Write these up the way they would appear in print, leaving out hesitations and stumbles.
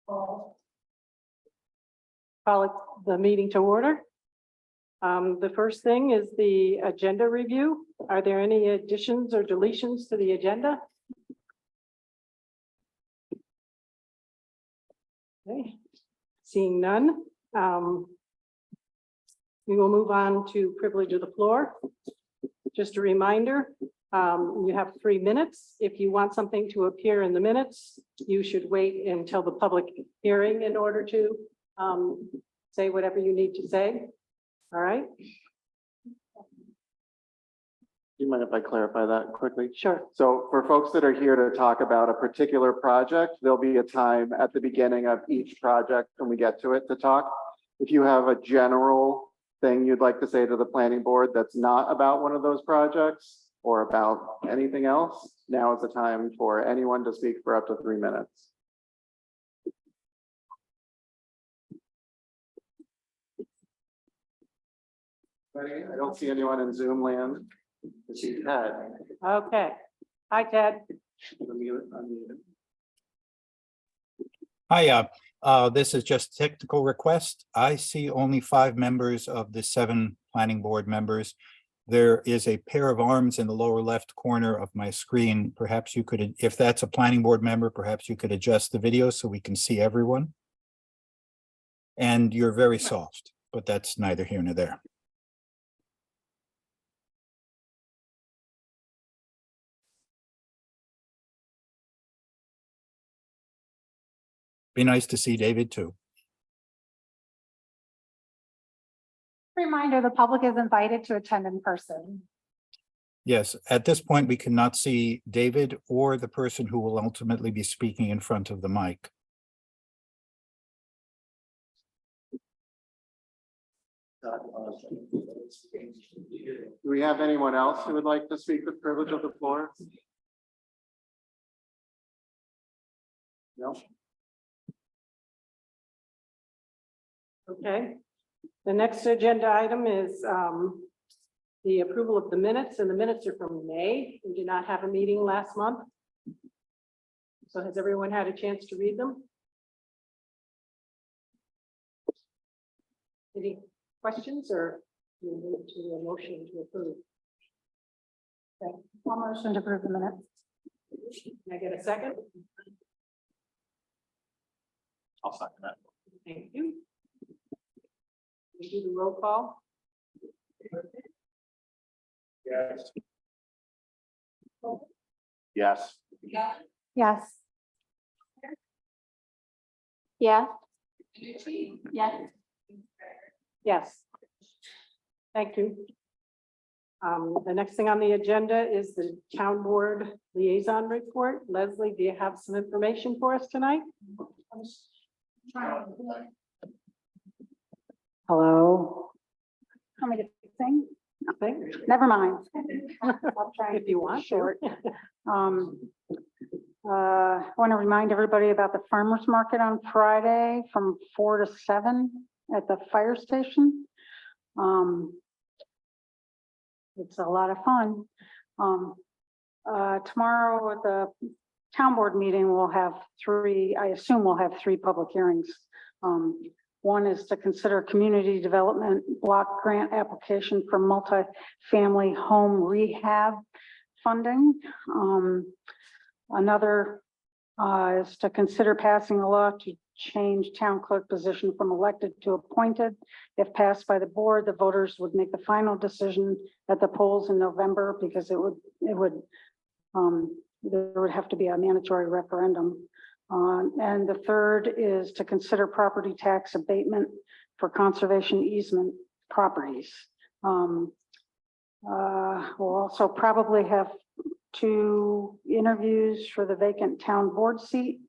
Call it the meeting to order. The first thing is the agenda review. Are there any additions or deletions to the agenda? Okay, seeing none. We will move on to privilege of the floor. Just a reminder, you have 3 minutes. If you want something to appear in the minutes, you should wait until the public hearing in order to say whatever you need to say. All right? Do you mind if I clarify that quickly? Sure. So for folks that are here to talk about a particular project, there'll be a time at the beginning of each project when we get to it to talk. If you have a general thing you'd like to say to the planning board that's not about one of those projects or about anything else, now is the time for anyone to speak for up to 3 minutes. I don't see anyone in Zoom land. I see Ted. Okay. Hi, Ted. Hi, this is just a technical request. I see only 5 members of the 7 planning board members. There is a pair of arms in the lower left corner of my screen. Perhaps you could, if that's a planning board member, perhaps you could adjust the video so we can see everyone. And you're very soft, but that's neither here nor there. Be nice to see David too. Reminder, the public is invited to attend in person. Yes, at this point, we cannot see David or the person who will ultimately be speaking in front of the mic. Do we have anyone else who would like to speak with privilege of the floor? No. Okay. The next agenda item is the approval of the minutes, and the minutes are from May. We did not have a meeting last month. So has everyone had a chance to read them? Any questions, or do we move to a motion to approve? Okay. I'll motion to approve the minutes. Can I get a second? I'll second that. Thank you. We do the roll call. Yes. Yes. Yes. Yeah. Yes. Yes. Thank you. The next thing on the agenda is the town board liaison report. Leslie, do you have some information for us tonight? Hello. How many thing? Nothing. Never mind. I'll try If you want. short. I want to remind everybody about the farmers market on Friday from 4 to 7 at the fire station. It's a lot of fun. Tomorrow at the town board meeting, we'll have 3, I assume we'll have 3 public hearings. One is to consider community development block grant application for multi-family home rehab funding. Another is to consider passing a law to change town clerk position from elected to appointed. If passed by the board, the voters would make the final decision at the polls in November, because there would have to be a mandatory referendum. And the third is to consider property tax abatement for conservation easement properties. We'll also probably have 2 interviews for the vacant town board seat.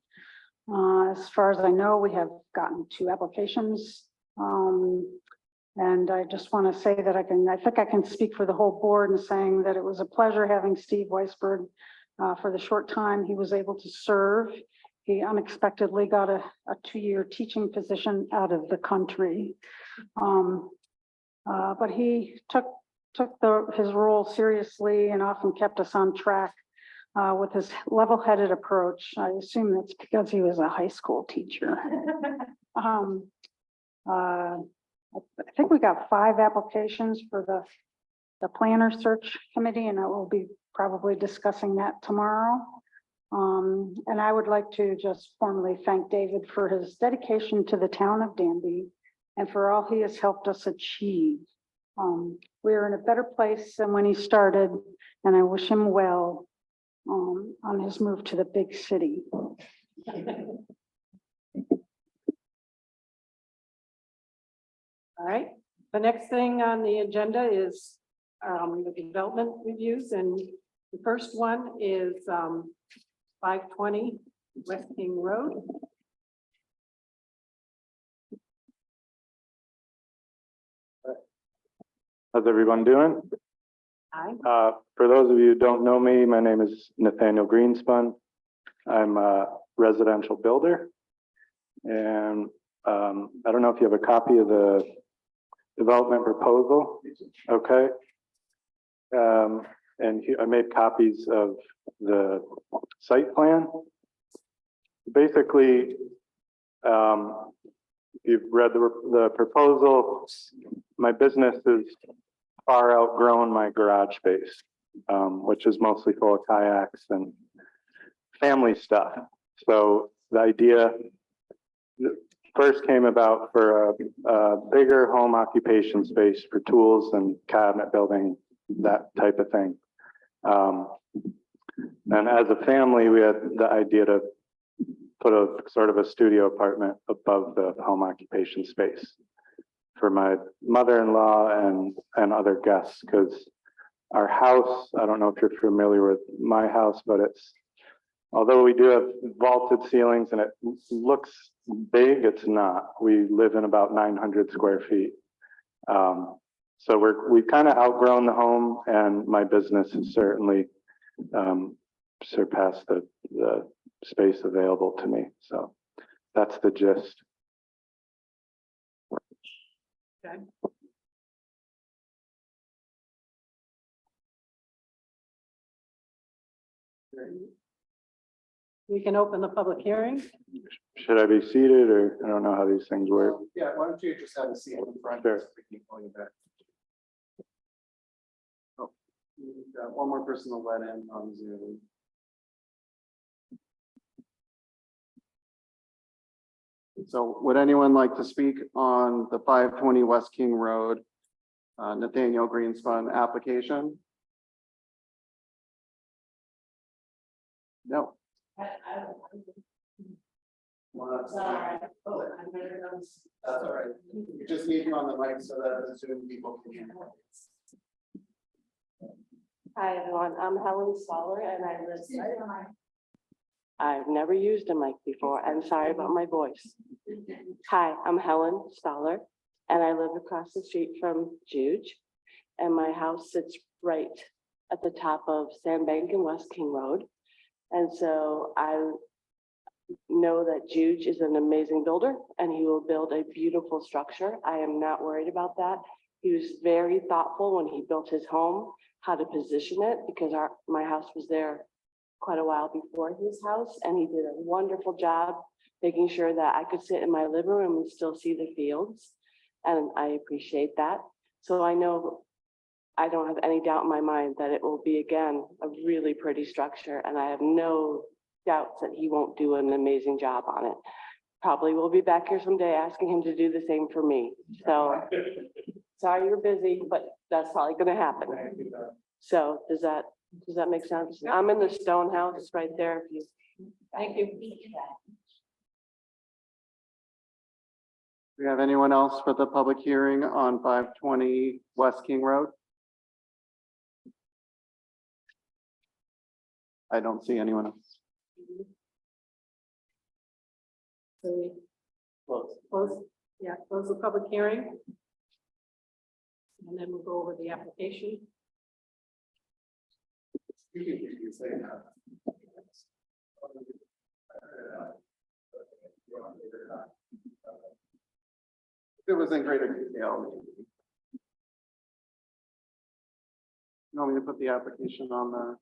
As far as I know, we have gotten 2 applications. And I just want to say that I think I can speak for the whole board in saying that it was a pleasure having Steve Weisberg for the short time he was able to serve. He unexpectedly got a 2-year teaching position out of the country. But he took his role seriously and often kept us on track with his level-headed approach. I assume that's because he was a high school teacher. I think we got 5 applications for the planner search committee, and I will be probably discussing that tomorrow. And I would like to just formally thank David for his dedication to the town of Danby and for all he has helped us achieve. We're in a better place than when he started, and I wish him well on his move to the big city. All right, the next thing on the agenda is the development reviews, and the first one is 520 West King Road. How's everyone doing? Hi. For those of you who don't know me, my name is Nathaniel Greenspun. I'm a residential builder. And I don't know if you have a copy of the development proposal. Okay. I made copies of the site plan. Basically, if you've read the proposal, my business is far outgrown my garage space, which is mostly full of kayaks and family stuff. So the idea first came about for a bigger home occupation space for tools and cabinet building, that type of thing. And as a family, we had the idea to put a sort of a studio apartment above the home occupation space for my mother-in-law and other guests, because our house, I don't know if you're familiar with my house, but although we do have vaulted ceilings and it looks big, it's not. We live in about 900 square feet. So we've kind of outgrown the home, and my business has certainly surpassed the space available to me. So that's the gist. Okay. We can open the public hearing. Should I be seated, or I don't know how these things work? Yeah, why don't you just have a seat in front? Sure. So we can call you back. Oh, we've got one more person to let in on Zoom. So would anyone like to speak on the 520 West King Road, Nathaniel Greenspun application? No. That's all right. That's all right. You just need you on the mic so that the Zoom people can hear. Hi, everyone. I'm Helen Soller, and I live. I've never used a mic before. I'm sorry about my voice. Hi, I'm Helen Stoller, and I live across the street from Juge. And my house sits right at the top of Sandbank and West King Road. And so I know that Juge is an amazing builder, and he will build a beautiful structure. I am not worried about that. He was very thoughtful when he built his home, how to position it, because my house was there quite a while before his house, and he did a wonderful job making sure that I could sit in my living room and still see the fields, and I appreciate that. So I know I don't have any doubt in my mind that it will be, again, a really pretty structure, and I have no doubts that he won't do an amazing job on it. Probably will be back here someday asking him to do the same for me. So sorry you're busy, but that's probably going to happen. So does that make sense? I'm in the stone house right there. If you. Thank you. Do we have anyone else for the public hearing on 520 West King Road? I don't see anyone else. So we close the public hearing. And then we'll go over the application. It was in greater detail. You want me to put the application on the?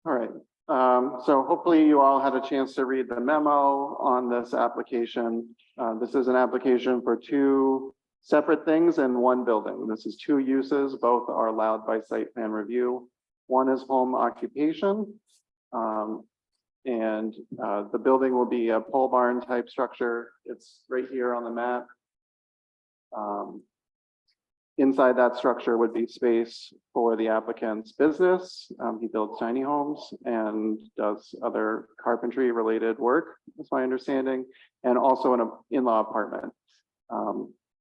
All right, so hopefully you all had a chance to read the memo on this application. This is an application for two separate things in one building. This is two uses, both are allowed by site plan review. One is home occupation. The building will be a pole barn type structure. It's right here on the map. Inside that structure would be space for the applicant's business. He builds tiny homes and does other carpentry related work, that's my understanding, and also an in-law apartment.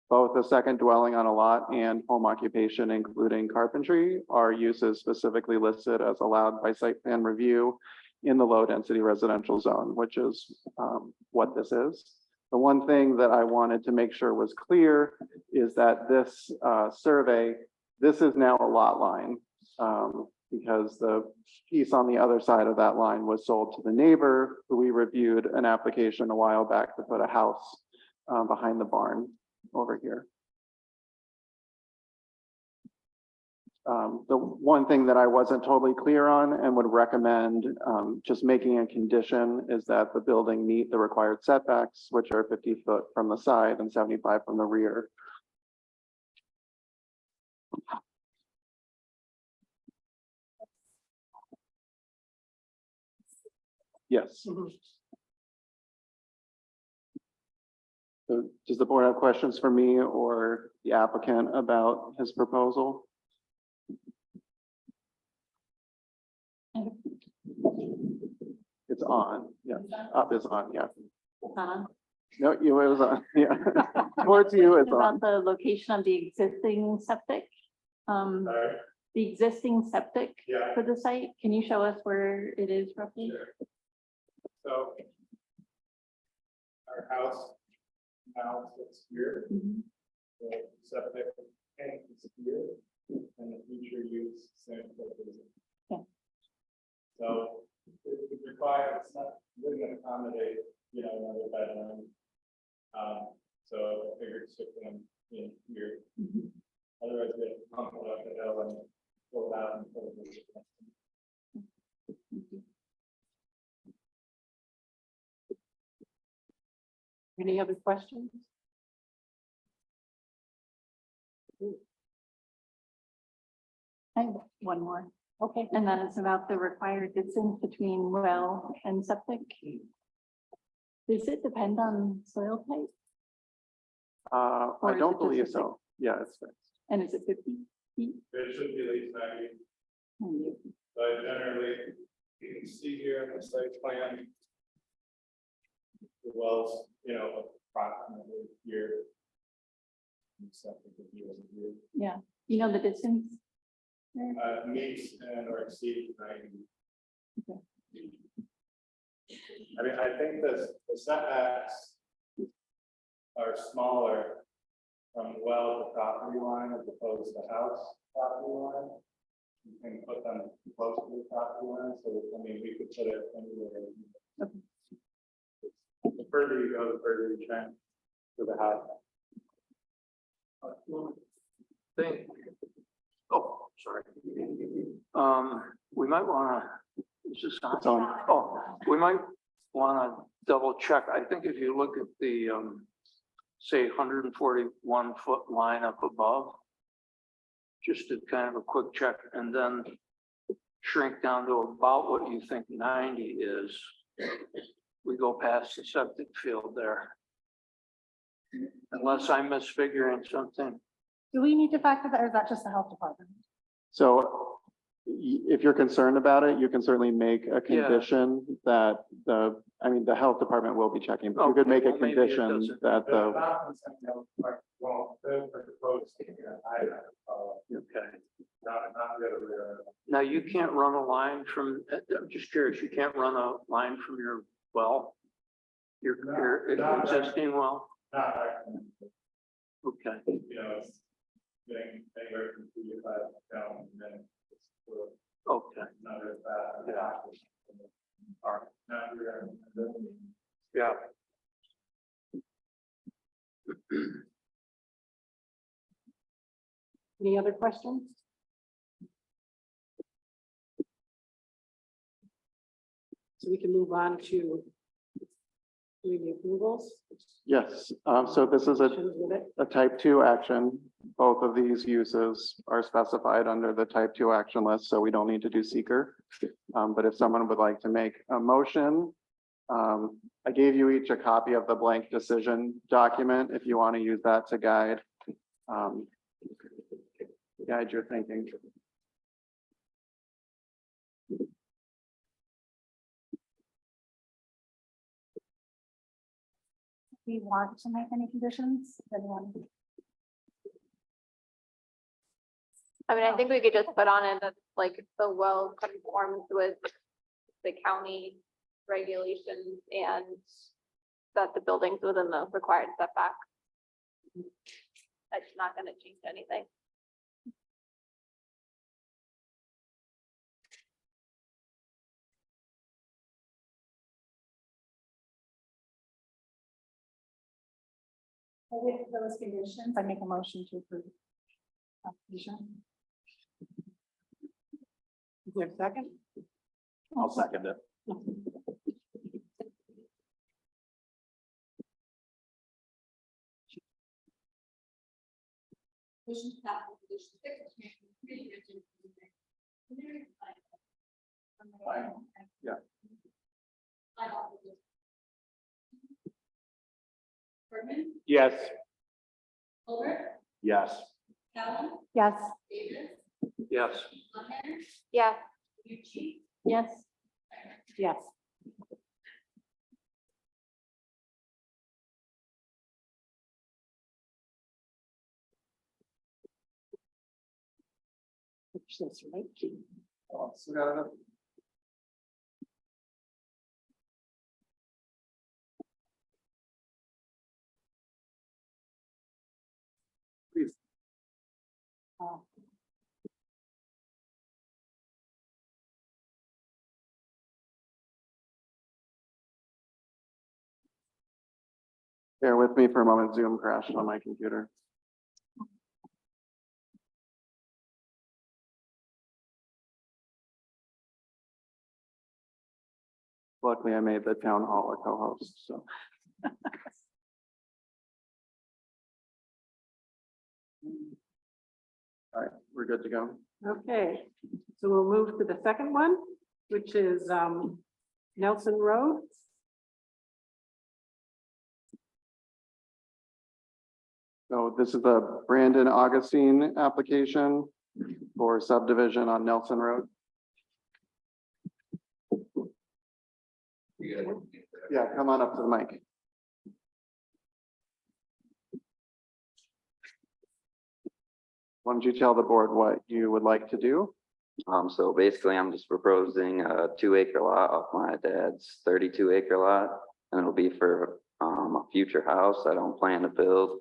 Both a second dwelling on a lot and home occupation, including carpentry, are uses specifically listed as allowed by site plan review in the low density residential zone, which is what this is. The one thing that I wanted to make sure was clear is that this survey, this is now a lot line because the piece on the other side of that line was sold to the neighbor who we reviewed an application a while back to put a house behind the barn over here. The one thing that I wasn't totally clear on and would recommend just making a condition is that the building meet the required setbacks, which are 50 foot from the side and 75 from the rear. Yes. So does the board have questions for me or the applicant about his proposal? It's on, yeah, up is on, yeah. No, it was on, yeah. Towards you, it's on. About the location of the existing septic. The existing septic for the site, can you show us where it is roughly? So our house now sits here, the septic tank is here, and the future use same place. Okay. So it would require, it's not, wouldn't accommodate, another bedroom. So I figured stick them in here. Otherwise we have to pump it up the hill and pull it out and pull it. Any other questions? I have one more. Okay, and then it's about the required distance between well and septic. Does it depend on soil type? I Or is it don't just believe a so. Yeah, it's fixed. And is it 50 feet? It should be at least 90. 90. But generally, you can see here in the site plan. The wells, approximately here. And septic would be over here. Yeah, you know the distance? there? Meets and or exceeds 90. Okay. I mean, I think the setbacks are smaller from well to property line as opposed to house property line. You can put them close to the property line, so I mean, we could put it anywhere. Okay. The further you go, the further you can to the house. Thing. Oh, sorry. We might want to, is this on? It's on. Oh, we might want to double check. I think if you look at the, say 141 foot line up above, just to kind of a quick check and then shrink down to about what you think 90 is. We go past the septic field there. Unless I'm misfiguring something. Do we need to factor that, or is that just the health department? So if you're concerned about it, you can certainly make a condition that the health department will be checking, but you could make a well, maybe it condition doesn't. that the, Okay. Not the other way around. Now, you can't run a line from, I'm just curious, you can't run a line from your well? Your existing well? Not recommended. Okay, It's getting anywhere from 2 to 5 down, and then it's okay. not as bad. Yeah. All right. Now you're Yeah. Any other questions? So we can move on to doing the approvals. Yes, so this is Questions with it? a type 2 action. Both of these uses are specified under the type 2 action list, so we don't need to do seeker. But if someone would like to make a motion, I gave you each a copy of the blank decision document if you want to use that to guide your thinking. Do you want to make any conditions? Anyone? I mean, I think we could just put on it that like the well conforms with the county regulations and that the building's within the required setback. That's not gonna change anything. With those conditions, I make a motion to approve. Application. Is there a second? I'll second it. Yeah. Yes. Yes. Yes. Yes. Yeah, Yes. Yes. Which is right. So got enough. Please. Bear with me for a moment. Zoom crashed on my computer. Luckily, I made the town hall a co-host, so. All right, we're good to go. Okay, so we'll move to the second one, which is Nelson Road. So this is the Brandon Augustine application for subdivision on Nelson Road. Yeah, come on up to the mic. Why don't you tell the board what you would like to do? So basically, I'm just proposing a 2-acre lot off my dad's 32-acre lot, and it'll be for a future house. I don't plan to build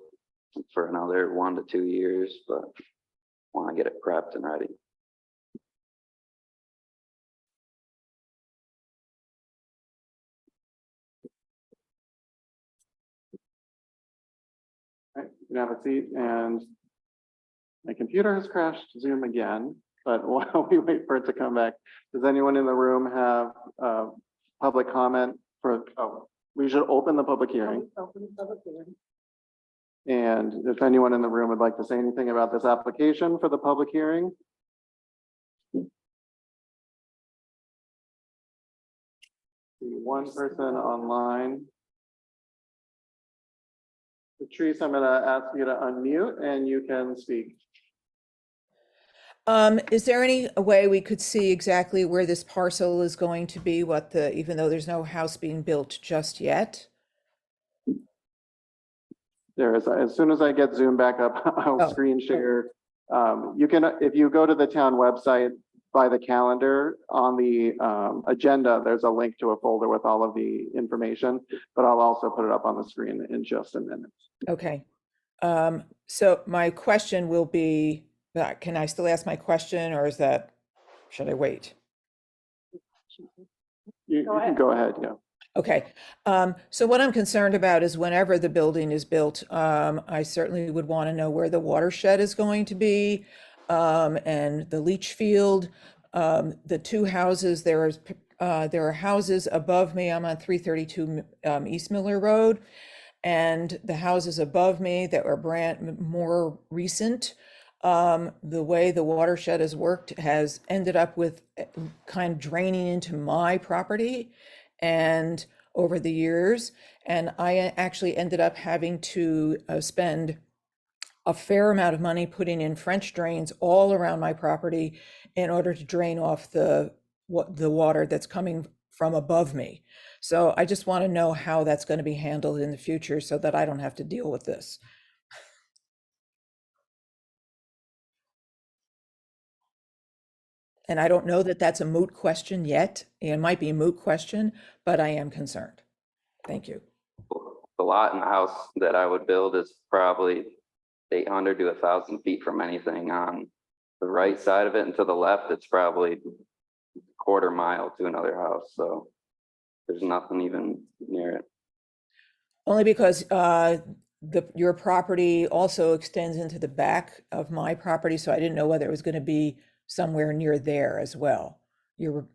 for another 1 to 2 years, but want to get it prepped and ready. All right, you can have a seat, and my computer has crashed Zoom again, but while we wait for it to come back, does anyone in the room have public comment for, we should open the public hearing. Open the public hearing. And if anyone in the room would like to say anything about this application for the public hearing. See one person online. Patrice, I'm gonna ask you to unmute and you can speak. Is there any way we could see exactly where this parcel is going to be, even though there's no house being built just yet? There is, as soon as I get Zoom back up, I'll screen share. You can, if you go to the town website by the calendar on the agenda, there's a link to a folder with all of the information, but I'll also put it up on the screen in just a minute. Okay. So my question will be, can I still ask my question, or should I wait? You can go ahead, yeah. Okay, so what I'm concerned about is whenever the building is built, I certainly would want to know where the watershed is going to be, and the leach field. The two houses, there are houses above me. I'm on 332 East Miller Road, and the houses above me that are more recent. The way the watershed has worked has ended up with kind of draining into my property and over the years. And I actually ended up having to spend a fair amount of money putting in French drains all around my property in order to drain off the water that's coming from above me. So I just want to know how that's going to be handled in the future so that I don't have to deal with this. And I don't know that that's a moot question yet. It might be a moot question, but I am concerned. Thank you. The lot in the house that I would build is probably 800 to 1,000 feet from anything on the right side of it, and to the left, it's probably a quarter mile to another house. So there's nothing even near it. Only because your property also extends into the back of my property, so I didn't know whether it was going to be somewhere near there as well. Your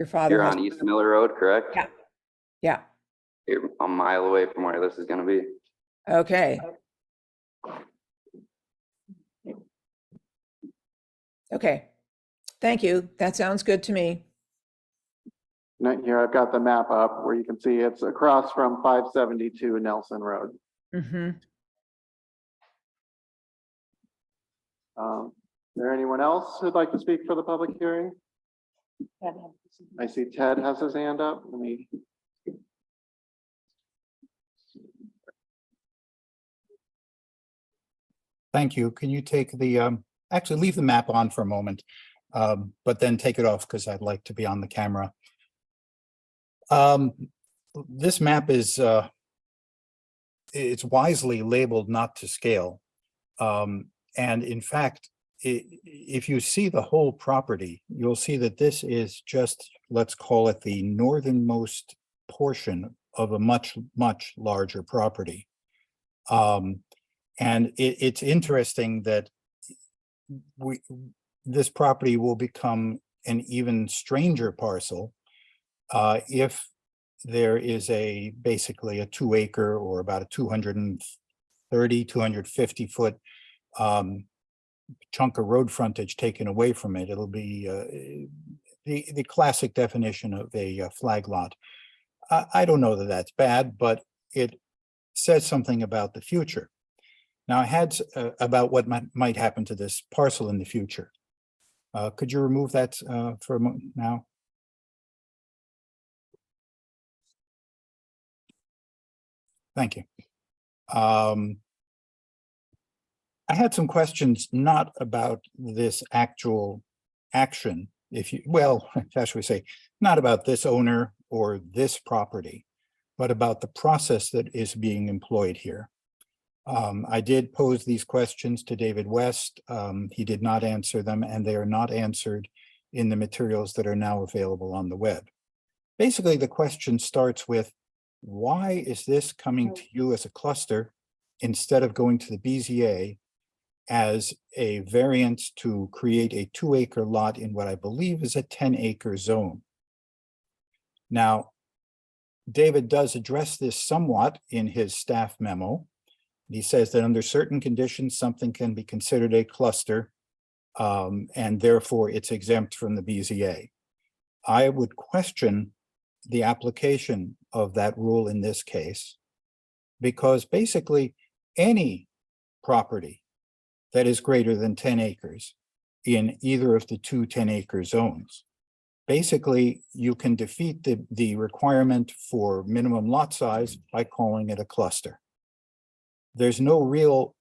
father You're has. on East Miller Road, correct? Yeah. Yeah. You're a mile away from where this is going to be. Okay. Okay. Thank you. That sounds good to me. Here, I've got the map up where you can see it's across from 572 Nelson Road. Mm-hmm. Is there anyone else who'd like to speak for the public hearing? I see Ted has his hand up. Let me. Thank you. Can you take the, actually leave the map on for a moment, but then take it off because I'd like to be on the camera. This map is, it's wisely labeled not to scale. And in fact, if you see the whole property, you'll see that this is just, let's call it the northernmost portion of a much, much larger property. And it's interesting that this property will become an even stranger parcel if there is basically a 2 acre or about a 230, 250 foot chunk of road frontage taken away from it. It'll be the classic definition of a flag lot. I don't know that that's bad, but it says something about the future. Now, I had about what might happen to this parcel in the future. Could you remove that for a moment now? Thank you. I had some questions not about this actual action, how should we say, not about this owner or this property, but about the process that is being employed here. I did pose these questions to David West. He did not answer them, and they are not answered in the materials that are now available on the web. Basically, the question starts with, why is this coming to you as a cluster instead of going to the BZA as a variance to create a 2 acre lot in what I believe is a 10 acre zone? Now, David does address this somewhat in his staff memo. He says that under certain conditions, something can be considered a cluster, and therefore it's exempt from the BZA. I would question the application of that rule in this case, because basically any property that is greater than 10 acres in either of the two 10 acre zones, basically you can defeat the requirement for minimum lot size by calling it a cluster. There's no real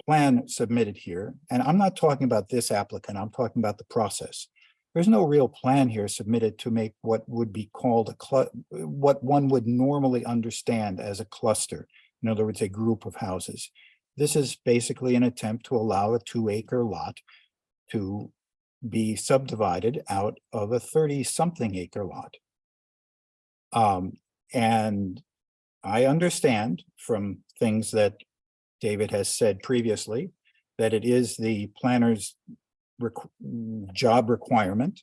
plan submitted here, and I'm not talking about this applicant, I'm talking about the process. There's no real plan here submitted to make what would be called what one would normally understand as a cluster. In other words, a group of houses. This is basically an attempt to allow a 2 acre lot to be subdivided out of a 30 something acre lot. And I understand from things that David has said previously, that it is the planner's job requirement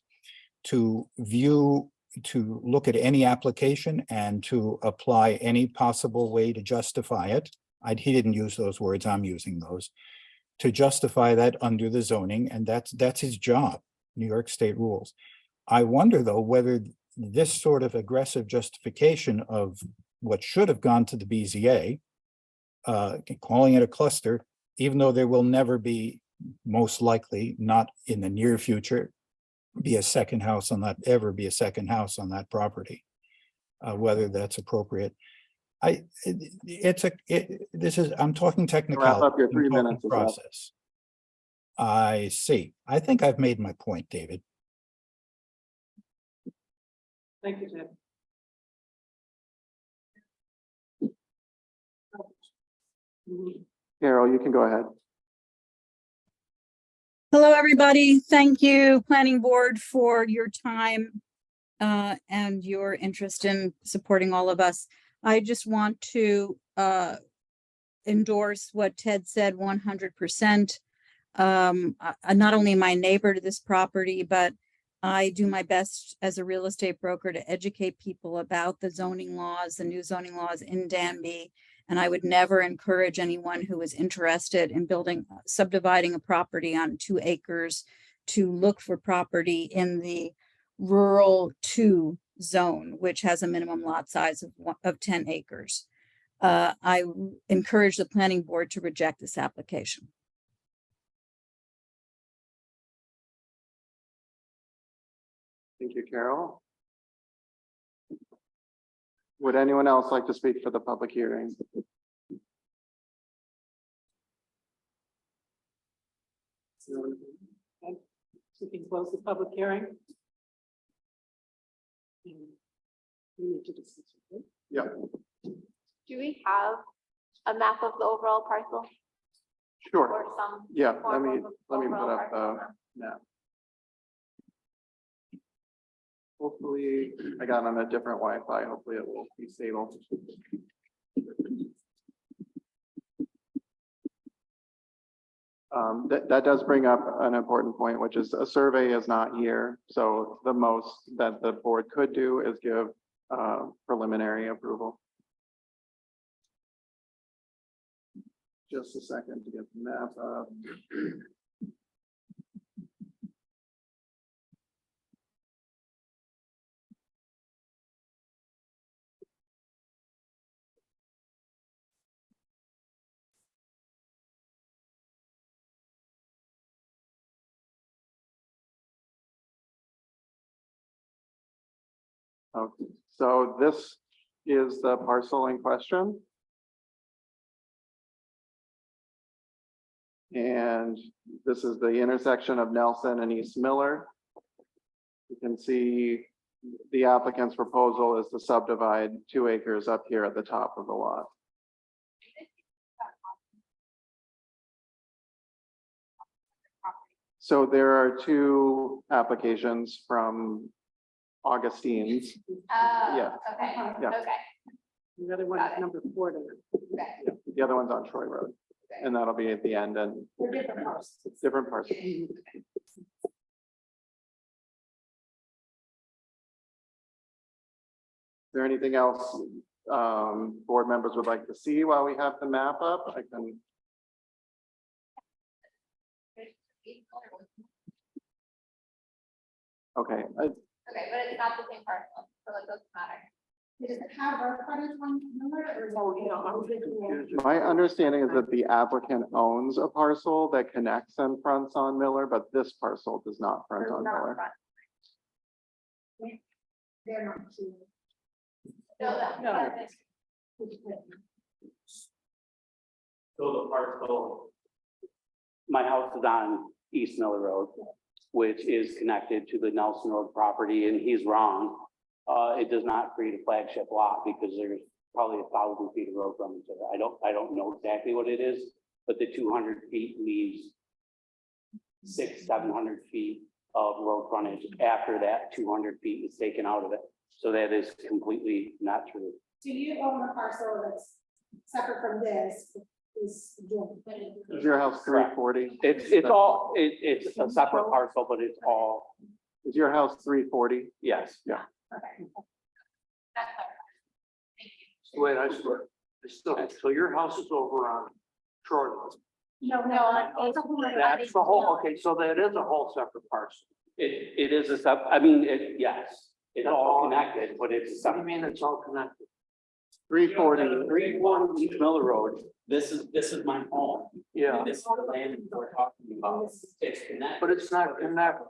to look at any application and to apply any possible way to justify it. He didn't use those words, I'm using those, to justify that under the zoning, and that's his job, New York State rules. I wonder, though, whether this sort of aggressive justification of what should have gone to the BZA, calling it a cluster, even though there will never be, most likely, not in the near future, be a second house on that, ever be a second house on that property, whether that's appropriate. I'm talking technical. Wrap up your 3 minutes. Process. I see. I think I've made my point, David. Thank you, Ted. Carol, you can go ahead. Hello, everybody. Thank you, Planning Board, for your time and your interest in supporting all of us. I just want to endorse what Ted said 100%. Not only am I a neighbor to this property, but I do my best as a real estate broker to educate people about the zoning laws, the new zoning laws in Danby. And I would never encourage anyone who is interested in subdividing a property on 2 acres to look for property in the rural 2 zone, which has a minimum lot size of 10 acres. I encourage the Planning Board to reject this application. Thank you, Carol. Would anyone else like to speak for the public hearing? Okay, so we can close the public hearing. We need to discuss it. Yeah. Do we have a map of the overall parcel Sure. or some? Yeah, let form me of put overall up parcel? the map. Hopefully, I got on a different Wi-Fi. Hopefully it will be stable. That does bring up an important point, which is a survey is not here. So the most that the board could do is give preliminary approval. Just a second to get the map up. Okay, so this is the parcel in question. And this is the intersection of Nelson and East Miller. You can see the applicant's proposal is to subdivide 2 acres up here at the top of the lot. So there are 2 applications from Augustine's. Yeah. Okay, Yeah. okay. The other one is number 4. Yeah, the other one's on Troy Road, and that'll be at the end and different parts. Is there anything else board members would like to see while we have the map up? I can. Okay. Okay, but it's not the same parcel, so it doesn't matter. Does it have road frontage on Miller or no? You know, I'm thinking. My understanding is that the applicant owns a parcel that connects and fronts on Miller, but this parcel does not front on Miller. They're not too. No, that's So the parcel. My house is on East Miller Road, which is connected to the Nelson Road property, and he's wrong. It does not create a flagship lot because there's probably 1,000 feet of road frontage there. I don't know exactly what it is, but the 200 feet leaves 600-700 feet of road frontage after that 200 feet is taken out of it. So that is completely not true. Do you own a parcel that's separate from this? Is your house 340? It's a separate parcel, but it's all, Is your house 340? yes. Yeah. Wait, I still, so your house is over on Short. No, That's the whole, okay, so that is a whole separate parcel. It is a I mean, yes, it's all connected, but it's What do you separate. mean it's all connected? 340. 341 East Miller Road, this is my home. Yeah, And this is the land we're talking about. It's connected. but it's not connected,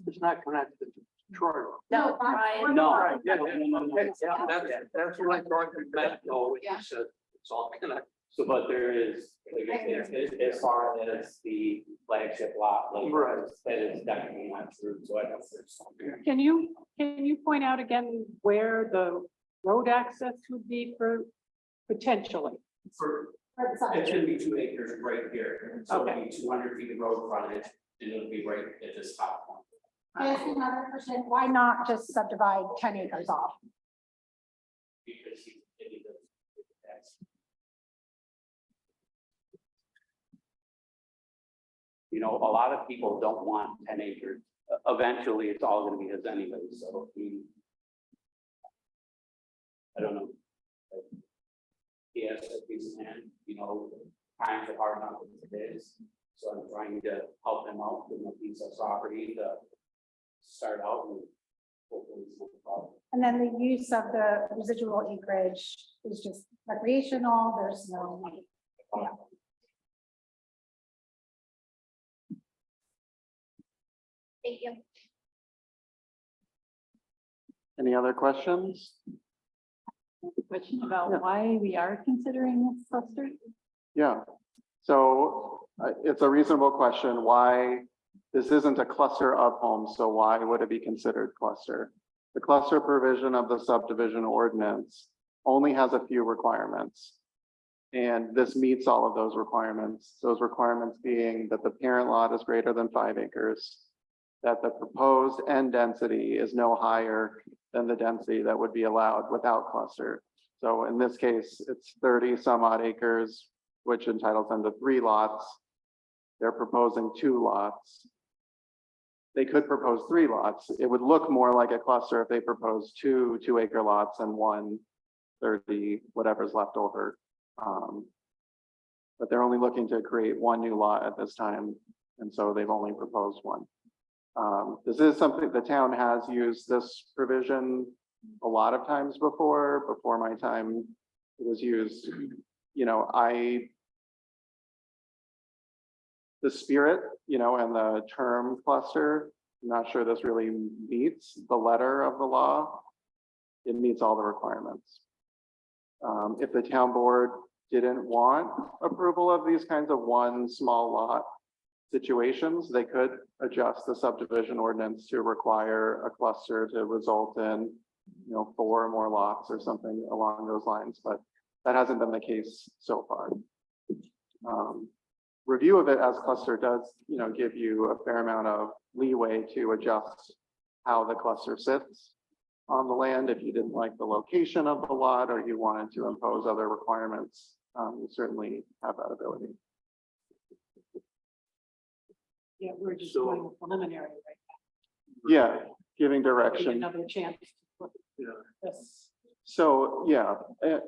it's not connected to Short. No, Brian. No. Yeah, that's what I thought you meant, no, when you said it's all connected. So, but there is, like, as far as the flagship lot, like, Right. that is definitely not true, so I don't think so. Can you point out again where the road access would be for potentially? It's gonna be 2 acres right here, so it'll Okay. be 200 feet of road frontage, and it'll be right at this top point. I ask another question, why not just subdivide 10 acres off? Because he does. You know, a lot of people don't want 10 acres. Eventually, it's all gonna be his anyway, so I don't know. He has a piece of land, you know, times are hard enough as it is, so I'm trying to help him out with a piece of property to start out and hopefully it's not a problem. And then the use of the residual acreage is just recreational, there's no. Yeah. Thank you. Any other questions? Question about why we are considering this cluster? Yeah, so it's a reasonable question why this isn't a cluster of homes, so why would it be considered cluster? The cluster provision of the subdivision ordinance only has a few requirements. And this meets all of those requirements being that the parent lot is greater than 5 acres, that the proposed end density is no higher than the density that would be allowed without cluster. So in this case, it's 30 some odd acres, which entitles them to 3 lots. They're proposing 2 lots. They could propose 3 lots. It would look more like a cluster if they proposed 2 2-acre lots and 1 30, whatever's left over. But they're only looking to create 1 new lot at this time, and so they've only proposed 1. This is something the town has used this provision a lot of times before my time it was used. You know, the spirit, you know, and the term cluster, I'm not sure this really meets the letter of the law. It meets all the requirements. If the town board didn't want approval of these kinds of 1 small lot situations, they could adjust the subdivision ordinance to require a cluster to result in, you know, 4 more lots or something along those lines, but that hasn't been the case so far. Review of it as cluster does, you know, give you a fair amount of leeway to adjust how the cluster sits on the land. If you didn't like the location of the lot or you wanted to impose other requirements, you certainly have that ability. Yeah, we're just doing a preliminary right Yeah, giving now. Give direction. Another chance to put this. So, yeah,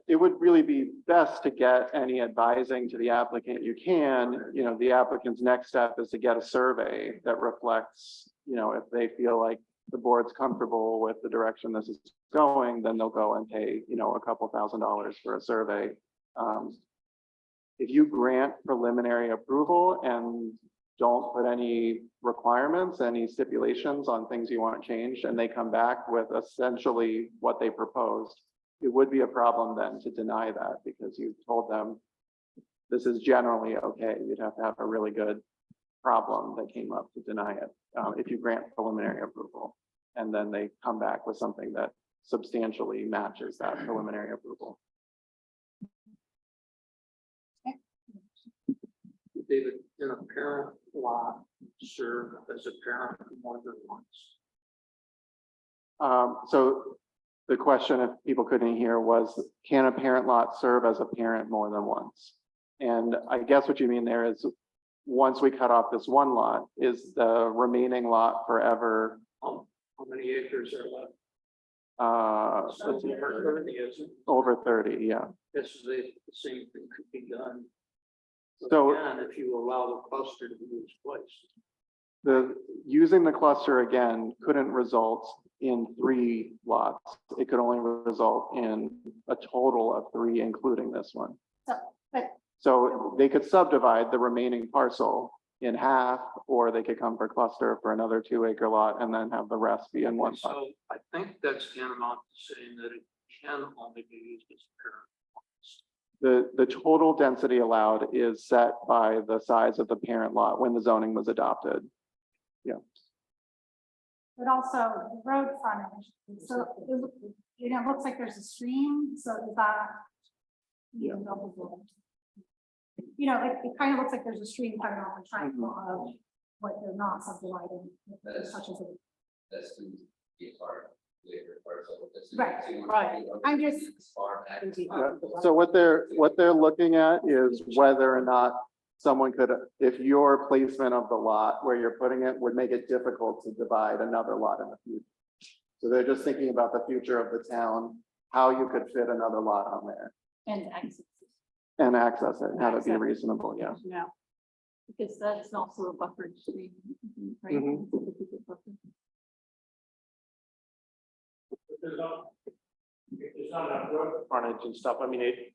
it would really be best to get any advising to the applicant you can. You know, the applicant's next step is to get a survey that reflects, you know, if they feel like the board's comfortable with the direction this is going, then they'll go and pay, you know, a couple $1,000s for a survey. If you grant preliminary approval and don't put any requirements, any stipulations on things you want changed, and they come back with essentially what they proposed, it would be a problem then to deny that because you told them this is generally okay. You'd have to have a really good problem that came up to deny it if you grant preliminary approval. And then they come back with something that substantially matches that preliminary approval. David, in a parent lot, serve as a parent more than once. So The question, if people couldn't hear, was, can a parent lot serve as a parent more than once? And I guess what you mean there is, once we cut off this one lot, is the remaining lot forever? How many acres are left? Let's see, Over 30, isn't it? over 30, yeah. This is the same thing could be done. So- Again, if you allow the cluster to be its place. Using the cluster again couldn't result in 3 lots. It could only result in a total of 3, including this one. But So they could subdivide the remaining parcel in half, or they could come for cluster for another 2-acre lot and then have the rest be in one lot. So I think that's tantamount to saying that it can only be used as a parent. The total density allowed is set by the size of the parent lot when the zoning was adopted. but also the road frontage, so, it looks like there's a stream, so is that? Yeah. Like, it kind of looks like there's a stream coming off a triangle of what they're not subdividing, such as it. That's to be part, later parcel. Right. I'm just. So what they're looking at is whether or not someone could, if your placement of the lot where you're putting it would make it difficult to divide another lot in the future. So they're just thinking about the future of the town, how you could fit another lot on there And access, and access it, and have it be reasonable, yeah. Yeah. because that's also a buffered stream, right? Mhm. If there's not enough road frontage and stuff, I mean,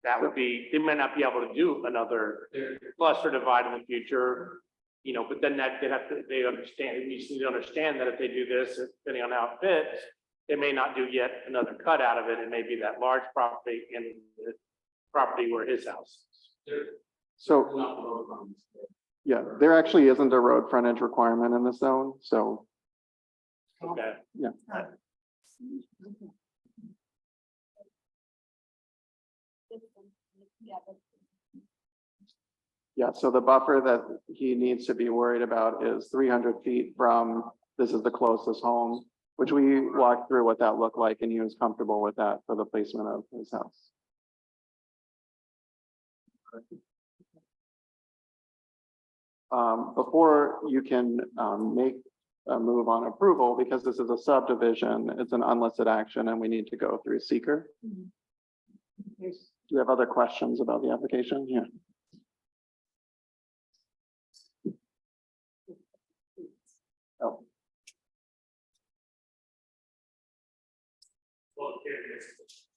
that would be, they might not be able to do another cluster divide in the future. But then they understand, you just need to understand that if they do this, depending on how it fits, they may not do yet another cut out of it. It may be that large property and the property where his house is. So, yeah, there actually isn't a road frontage requirement in this zone, so, Okay. yeah. Yeah, so the buffer that he needs to be worried about is 300 feet from, this is the closest home, which we walked through what that looked like, and he was comfortable with that for the placement of his house. Before you can make a move on approval, because this is a subdivision, it's an unlisted action, and we need to go through seeker. Do you have other questions about the application? Yeah. Oh,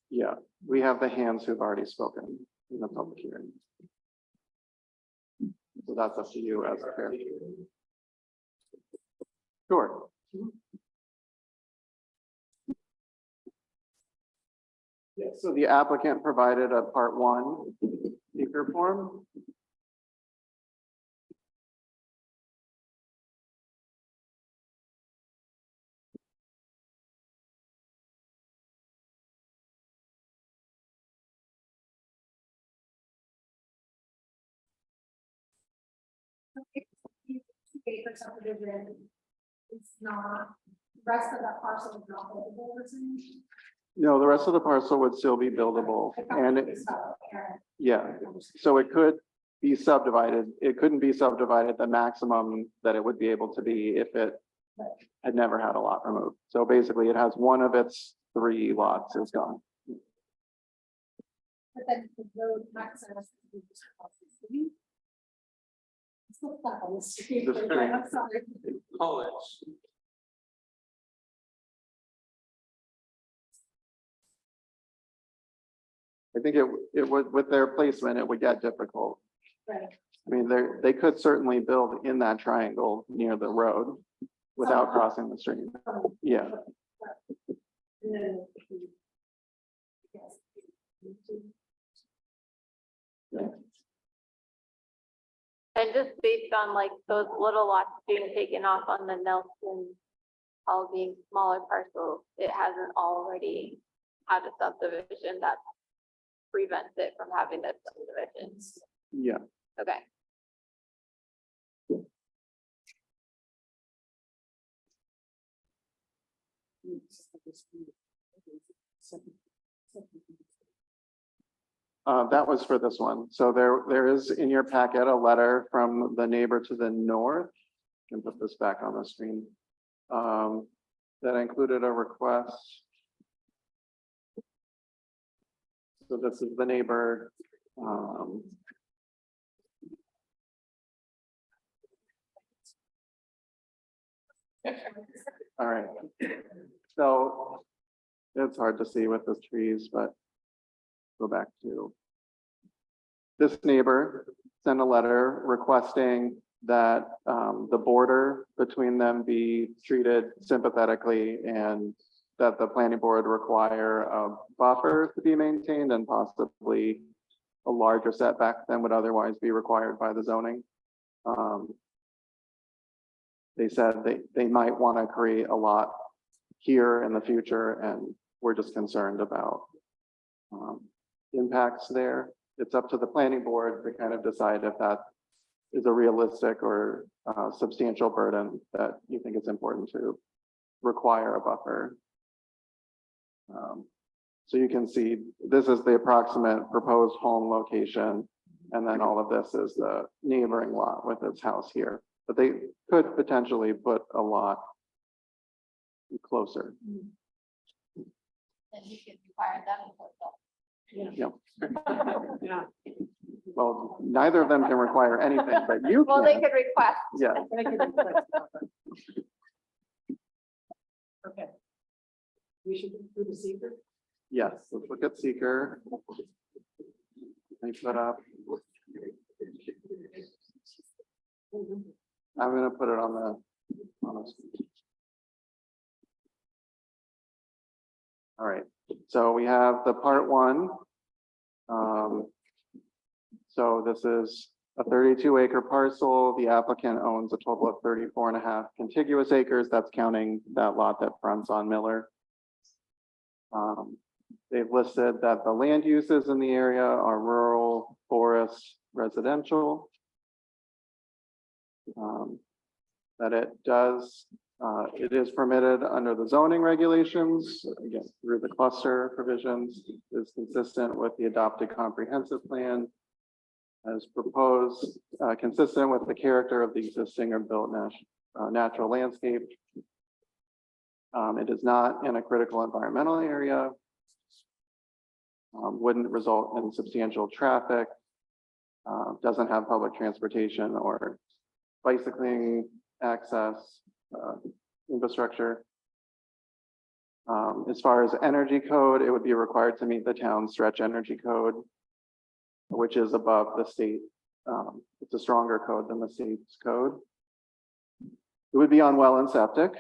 yeah, we have the hands who've already spoken in the public hearing. So that's up to you as a chair. Sure. Yeah, so the applicant provided a part 1 seeker form. Acre subdivision. It's not, the rest of that parcel is not buildable, we're saying? No, the rest of the parcel would still be buildable, and yeah, so it could be subdivided. It couldn't be subdivided the maximum that it would be able to be if it had never had a lot removed. So basically, it has one of its 3 lots is gone. But then the road access. Still stuck on the street. The street. I'm sorry. Oh, it's. I think it would, with their placement, it would get difficult. Right. I mean, they could certainly build in that triangle near the road without crossing the stream. Yeah. And then- Yes. And just based on like those little lots being taken off on the Nelson, all being smaller parcels, it hasn't already had a subdivision that prevents it from having this subdivision. Yeah. Okay. That was for this one. So there is in your packet a letter from the neighbor to the north. I can put this back on the screen. That included a request. So this is the neighbor. All right. So it's hard to see with the trees, but go back to this neighbor sent a letter requesting that the border between them be treated sympathetically and that the planning board require a buffer to be maintained and possibly a larger setback than would otherwise be required by the zoning. They said they might want to create a lot here in the future, and we're just concerned about impacts there. It's up to the planning board to kind of decide if that is a realistic or substantial burden that you think it's important to require a buffer. So you can see this is the approximate proposed home location, and then all of this is the neighboring lot with its house here. But they could potentially put a lot closer. And you could require them to put that. Yeah. Yeah. Well, neither of them can require anything, but you Well, they can. could request. Yeah. Okay. We should do the secret. Yes, let's look at seeker. They put up. I'm gonna put it on the. All right, so we have the part one. So this is a 32-acre parcel. The applicant owns a total of 34.5 contiguous acres. That's counting that lot that fronts on Miller. They've listed that the land uses in the area are rural, forest, residential. That it is permitted under the zoning regulations, again, through the cluster provisions, is consistent with the adopted comprehensive plan as proposed, consistent with the character of the existing or built natural landscape. It is not in a critical environmental area. Wouldn't result in substantial traffic. Doesn't have public transportation or bicycling access, infrastructure. As far as energy code, it would be required to meet the town's stretch energy code, which is above the state. It's a stronger code than the state's code. It would be on well and septic.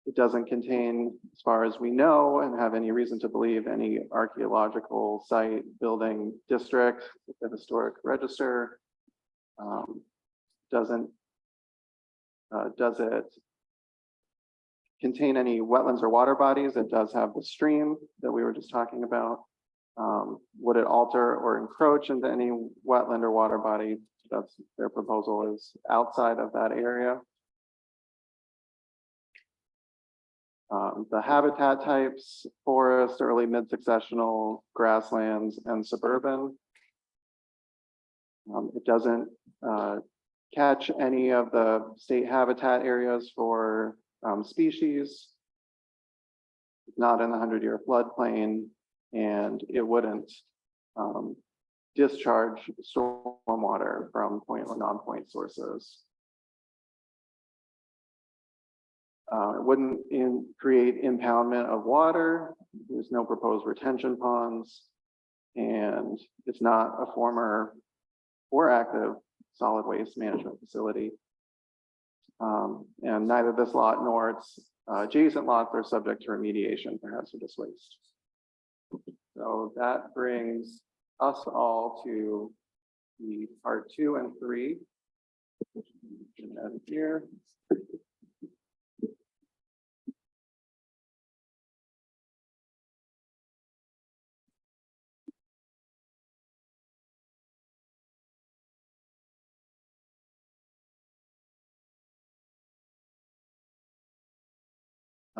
It doesn't contain, as far as we know, and have any reason to believe, any archaeological site, building, district, the historic register. Does it contain any wetlands or water bodies? It does have the stream that we were just talking about. Would it alter or encroach into any wetland or water body? That's their proposal, is outside of that area. The habitat types: forest, early mid-successional, grasslands, and suburban. It doesn't catch any of the state habitat areas for species. It's not in the 100-year floodplain, and it wouldn't discharge stormwater from point or non-point sources. It wouldn't create impoundment of water. There's no proposed retention ponds, and it's not a former or active solid waste management facility. And neither this lot nor its adjacent lots are subject to remediation for hazardous waste. So that brings us all to the part 2 and 3. And here.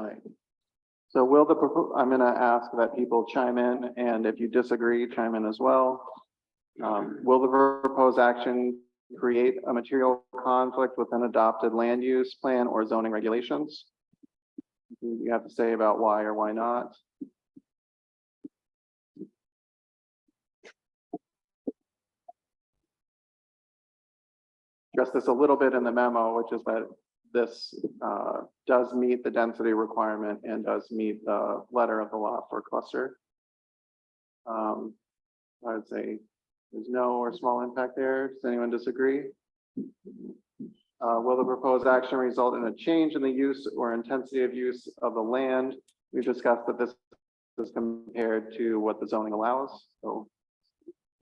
All right. So will I'm gonna ask that people chime in, and if you disagree, chime in as well. Will the proposed action create a material conflict with an adopted land use plan or zoning regulations? You have to say about why or why not. Address this a little bit in the memo, which is that this does meet the density requirement and does meet the letter of the law for cluster. I would say there's no or small impact there. Does anyone disagree? Will the proposed action result in a change in the use or intensity of use of the land? We've discussed that this is compared to what the zoning allows. So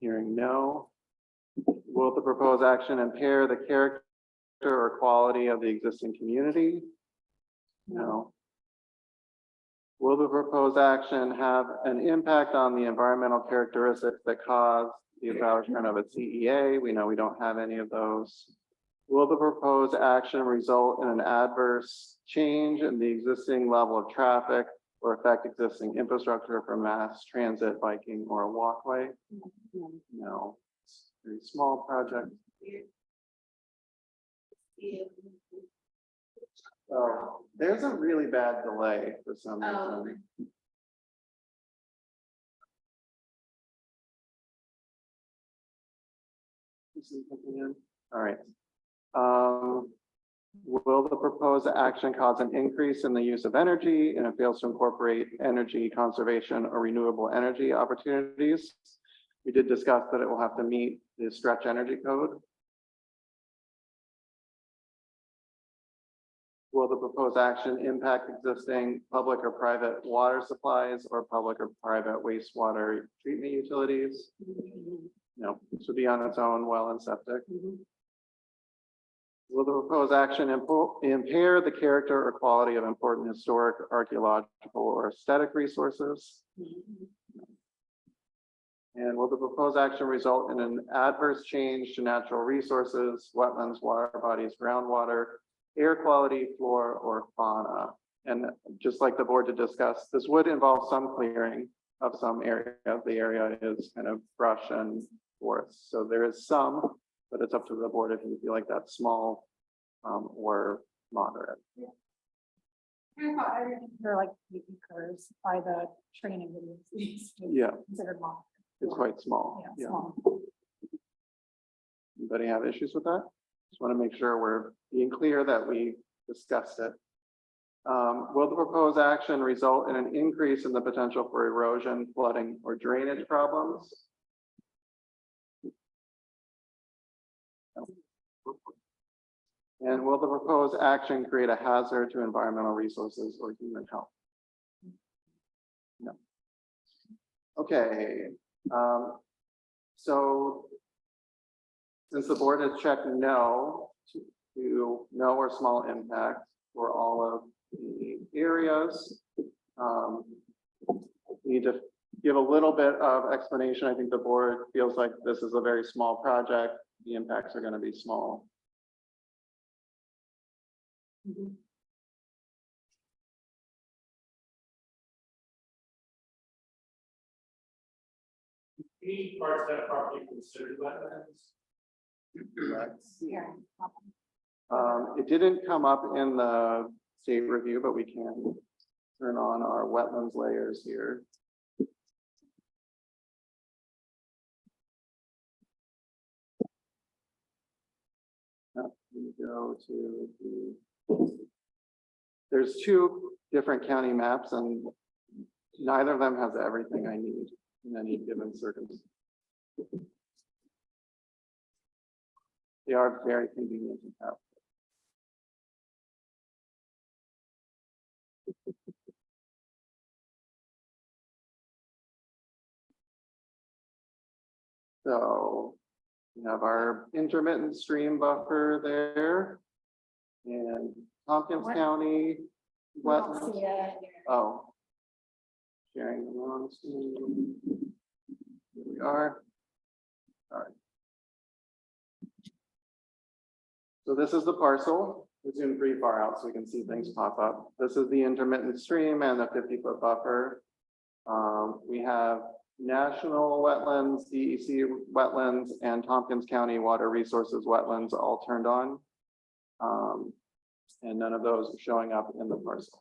hearing no. Will the proposed action impair the character or quality of the existing community? No. Will the proposed action have an impact on the environmental characteristics that cause the establishment of a CEA? We know we don't have any of those. Will the proposed action result in an adverse change in the existing level of traffic or affect existing infrastructure for mass transit, biking, or a walkway? No. It's a very small project. Oh, there's a really bad delay for some reason. All right. Will the proposed action cause an increase in the use of energy and it fails to incorporate energy conservation or renewable energy opportunities? We did discuss that it will have to meet the stretch energy code. Will the proposed action impact existing public or private water supplies or public or private wastewater treatment utilities? No, this would be on its own, well and septic. Will the proposed action impair the character or quality of important historic, archaeological, or aesthetic resources? And will the proposed action result in an adverse change to natural resources, wetlands, water bodies, groundwater, air quality, flora, or fauna? And just like the board to discuss, this would involve some clearing of some area. The area is kind of brush and forest. So there is some, but it's up to the board if you feel like that's small or moderate. They're like acres by the training. Yeah. Considered long. It's quite small. Yeah, Yeah. small. Anybody have issues with that? Just want to make sure we're being clear that we discussed it. Will the proposed action result in an increase in the potential for erosion, flooding, or drainage problems? No. And will the proposed action create a hazard to environmental resources or human health? No. Okay. So since the board has checked no to no or small impact for all of the areas, we need to give a little bit of explanation. I think the board feels like this is a very small project. The impacts are going to be small. Any parts of that property considered wetlands? It didn't come up in the state review, but we can turn on our wetlands layers here. We go to there's two different county maps and neither of them has everything I need in any given circumstance. They are very convenient to have. So we have our intermittent stream buffer there and Tompkins County wetlands. Oh. Sharing the wrong screen. Here we are. All right. So this is the parcel. We'll zoom pretty far out so we can see things pop up. This is the intermittent stream and the 50-foot buffer. We have national wetlands, DEC wetlands, and Tompkins County Water Resources wetlands all turned on. And none of those are showing up in the parcel.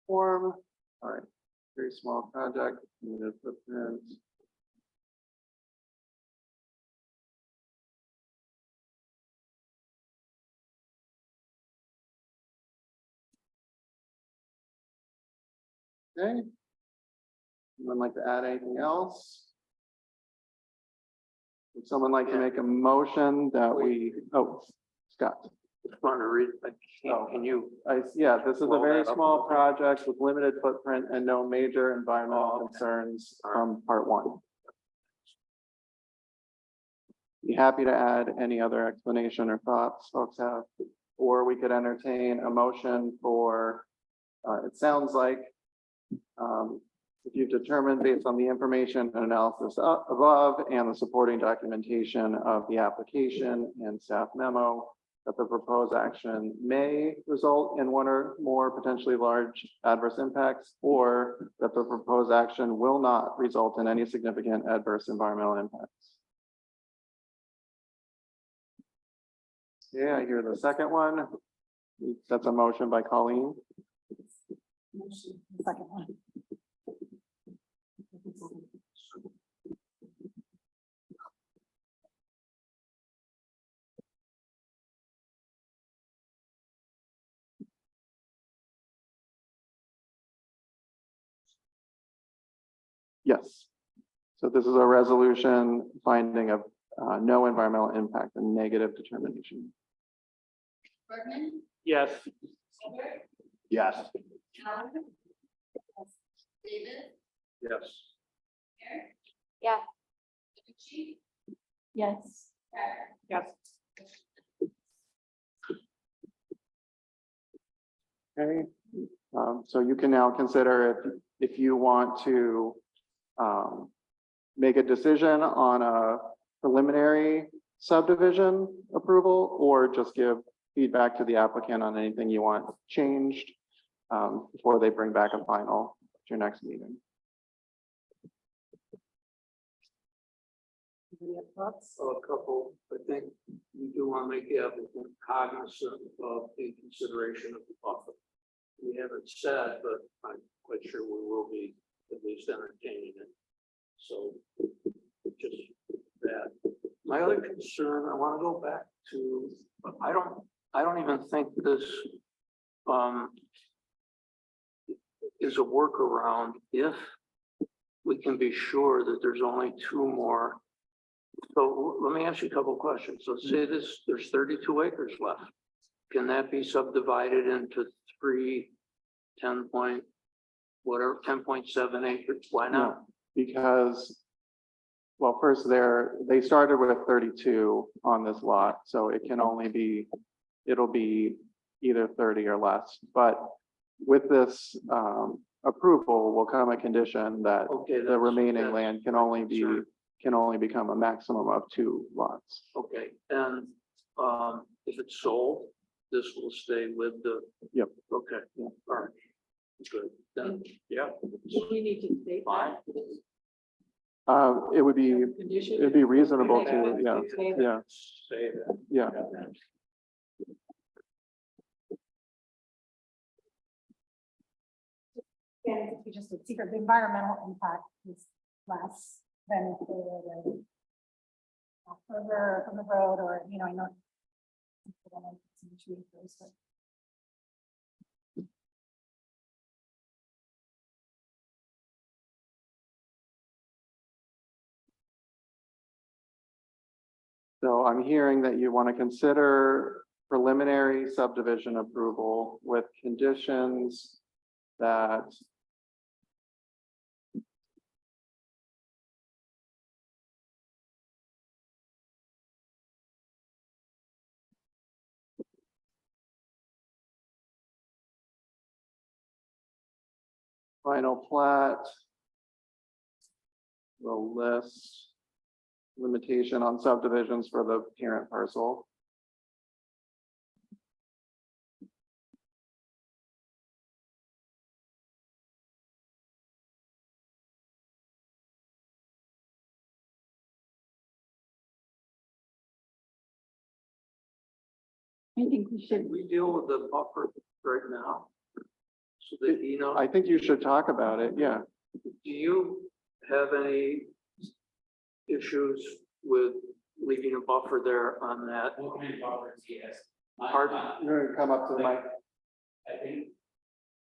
Form, all right, very small project, limited footprint. Okay. Anyone like to add anything else? Would someone like to make a motion that we, oh, Scott. Just want to read, I Oh. can you? Yeah, this is a Roll very that up. small project with limited footprint and no major environmental Oh, okay. concerns All right. from part one. Be happy to add any other explanation or thoughts folks have, or we could entertain a motion for, it sounds like, if you've determined based on the information and analysis above and the supporting documentation of the application and staff memo, that the proposed action may result in one or more potentially large adverse impacts, or that the proposed action will not result in any significant adverse environmental impacts. Yeah, I hear the second one. That's a motion by Colleen. Second one. Yes. So this is a resolution finding of no environmental impact and negative determination. Bergman, Yes. Silver, Yes. Howard, David, Yes. Eric, Yeah, Tucci, Yes. Becker. Yes. Okay. So you can now consider if you want to make a decision on a preliminary subdivision approval, or just give feedback to the applicant on anything you want changed before they bring back a final at your next meeting. Any other thoughts? A couple, I think we do want to make the applicant cognizant of the consideration of the buffer. We haven't said, but I'm quite sure we will be at least entertaining it. So just that. My other concern, I want to go back to, I don't even think this is a workaround if we can be sure that there's only two more. So let me ask you a couple of questions. So say there's 32 acres left. Can that be subdivided into 10.7 acres? Why not? No, because, well, first they started with 32 on this lot, so it can only be, it'll be either 30 or less. But with this approval will come a condition that Okay, the remaining that's land can only be, concern. can only become a maximum of 2 lots. Okay, and if it's sold, this will stay with the. Yep. Okay, Yeah. all right. Good, then, yeah. Do we need to state Fine. that? It would be, Condition? it'd be reasonable Okay. to, yeah, yeah, Say that. yeah. And if you just would secret, the environmental impact is less than if they were to further from the road, or, you know, I know. So I'm hearing that you want to consider preliminary subdivision approval with conditions that Final plat will list limitation on subdivisions for the parent parcel. I think we should. We deal with the buffer right now. So that, you know, I think you should talk about it, yeah. do you have any issues with leaving a buffer there on that? Yes. Pardon? You're gonna come up to the mic. I think,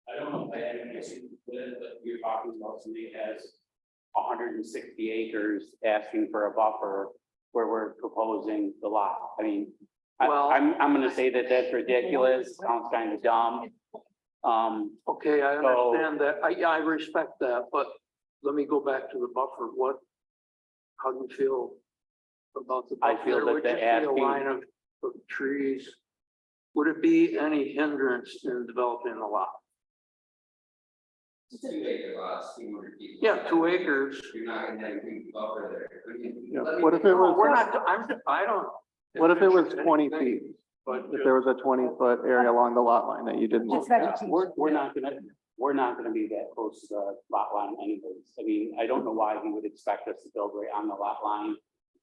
I don't know if I have any issue with it, but you're talking about somebody has 160 acres asking for a buffer where we're proposing the lot. I mean, Well- I'm gonna say that that's ridiculous, sounds kind of dumb. Okay, I So- understand that. I respect that, but let me go back to the buffer. How do you feel about the buffer? I feel There that would the just be a asking- line of trees. Would it be any hindrance in developing the lot? 2 acre lots, 200 feet. Yeah, 2 acres. You're not gonna have a big buffer there. I mean, Yeah, let me what if think it No, was- we're not, I don't. What if it was envision 20 anything, feet? But If there was a 20-foot area along the lot line that you didn't. Just vegetation. We're not gonna be that close to the lot line anyways. I mean, I don't know why he would expect us to build right on the lot line.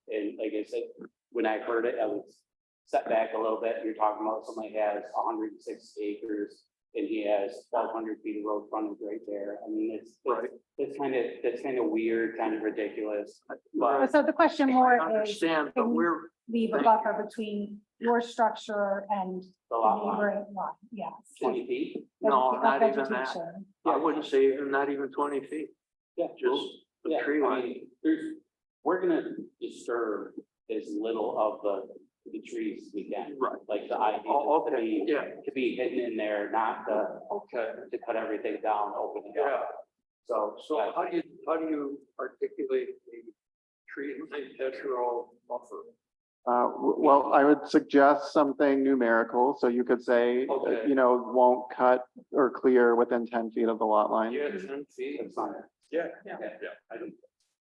And like I said, when I heard it, I was set back a little bit. You're talking about somebody has 160 acres and he has 1,200 feet of road frontage right there. I mean, that's kind of weird, kind of ridiculous. But So the question more I is, understand, but can we we're, leave a buffer between your structure and the the lot line, neighboring lot? Yes. 20 feet. no, Of not even that. vegetation. I wouldn't say even, not even 20 feet, Yeah, just the yeah, tree I line. mean, we're gonna disturb as little of the trees as we can. Right. Like the idea Oh, is to okay, be, yeah, to be hidden in there, not okay. to cut everything down, open it Yeah. up. So, So how do you articulate the tree line hedgerow buffer? Well, I would suggest something numerical, so you could say, Okay. won't cut or clear within 10 feet of the lot line. Yeah, 10 feet. That's fine. Yeah.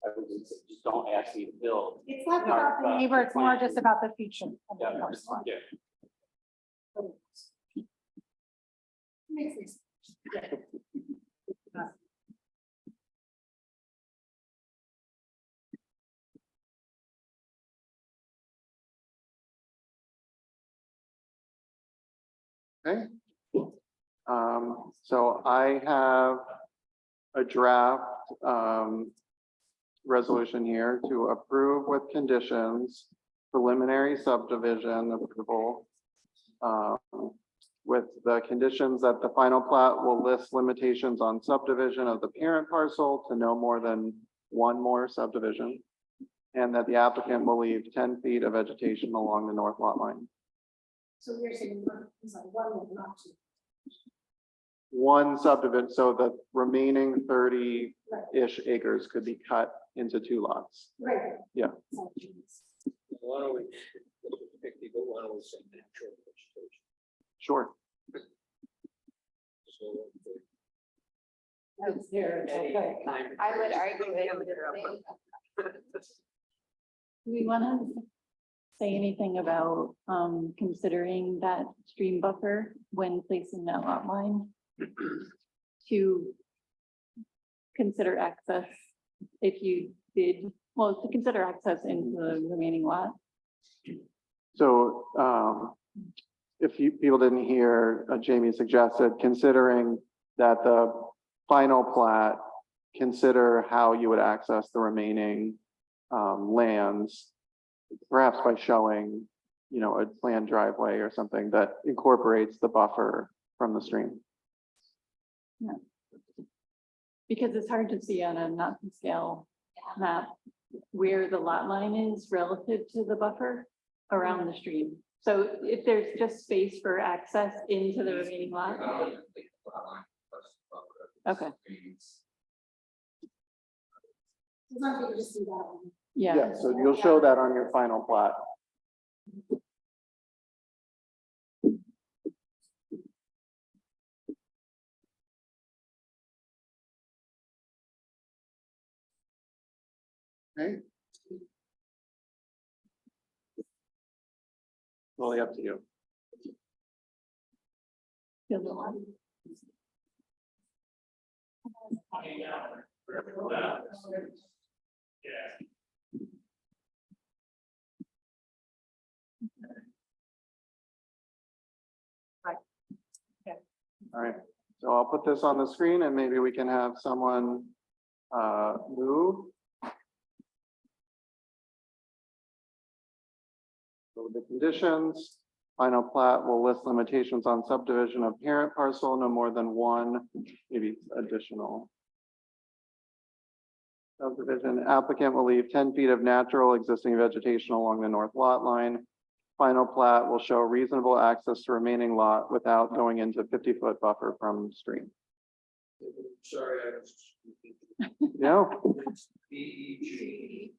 I would just don't ask me to build. It's not about the neighbor, it's more just about the future. of the Yeah. parcel. Yeah. Makes sense. Okay. So I have a draft, resolution here to approve with conditions preliminary subdivision approval. With the conditions that the final plat will list limitations on subdivision of the parent parcel to no more than one more subdivision. And that the applicant will leave 10 feet of vegetation along the north lot line. So you're saying it's like one, not two. One subdivision, so the remaining 30-ish acres could be cut into 2 lots. Right. Yeah. Why don't we, 50, but why don't we say natural vegetation? Sure. So That's there, it's okay. I would argue it. Do we want to say anything about considering that stream buffer when placing that lot line? To consider access if you did, well, to consider access into the remaining lot? So if people didn't hear, Jamie suggested, considering that the final plat, consider how you would access the remaining lands, perhaps by showing, a planned driveway or something that incorporates the buffer from the stream. Yeah. Because it's hard to see on a not to scale map where the lot line is relative to the buffer around the stream. So if there's just space for access into the remaining lot. Okay, Sometimes you just do that one. yeah. So you'll show that on your final plat. Okay. Totally up to you. All right, so I'll put this on the screen and maybe we can have someone move. So the conditions, final plat will list limitations on subdivision of parent parcel, no more than one, maybe additional subdivision. Applicant will leave 10 feet of natural existing vegetation along the north lot line. Final plat will show reasonable access to remaining lot without going into 50-foot buffer from stream. Sorry, No, DEG.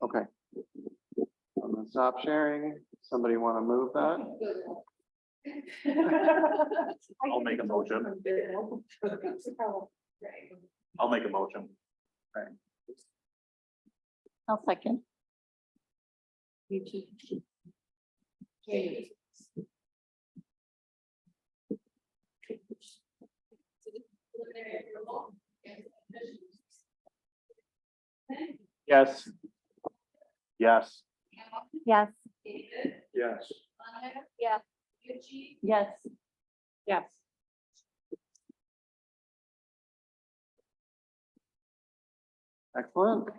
okay. I'm gonna stop sharing. Somebody want to move that? I'll make a motion. I'll make a motion. I'll second. Yes. Yes. Yes. Yes. Yeah. Yes. Yes. Excellent.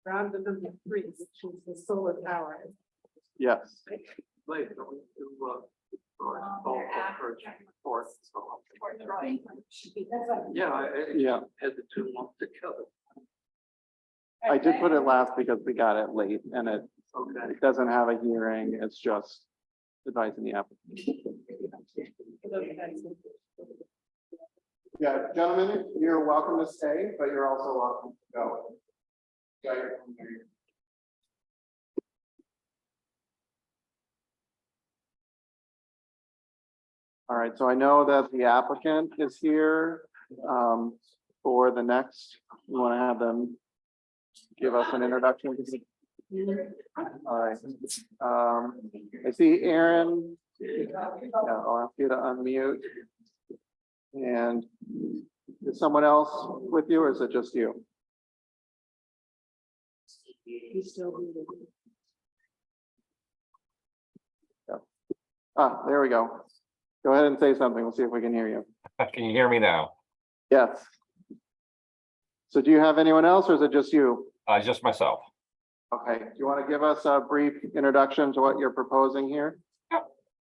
Round to number 3, which is the solar power. Yes. Wait, don't we do, yeah, Yeah. had the two lumped together. I did put it last because we got it late and it Okay. doesn't have a hearing. It's just advising the applicant. Yeah, gentlemen, you're welcome to stay, but you're also welcome to go. All right, so I know that the applicant is here for the next, you want to have them give us an introduction? All right. I see Aaron. Yeah, I'll ask you to unmute. And is someone else with you or is it just you? Ah, there we go. Go ahead and say something. We'll see if we can hear you. Can you hear me now? Yes. So do you have anyone else or is it just you? Just myself. Okay, do you want to give us a brief introduction to what you're proposing here?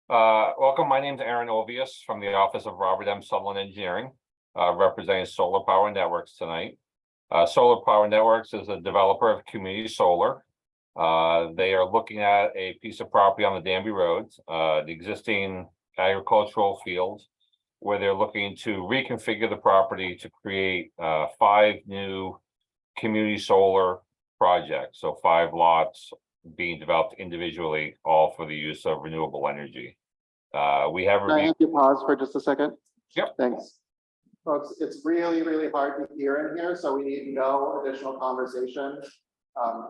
Welcome. My name is Aaron Ovius from the office of Robert M. Sutherland Engineering, representing Solar Power Networks tonight. Solar Power Networks is a developer of community solar. They are looking at a piece of property on the Danby Road, the existing agricultural field, where they're looking to reconfigure the property to create 5 new community solar projects. So 5 lots being developed individually, all for the use of renewable energy. We have Can I have you pause for just a second? Yep. Thanks. Folks, it's really, really hard to hear in here, so we need no additional conversation.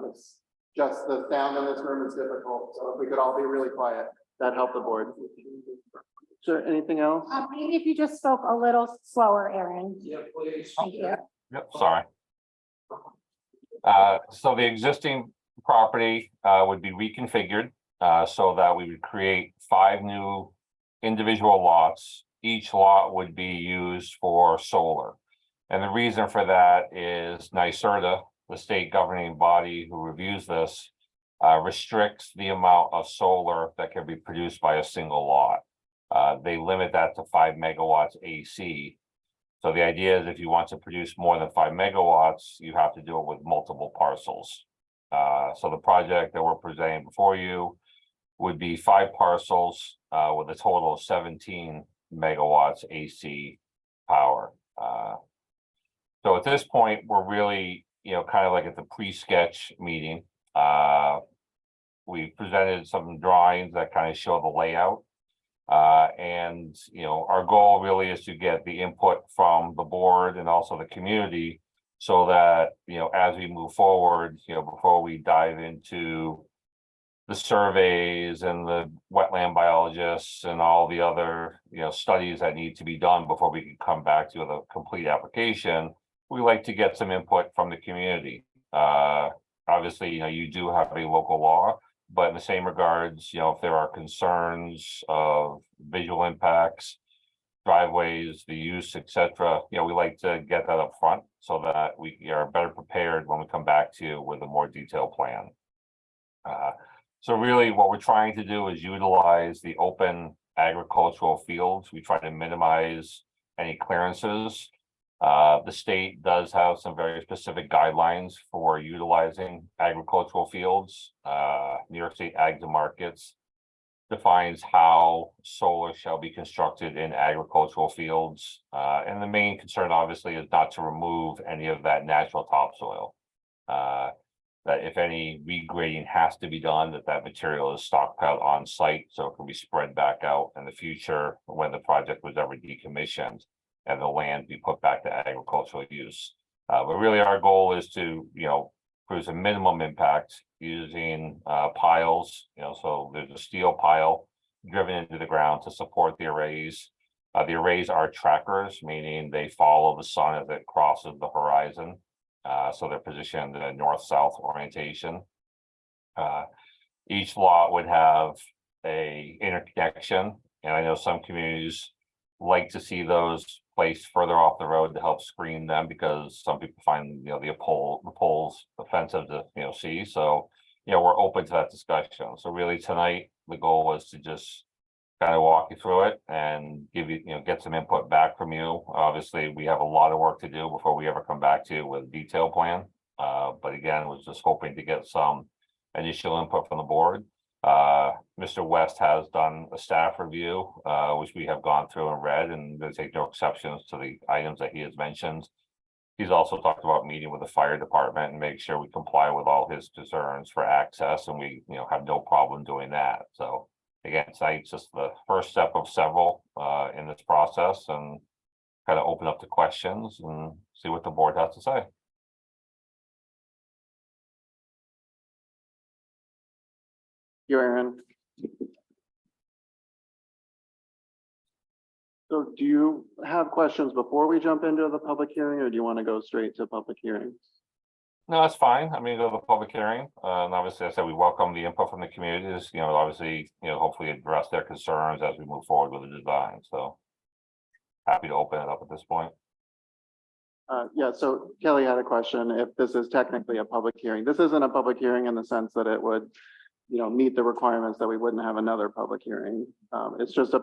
It's just the sound in this room is difficult, so if we could all be really quiet, that'd help the board. Is there anything else? Maybe if you just spoke a little slower, Aaron. Yeah, please. Thank you. Yep, sorry. So the existing property would be reconfigured so that we would create 5 new individual lots. Each lot would be used for solar. And the reason for that is NYSERDA, the state governing body who reviews this, restricts the amount of solar that can be produced by a single lot. They limit that to 5 megawatts AC. So the idea is if you want to produce more than 5 megawatts, you have to do it with multiple parcels. So the project that we're presenting before you would be 5 parcels with a total of 17 megawatts AC power. So at this point, we're really, kind of like at the pre-sketch meeting. We presented some drawings that kind of show the layout. And, our goal really is to get the input from the board and also the community so that, as we move forward, before we dive into the surveys and the wetland biologists and all the other, studies that need to be done before we can come back to the complete application, we like to get some input from the community. Obviously, you do have a local law, but in the same regards, if there are concerns of visual impacts, driveways, the use, etc., we like to get that up front so that we are better prepared when we come back to you with a more detailed plan. So really what we're trying to do is utilize the open agricultural fields. We try to minimize any clearances. The state does have some very specific guidelines for utilizing agricultural fields. New York State Ag to Markets defines how solar shall be constructed in agricultural fields. And the main concern obviously is not to remove any of that natural topsoil. That if any regrading has to be done, that material is stockpiled on site so it can be spread back out in the future when the project was ever decommissioned and the land be put back to agricultural use. But really our goal is to, produce a minimum impact using piles, so there's a steel pile driven into the ground to support the arrays. The arrays are trackers, meaning they follow the sun as it crosses the horizon. So they're positioned in a north-south orientation. Each lot would have a interconnection, and I know some communities like to see those placed further off the road to help screen them because some people find the poles offensive to see. So we're open to that discussion. So really tonight the goal was to just kind of walk you through it and give you, get some input back from you. Obviously, we have a lot of work to do before we ever come back to you with a detailed plan. But again, was just hoping to get some initial input from the board. Mr. West has done a staff review, which we have gone through and read, and they take no exceptions to the items that he has mentioned. He's also talked about meeting with the fire department and make sure we comply with all his concerns for access, and we, have no problem doing that. So again, tonight's just the first step of several in this process, and kind of open up to questions and see what the board has to say. You, Aaron. So do you have questions before we jump into the public hearing, or do you want to go straight to public hearing? No, that's fine. I mean, go to the public hearing. And obviously, I said we welcome the input from the communities, obviously, hopefully address their concerns as we move forward with the design. So happy to open it up at this point. Yeah, so Kelly had a question. If this is technically a public hearing, this isn't a public hearing in the sense that it would, meet the requirements that we wouldn't have another public hearing. It's just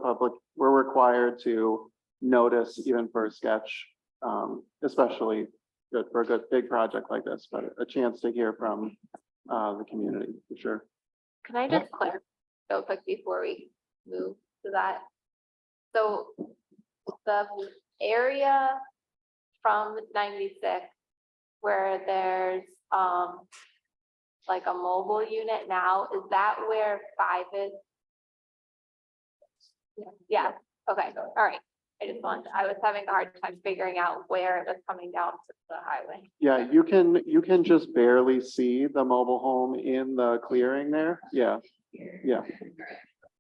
we're required to notice even for a sketch, especially good for a good big project like this, but a chance to hear from the community for sure. Can I just clarify real quick before we move to that? So the area from 96 where there's like a mobile unit now, is that where 5 is? Yeah, okay, all right. I was having a hard time figuring out where it was coming down to the highway. Yeah, you can just barely see the mobile home in the clearing there. Yeah. Yeah.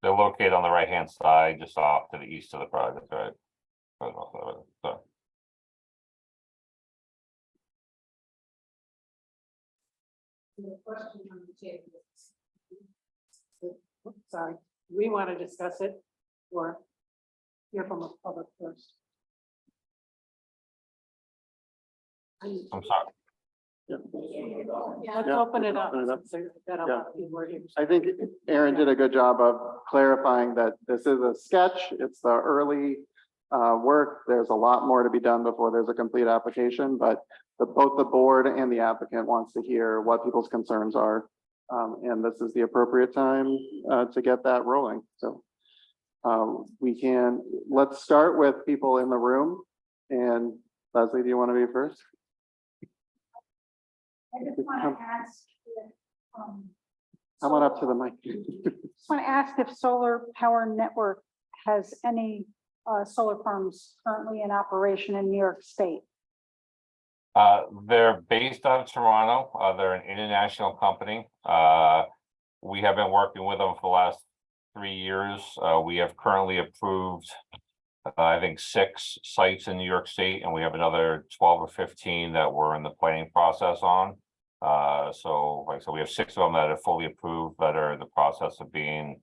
They're located on the right-hand side, just off to the east of the project, right? So. Sorry, we want to discuss it or hear from the public first. I'm sorry. Yeah. Let's open it up. So that a lot of people are here. I think Aaron did a good job of clarifying that this is a sketch. It's the early work. There's a lot more to be done before there's a complete application, but both the board and the applicant wants to hear what people's concerns are. And this is the appropriate time to get that rolling. So let's start with people in the room. And Leslie, do you want to be first? I just want to ask if, Come on up to the mic. Just want to ask if Solar Power Network has any solar farms currently in operation in New York State. They're based out of Toronto. They're an international company. We have been working with them for the last 3 years. We have currently approved, I think, 6 sites in New York State, and we have another 12 or 15 that we're in the planning process on. So like I said, we have 6 of them that are fully approved that are in the process of being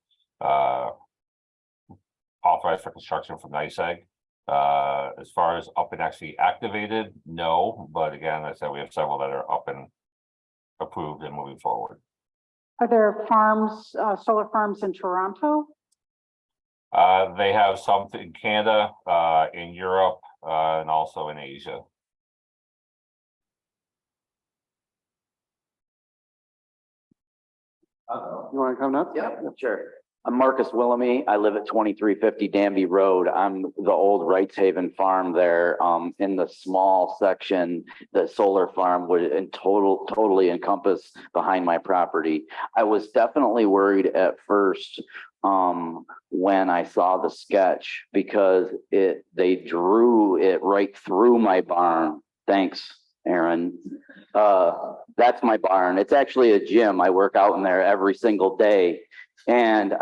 authorized for construction from NICEAG. As far as up and actually activated, no, but again, I said we have several that are up and approved and moving forward. Are there farms, solar farms in Toronto? They have some in Canada, in Europe, and also in Asia. You want to come up? Yeah, sure. I'm Marcus Willamy. I live at 2350 Danby Road. I'm the old Wrights Haven farm there. In the small section, the solar farm would totally encompass behind my property. I was definitely worried at first when I saw the sketch because they drew it right through my barn. Thanks, Aaron. That's my barn. It's actually a gym. I work out in there every single day. And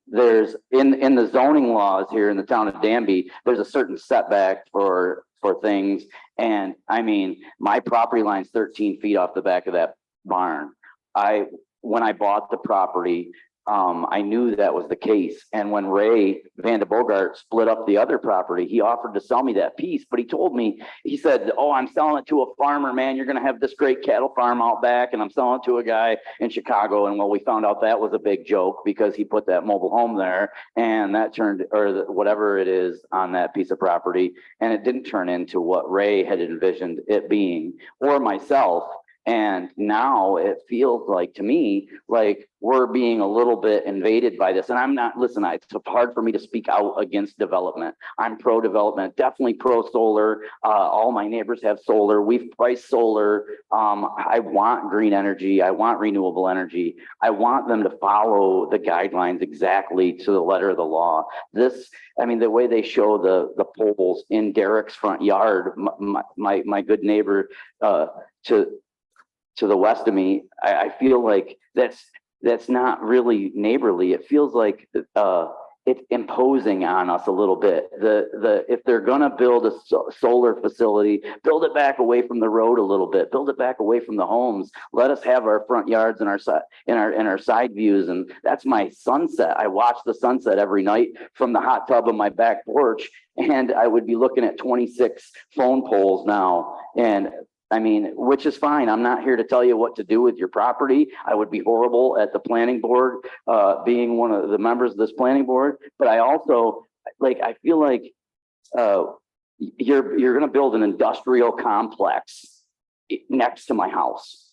there's in the zoning laws here in the town of Danby, there's a certain setback for things. And I mean, my property line's 13 feet off the back of that barn. When I bought the property, I knew that was the case. And when Ray Van de Bogart split up the other property, he offered to sell me that piece, but he told me, he said, "Oh, I'm selling it to a farmer, man. You're going to have this great cattle farm out back. And I'm selling it to a guy in Chicago." And well, we found out that was a big joke because he put that mobile home there and that turned, or whatever it is on that piece of property. And it didn't turn into what Ray had envisioned it being or myself. And now it feels like to me, like we're being a little bit invaded by this. And I'm not, listen, it's hard for me to speak out against development. I'm pro-development, definitely pro-solar. All my neighbors have solar. We've priced solar. I want green energy. I want renewable energy. I want them to follow the guidelines exactly to the letter of the law. I mean, the way they show the poles in Derek's front yard, my good neighbor to the west of me, I feel like that's not really neighborly. It feels like it's imposing on us a little bit. If they're gonna build a solar facility, build it back away from the road a little bit, build it back away from the homes. Let us have our front yards and our side views. And that's my sunset. I watch the sunset every night from the hot tub of my back porch, and I would be looking at 26 phone poles now. And I mean, which is fine. I'm not here to tell you what to do with your property. I would be horrible at the planning board, being one of the members of this planning board. But I also, I feel like you're going to build an industrial complex next to my house.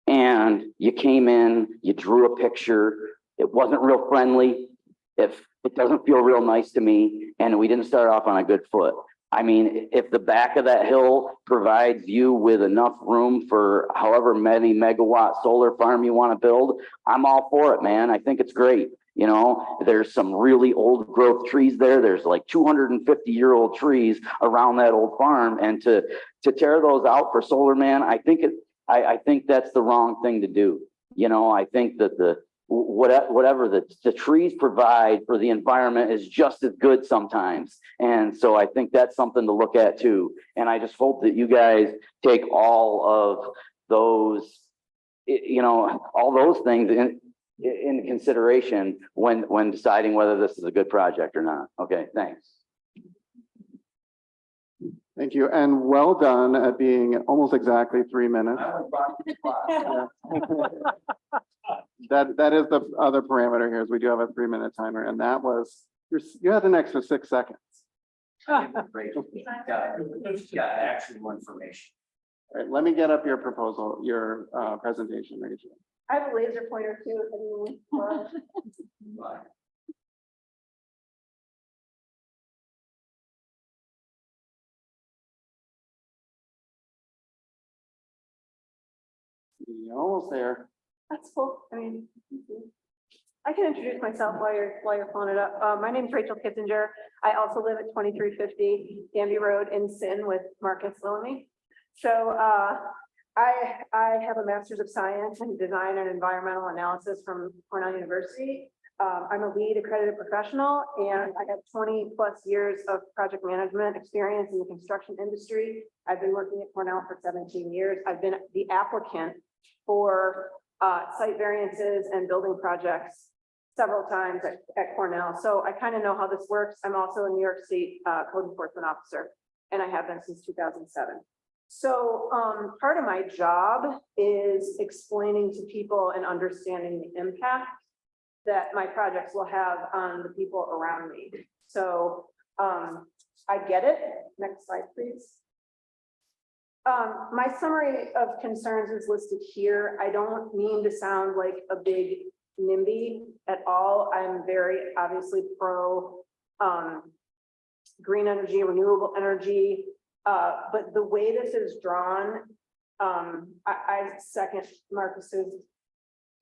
And you came in, you drew a picture. It wasn't real friendly. It doesn't feel real nice to me. And we didn't start off on a good foot. I mean, if the back of that hill provides you with enough room for however many megawatt solar farm you want to build, I'm all for it, man. I think it's great. You know, there's some really old growth trees there. There's like 250-year-old trees around that old farm. And to tear those out for solar, man, I think that's the wrong thing to do. You know, I think that whatever the trees provide for the environment is just as good sometimes. And so I think that's something to look at too. And I just hope that you guys take all of those, you know, all those things in consideration when deciding whether this is a good project or not. Okay, thanks. Thank you, and well done at being almost exactly 3 minutes. Yeah. That is the other parameter here, is we do have a 3-minute timer, and that was, you had an extra 6 seconds. Got actual information. All right, let me get up your proposal, your presentation, Rachel. I have a laser pointer too, if anyone wants. You're almost there. That's cool. I mean, I can introduce myself while you're pulling it up. My name's Rachel Kitzinger. I also live at 2350 Danby Road in Sin with Marcus Lillamy. So I have a master's of science in design and environmental analysis from Cornell University. I'm a lead accredited professional and I have 20+ years of project management experience in the construction industry. I've been working at Cornell for 17 years. I've been the applicant for site variances and building projects several times at Cornell. So I kind of know how this works. I'm also a New York State code enforcement officer, and I have been since 2007. So part of my job is explaining to people and understanding the impact that my projects will have on the people around me. So I get it. Next slide, please. My summary of concerns is listed here. I don't mean to sound like a big NIMBY at all. I'm very obviously pro green energy, renewable energy, but the way this is drawn, I second Marcus's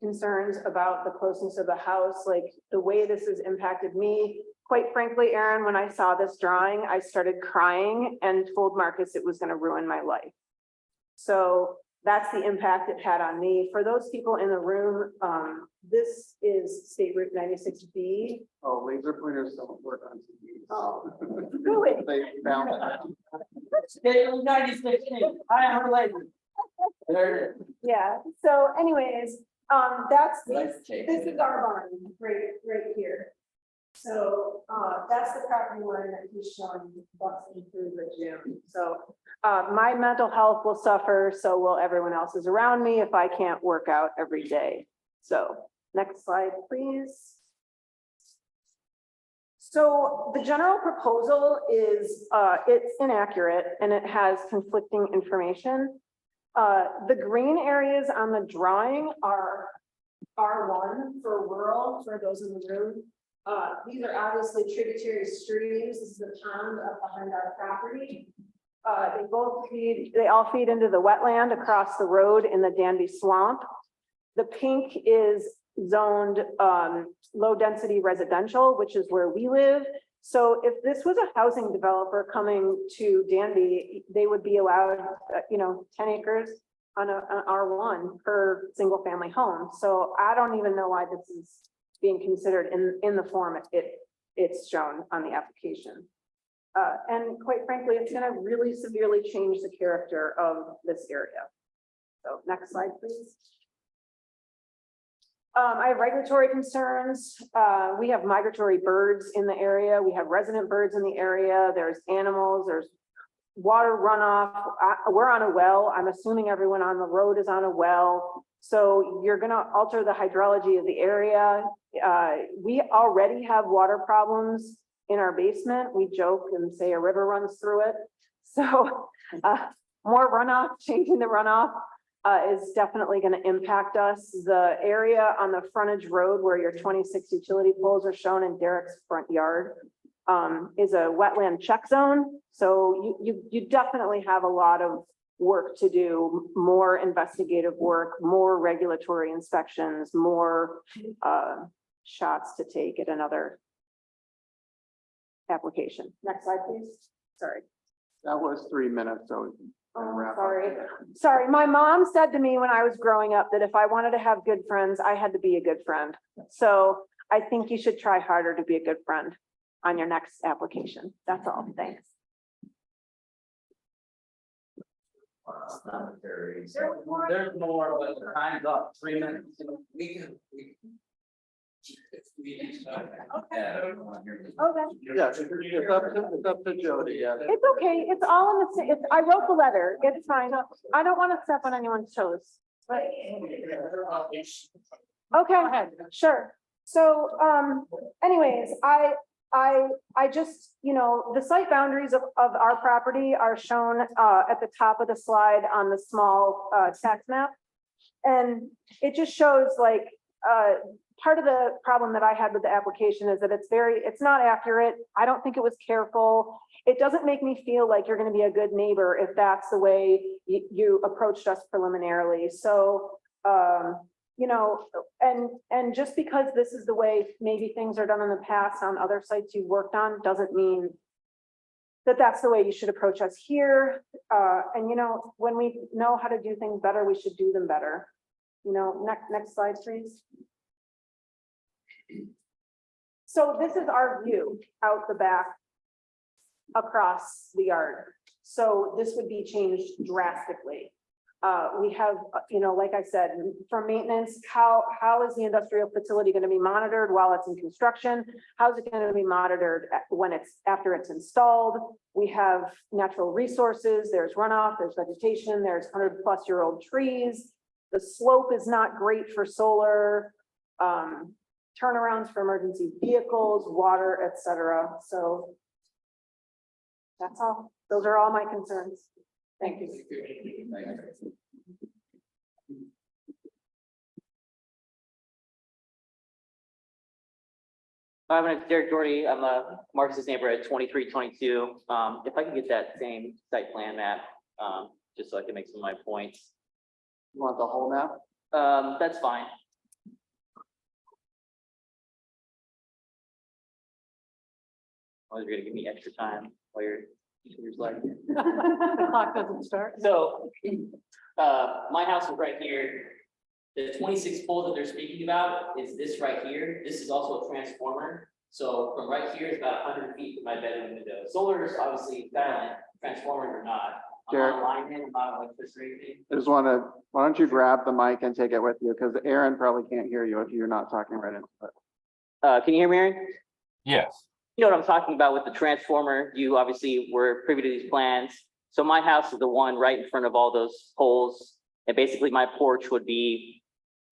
concerns about the closeness of the house, like the way this has impacted me. Quite frankly, Aaron, when I saw this drawing, I started crying and told Marcus it was going to ruin my life. So that's the impact it had on me. For those people in the room, this is State Route 96B. Oh, laser pointers don't work on TVs. Oh, really? They bounce. Yeah, so anyways, this is our barn right here. So that's the property line that he's showing busting through the gym. So my mental health will suffer, so will everyone else's around me if I can't work out every day. So next slide, please. So the general proposal is it's inaccurate and it has conflicting information. The green areas on the drawing are R1 for rural, for those in the room. These are obviously tributary streams. This is the pond up behind our property. They all feed into the wetland across the road in the Danby Swamp. The pink is zoned low density residential, which is where we live. So if this was a housing developer coming to Danby, they would be allowed, 10 acres on an R1 per single family home. So I don't even know why this is being considered in the form it's shown on the application. And quite frankly, it's going to really severely change the character of this area. So next slide, please. I have regulatory concerns. We have migratory birds in the area. We have resident birds in the area. There's animals, there's water runoff. We're on a well. I'm assuming everyone on the road is on a well. So you're going to alter the hydrology of the area. We already have water problems in our basement. We joke and say a river runs through it. So more runoff, changing the runoff is definitely going to impact us. The area on the frontage road where your 26 utility poles are shown in Derek's front yard is a wetland check zone. So you definitely have a lot of work to do, more investigative work, more regulatory inspections, more shots to take at another application. Next slide, please. Sorry. That was 3 minutes, so. Sorry. My mom said to me when I was growing up that if I wanted to have good friends, I had to be a good friend. So I think you should try harder to be a good friend on your next application. That's all. Thanks. There's more, but the time's up, 3 minutes. We can. Okay. Yeah, it's up to Jody, yeah. It's okay. It's all in the, I wrote the letter. It's fine. I don't want to step on anyone's toes. But... Okay, sure. So, anyways, I just, the site boundaries of our property are shown at the top of the slide on the small tax map. And it just shows like, part of the problem that I had with the application is that it's not accurate. I don't think it was careful. It doesn't make me feel like you're going to be a good neighbor if that's the way you approached us preliminarily. So You know, and just because this is the way maybe things are done in the past on other sites you've worked on, doesn't mean that that's the way you should approach us here. And you know, when we know how to do things better, we should do them better. You know, next slide, please. So this is our view out the back across the yard. So this would be changed drastically. We have, you know, like I said, for maintenance, how is the industrial facility going to be monitored while it's in construction? How is it going to be monitored when after it's installed? We have natural resources, there's runoff, there's vegetation, there's 100+ trees. The slope is not great for solar, turnarounds for emergency vehicles, water, etc. So that's all. Those are all my concerns. Thank you. Hi, my name is Derek Doherty. I'm Marcus's neighbor at 2322. If I can get that same site plan map, just so I can make some of my points. You want the whole map? That's fine. Oh, you're gonna give me extra time while you're like. The clock doesn't start. So, my house is right here. The 26 poles that they're speaking about is this right here. This is also a transformer. So from right here is about 100 feet from my bedroom window. Solar is obviously silent, transformers are not. I'm Derek. not lineman, I'm not electricity. I just want to, why don't you grab the mic and take it with you? Because Aaron probably can't hear you if you're not talking right into it. Can you hear me, Aaron? Yes. You know what I'm talking about with the transformer. You obviously were privy to these plans. So my house is the one right in front of all those poles. And basically my porch would be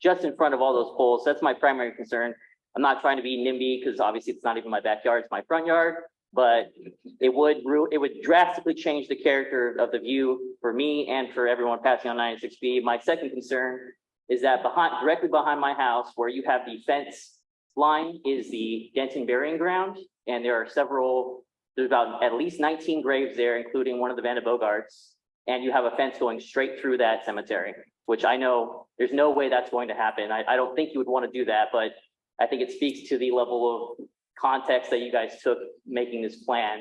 just in front of all those poles. That's my primary concern. I'm not trying to be NIMBY because obviously it's not even my backyard, it's my front yard, but it would drastically change the character of the view for me and for everyone passing on 96B. My second concern is that directly behind my house, where you have the fence line, is the Denton burying ground. And there are there's about at least 19 graves there, including one of the Van de Bogarts. And you have a fence going straight through that cemetery, which I know there's no way that's going to happen. I don't think you would want to do that, but I think it speaks to the level of context that you guys took making this plan.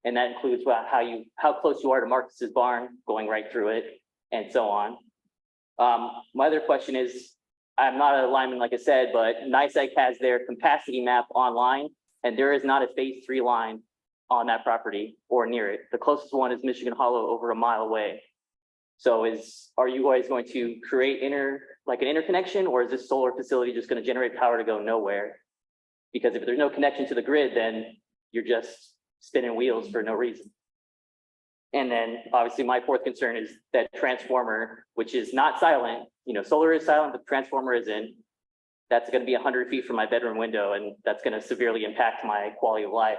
And that includes how close you are to Marcus's barn, going right through it, and so on. My other question is, I'm not a lineman, like I said, but NYSEG has their capacity map online, and there is not a phase 3 line on that property or near it. The closest one is Michigan Hollow, over a mile away. So are you guys going to create an interconnection, or is this solar facility just going to generate power to go nowhere? Because if there's no connection to the grid, then you're just spinning wheels for no reason. And then obviously my fourth concern is that transformer, which is not silent. You know, solar is silent, but the transformer isn't. That's going to be 100 feet from my bedroom window, and that's going to severely impact my quality of life.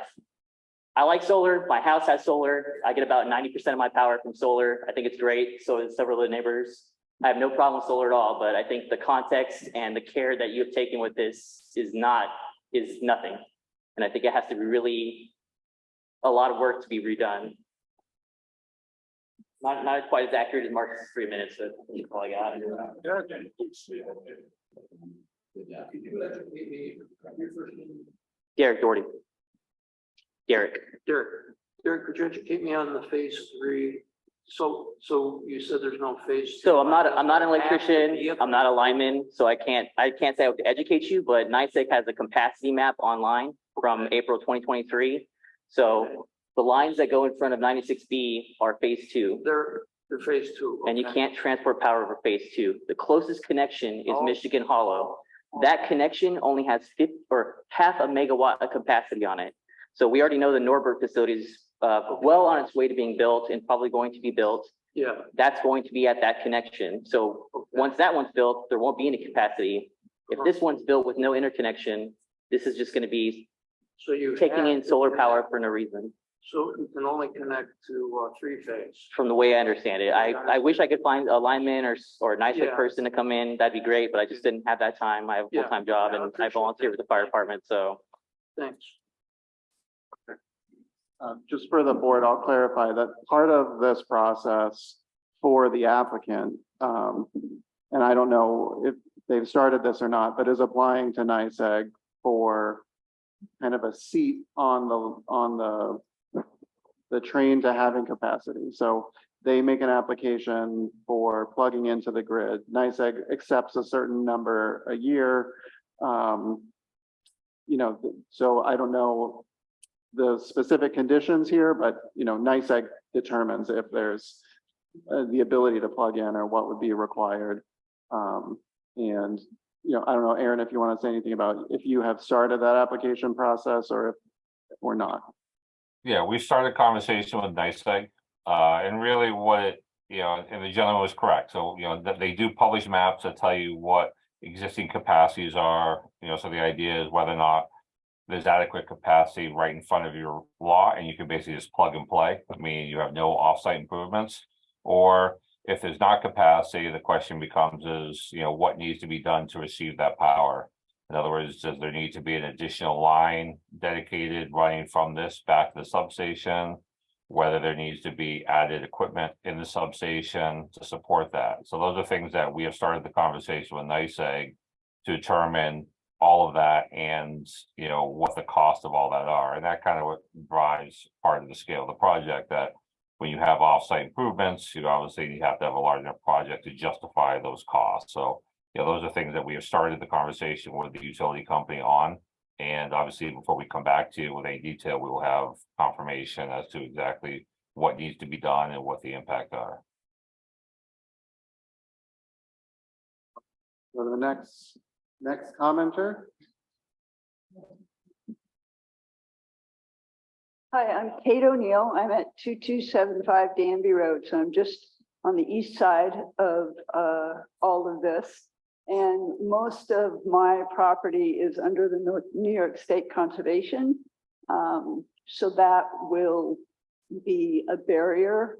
I like solar. My house has solar. I get about 90% of my power from solar. I think it's great. So is several of the neighbors. I have no problem with solar at all, but I think the context and the care that you have taken with this is nothing. And I think it has to be really a lot of work to be redone. Not quite as accurate as Marcus' 3 minutes, but that's all I got. Derek Doherty. Derek, could you educate me on the phase 3? So you said there's no phase 2. So I'm not an electrician. I'm not a lineman, so I can't say I would educate you, but NYSEG has a capacity map online from April 2023. So the lines that go in front of 96B are phase 2. They're phase 2. And you can't transport power over phase 2. The closest connection is Oh. Michigan Hollow. That connection only has half a megawatt of capacity on it. So we already know the Norbert facility is well on its way to being built and probably going to be built. Yeah. That's going to be at that connection. So once that one's built, there won't be any capacity. If this one's built with no interconnection, this is just going to be taking in solar power for no reason. So you can only connect to 3-phase. From the way I understand it, I wish I could find a lineman or a NYSEG Yeah. person to come in. That'd be great, but I just didn't have that time. I have a Yeah. full-time job Yeah, I and I appreciate volunteer with the fire department, so. Thanks. Just for the board, I'll clarify that part of this process for the applicant and I don't know if they've started this or not, but is applying to NYSEG for kind of a seat on the train to having capacity. So they make an application for plugging into the grid. NYSEG accepts a certain number a year. So I don't know the specific conditions here, but NYSEG determines if there's the ability to plug in or what would be required. And I don't know, Aaron, if you want to say anything about if you have started that application process or not. Yeah, we started a conversation with NYSEG, and really what it, and the gentleman was correct. So, that they do publish maps that tell you what existing capacities are, so the idea is whether or not there's adequate capacity right in front of your lot, and you can basically just plug and play. I mean, you have no offsite improvements. Or if there's not capacity, the question becomes is, what needs to be done to receive that power? In other words, does there need to be an additional line dedicated running from this back to the substation? Whether there needs to be added equipment in the substation to support that. So those are things that we have started the conversation with NYSEG to determine all of that and, what the cost of all that are. And that kind of what drives part of the scale of the project, that when you have offsite improvements, obviously you have to have a large enough project to justify those costs. So, those are things that we have started the conversation with the utility company on. And obviously, before we come back to you with any detail, we will have confirmation as to exactly what needs to be done and what the impact are. Go to the next commenter. Hi, I'm Kate O'Neill. I'm at 2275 Danby Road, so I'm just on the east side of all of this. And most of my property is under the New York State Conservation. So that will be a barrier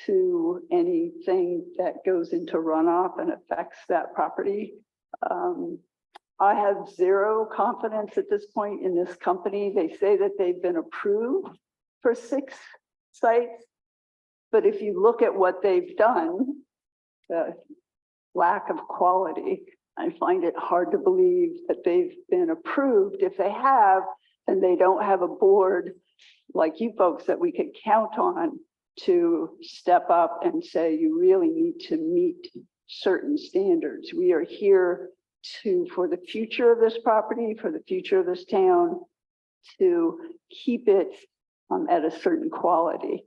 to anything that goes into runoff and affects that property. I have zero confidence at this point in this company. They say that they've been approved for 6 sites, but if you look at what they've done, the lack of quality, I find it hard to believe that they've been approved. If they have, then they don't have a board like you folks that we could count on to step up and say, you really need to meet certain standards. We are here for the future of this property, for the future of this town, to keep it at a certain quality.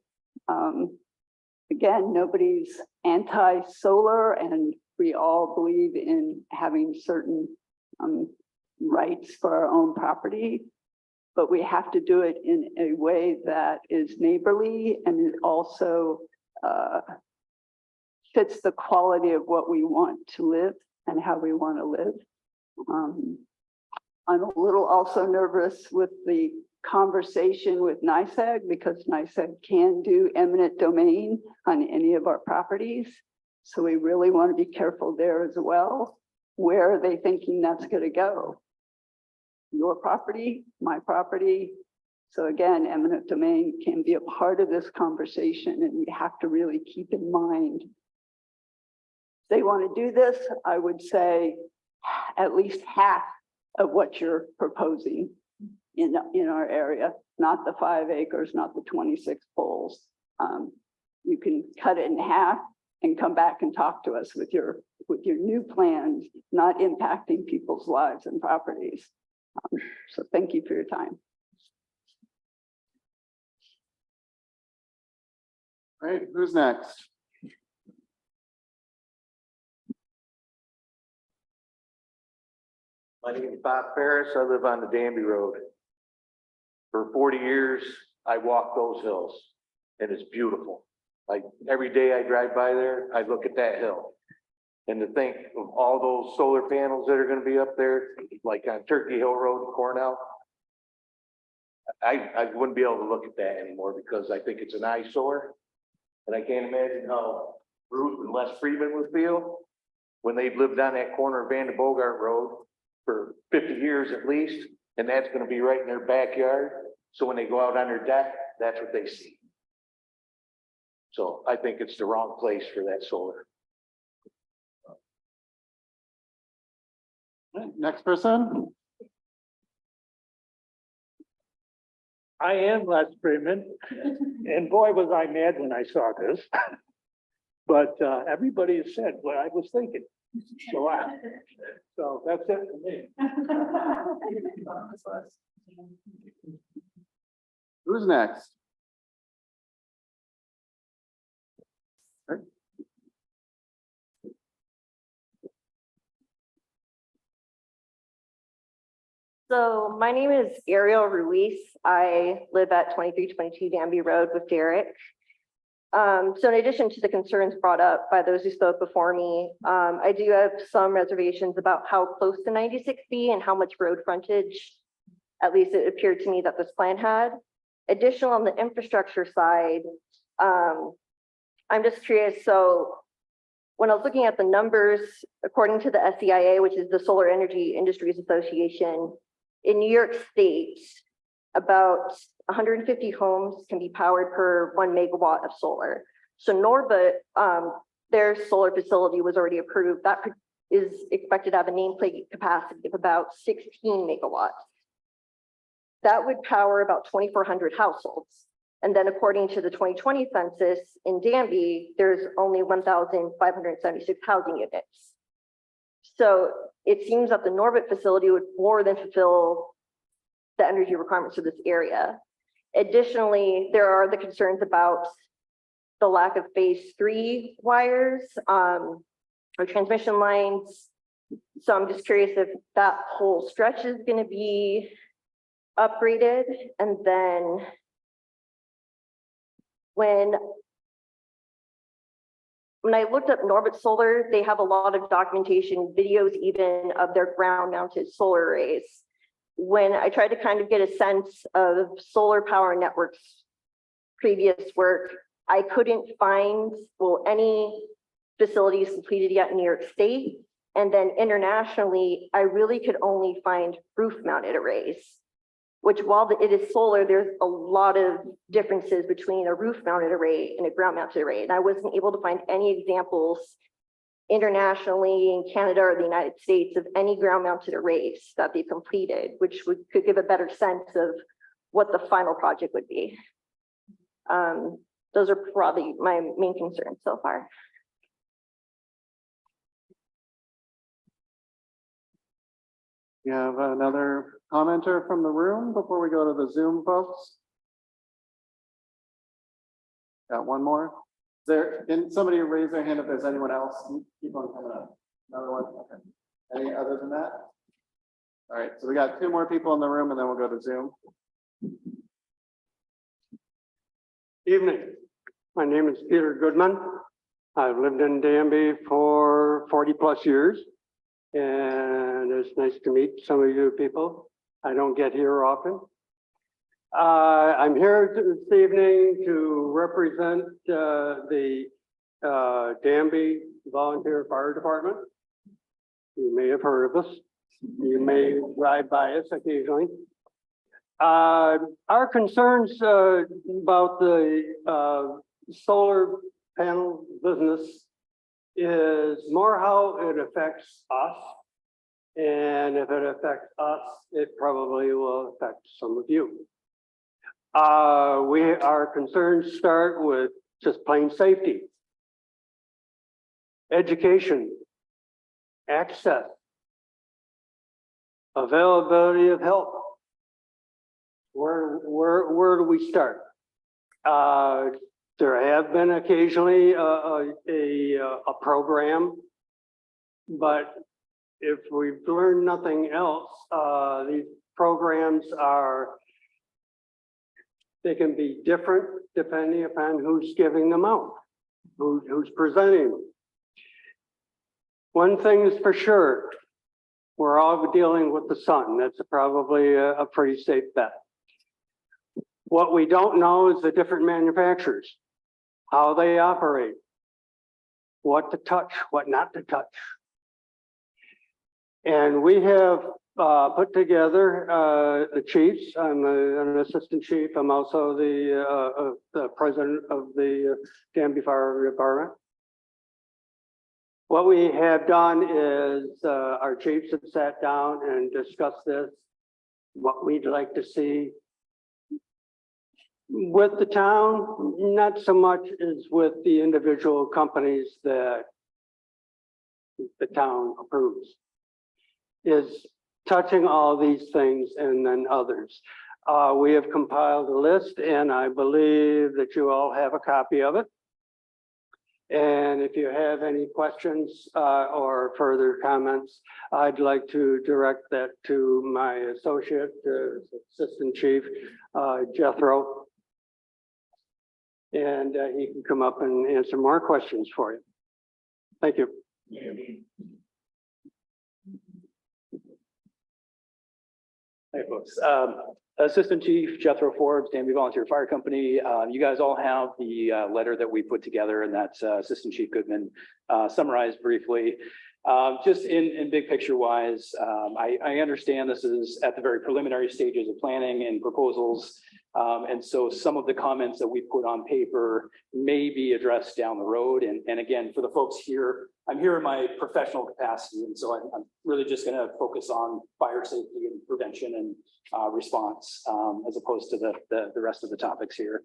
Again, nobody's anti-solar, and we all believe in having certain rights for our own property, but we have to do it in a way that is neighborly and it also fits the quality of what we want to live and how we want to live. I'm a little also nervous with the conversation with NYSEG because NYSEG can do eminent domain on any of our properties. So we really want to be careful there as well. Where are they thinking that's going to go? Your property, my property. So again, eminent domain can be a part of this conversation, and we have to really keep in mind. If they want to do this, I would say at least half of what you're proposing in our area, not the 5 acres, not the 26 poles. You can cut it in half and come back and talk to us with your new plans, not impacting people's lives and properties. So thank you for your time. All right, who's next? My name is Bob Ferris. I live on the Danby Road. For 40 years, I walk those hills, and it's beautiful. Like every day I drive by there, I look at that hill. And to think of all those solar panels that are going to be up there, like on Turkey Hill Road in Cornell, I wouldn't be able to look at that anymore because I think it's an eyesore. And I can't imagine how Ruth and Les Friedman would feel when they've lived on that corner of Van de Bogart Road for 50 years at least, and that's going to be right in their backyard. So when they go out on their deck, that's what they see. So I think it's the wrong place for that solar. Next person. I am Les Freeman, and boy, was I mad when I saw this. But everybody has said what I was thinking. So that's it for me. Who's next? So my name is Ariel Ruiz. I live at 2322 Danby Road with Derek. So in addition to the concerns brought up by those who spoke before me, I do have some reservations about how close to 96B and how much road frontage, at least it appeared to me that this plan had. Additional on the infrastructure side, I'm just curious. So when I was looking at the numbers, according to the SEIA, which is the Solar Energy Industries Association, in New York State, about 150 homes can be powered per 1 megawatt of solar. So Norbut, their solar facility was already approved. That is expected to have a nameplate capacity of about 16 megawatts. That would power about 2,400 households. And then according to the 2020 census in Danby, there's only 1,576 housing units. So it seems that the Norbut facility would more than fulfill the energy requirements of this area. Additionally, there are the concerns about the lack of phase 3 wires or transmission lines. So I'm just curious if that whole stretch is going to be upgraded. And then when I looked up Norbut Solar, they have a lot of documentation, videos even of their ground mounted solar arrays. When I tried to kind of get a sense of Solar Power Network's previous work, I couldn't find, well, any facilities completed yet in New York State. And then internationally, I really could only find roof mounted arrays, which while it is solar, there's a lot of differences between a roof mounted array and a ground mounted array. And I wasn't able to find any examples internationally in Canada or the United States of any ground mounted arrays that they completed, which could give a better sense of what the final project would be. Those are probably my main concerns so far. You have another commenter from the room before we go to the Zoom folks? Got one more? Can somebody raise their hand if there's anyone else? Keep on coming up. Another one? Okay. Any other than that? All right, so we got 2 more people in the room and then we'll go to Zoom. Evening. My name is Peter Goodman. I've lived in Danby for 40 plus years. And it's nice to meet some of you people. I don't get here often. I'm here this evening to represent the Danby Volunteer Fire Department. You may have heard of us. You may ride by us occasionally. Our concerns about the solar panel business is more how it affects us. And if it affects us, it probably will affect some of you. Our concerns start with just plain safety, education, access, availability of help. Where do we start? There have been occasionally a program, but if we've learned nothing else, these programs they can be different depending upon who's giving them out, who's presenting them. One thing is for sure, we're all dealing with the sun. That's probably a pretty safe bet. What we don't know is the different manufacturers, how they operate, what to touch, what not to touch. And we have put together the chiefs. I'm an assistant chief. I'm also the president of the Danby Fire Department. What we have done is, our chiefs have sat down and discussed this, what we'd like to see with the town, not so much as with the individual companies that the town approves, is touching all these things and then others. We have compiled a list, and I believe that you all have a copy of it. And if you have any questions or further comments, I'd like to direct that to my associate, Assistant Chief Jethro. And he can come up and answer more questions for you. Thank you. Hey, folks. Assistant Chief Jethro Forbes, Danby Volunteer Fire Company. You guys all have the letter that we put together, and that's Assistant Chief Goodman summarized briefly. Just in big picture wise, I understand this is at the very preliminary stages of planning and proposals. And so some of the comments that we put on paper may be addressed down the road. And again, for the folks here, I'm here in my professional capacity. And so I'm really just going to focus on fire safety and prevention and response as opposed to the rest of the topics here.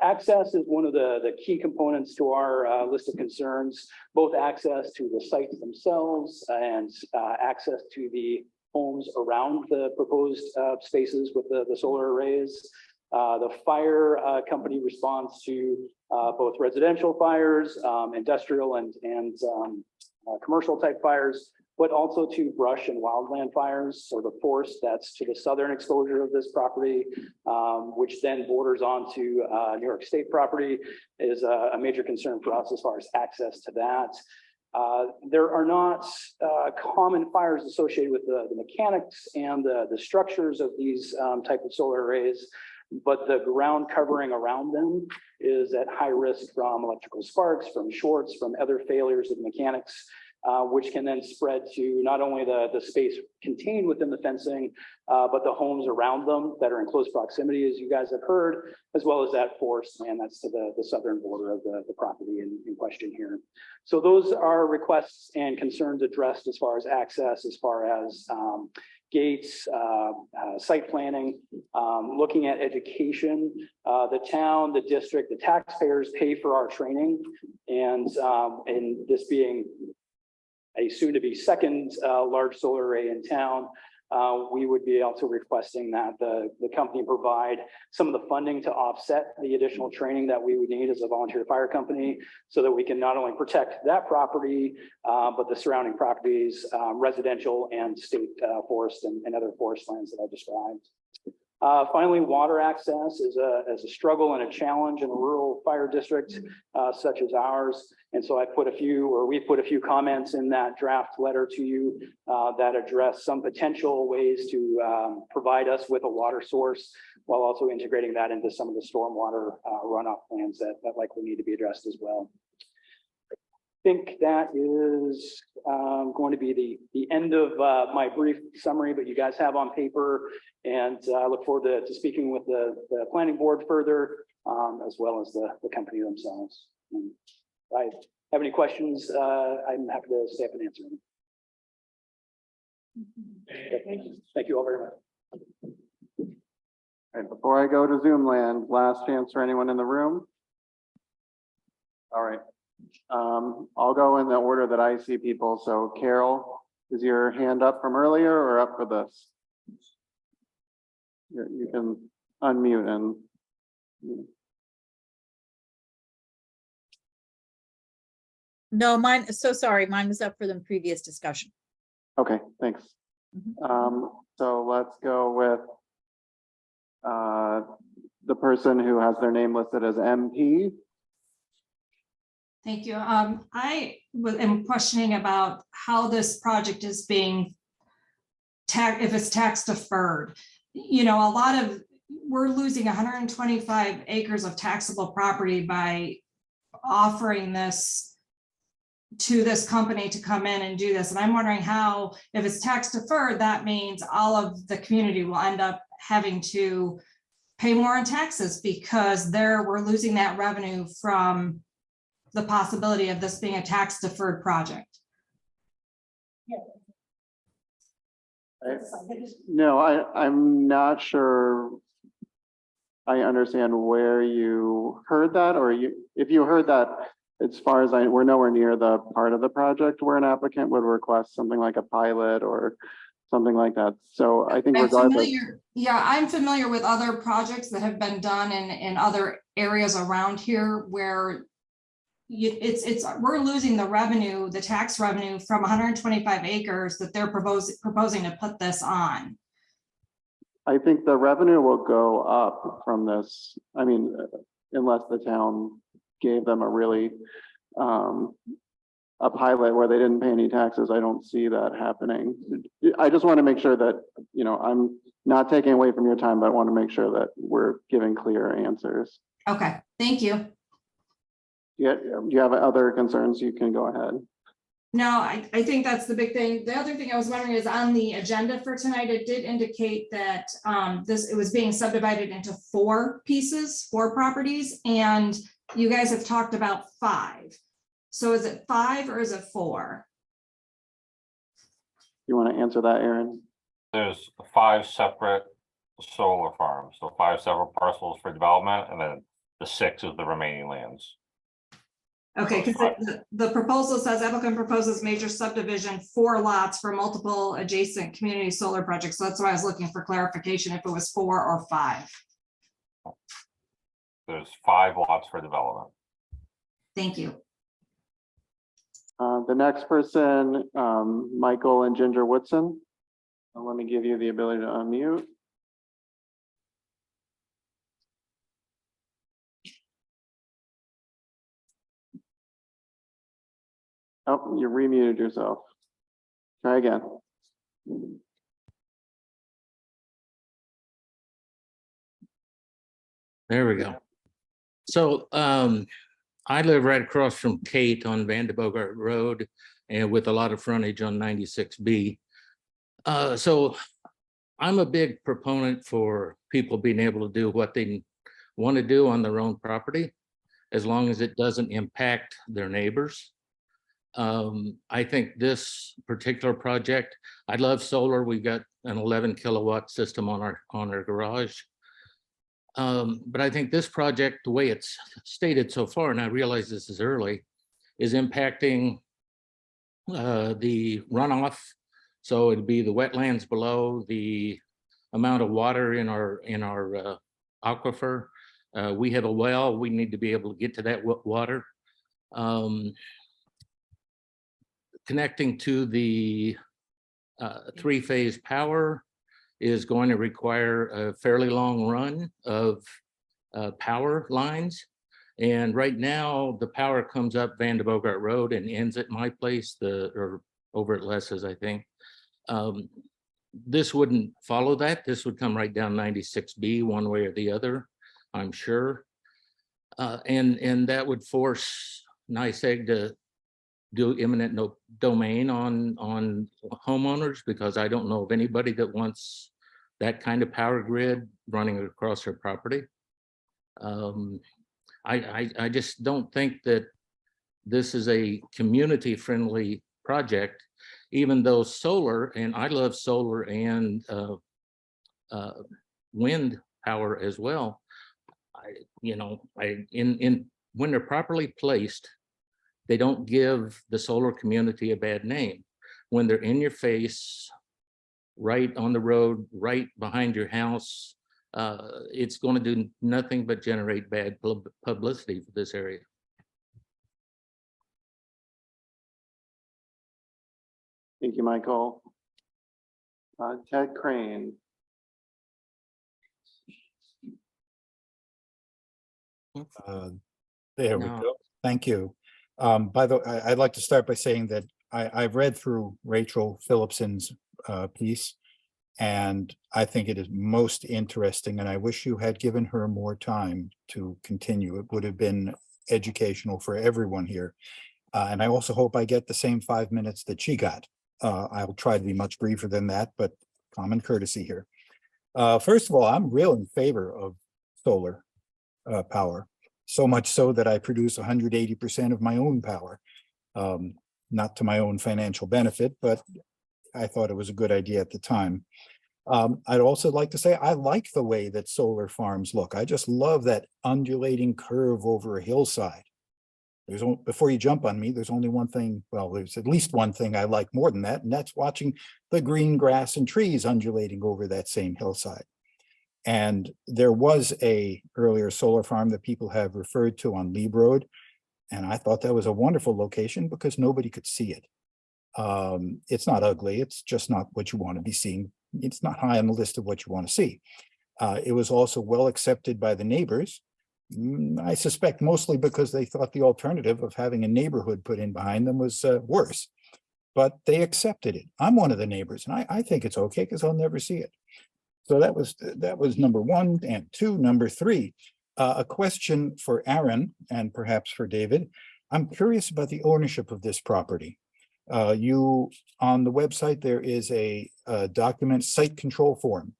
Access is one of the key components to our list of concerns, both access to the sites themselves and access to the homes around the proposed spaces with the solar arrays. The fire company responds to both residential fires, industrial and commercial type fires, but also to brush and wildland fires. So the forest that's to the southern exposure of this property, which then borders onto New York State property, is a major concern for us as far as access to that. There are not common fires associated with the mechanics and the structures of these type of solar arrays, but the ground covering around them is at high risk from electrical sparks, from shorts, from other failures of mechanics, which can then spread to not only the space contained within the fencing, but the homes around them that are in close proximity, as you guys have heard, as well as that forest land that's to the southern border of the property in question here. So those are requests and concerns addressed as far as access, as far as gates, site planning, looking at education. The town, the district, the taxpayers pay for our training, and this being a soon-to-be second large solar array in town, we would be also requesting that the company provide some of the funding to offset the additional training that we would need as a volunteer fire company, so that we can not only protect that property, but the surrounding properties, residential and state forest and other forest lands that I described. Finally, water access is a struggle and a challenge in a rural fire district such as ours. And so we put a few comments in that draft letter to you that address some potential ways to provide us with a water source, while also integrating that into some of the stormwater runoff plans that likely need to be addressed as well. I think that is going to be the end of my brief summary, but you guys have on paper, and I look forward to speaking with the planning board further, as well as the company themselves. And if I have any questions, I'm happy to stay up and answer them. Thank you all very much. And before I go to Zoom land, last chance for anyone in the room. All right. I'll go in the order that I see people. So Carol, is your hand up from earlier or up for this? You can unmute and. No, mine, so sorry, mine was up for the previous discussion. Okay, thanks. So let's go with the person who has their name listed as MP. Thank you. I am questioning about how this project is being if it's tax deferred. You know, we're losing 125 acres of taxable property by offering this to this company to come in and do this. And I'm wondering how, if it's tax deferred, that means all of the community will end up having to pay more in taxes, because we're losing that revenue from the possibility of this being a tax deferred project? No, I'm not sure I understand where you heard that, or if you heard that, as far as we're nowhere near the part of the project where an applicant would request something like a pilot or something like that. So I think regardless. I'm familiar with other projects that have been done in other areas around here where we're losing the revenue, the tax revenue from 125 acres that they're proposing to put this on. I think the revenue will go up from this. I mean, unless the town gave them a really, a pilot where they didn't pay any taxes, I don't see that happening. I just want to make sure that, I'm not taking away from your time, but I want to make sure that we're giving clear answers. Okay, thank you. Yeah, you have other concerns, you can go ahead. No, I think that's the big thing. The other thing I was wondering is on the agenda for tonight, it did indicate that it was being subdivided into 4 pieces, 4 properties, and you guys have talked about 5. So is it 5 or is it 4? You want to answer that, Aaron? There's 5 separate solar farms, so 5 separate parcels for development, and then the 6 is the remaining lands. Okay, because the proposal says applicant proposes major subdivision 4 lots for multiple adjacent community solar projects. So that's why I was looking for clarification if it was 4 or 5. There's 5 lots for development. Thank you. The next person, Michael and Ginger Woodson. Let me give you the ability to unmute. Oh, you remuted yourself. Try again. There we go. So I live right across from Kate on Vandenbogart Road and with a lot of frontage on 96B. So I'm a big proponent for people being able to do what they want to do on their own property, as long as it doesn't impact their neighbors. I think this particular project, I love solar. We've got an 11 kilowatt system on our garage. But I think this project, the way it's stated so far, and I realize this is early, is impacting the runoff. So it'd be the wetlands below, the amount of water in our aquifer. We have a well, we need to be able to get to that water. Connecting to the 3-phase power is going to require a fairly long run of power lines. And right now, the power comes up Vandenbogart Road and ends at my place, or over at Les's, I think. This wouldn't follow that. This would come right down 96B one way or the other, I'm sure. And that would force NYSEG to do eminent domain on homeowners, because I don't know of anybody that wants that kind of power grid running across their property. I just don't think that this is a community friendly project, even though solar, and I love solar and wind power as well. When they're properly placed, they don't give the solar community a bad name. When they're in your face, right on the road, right behind your house, it's going to do nothing but generate bad publicity for this area. Thank you, Michael. Ted Crane. There we go. Thank you. By the way, I'd like to start by saying that I've read through Rachel Phillipson's piece, and I think it is most interesting, and I wish you had given her more time to continue. It would have been educational for everyone here. And I also hope I get the same 5 minutes that she got. I'll try to be much briefer than that, but common courtesy here. First of all, I'm real in favor of solar power. So much so that I produce 180% of my own power. Not to my own financial benefit, but I thought it was a good idea at the time. I'd also like to say, I like the way that solar farms look. I just love that undulating curve over a hillside. Before you jump on me, there's only one thing, well, there's at least one thing I like more than that, and that's watching the green grass and trees undulating over that same hillside. And there was a earlier solar farm that people have referred to on Lieb Road, and I thought that was a wonderful location because nobody could see it. It's not ugly, it's just not what you want to be seeing. It's not high on the list of what you want to see. It was also well accepted by the neighbors. I suspect mostly because they thought the alternative of having a neighborhood put in behind them was worse, but they accepted it. I'm one of the neighbors, and I think it's okay because I'll never see it. So that was number one and two. Number three, a question for Aaron and perhaps for David. I'm curious about the ownership of this property. You on the website, there is a document site control form,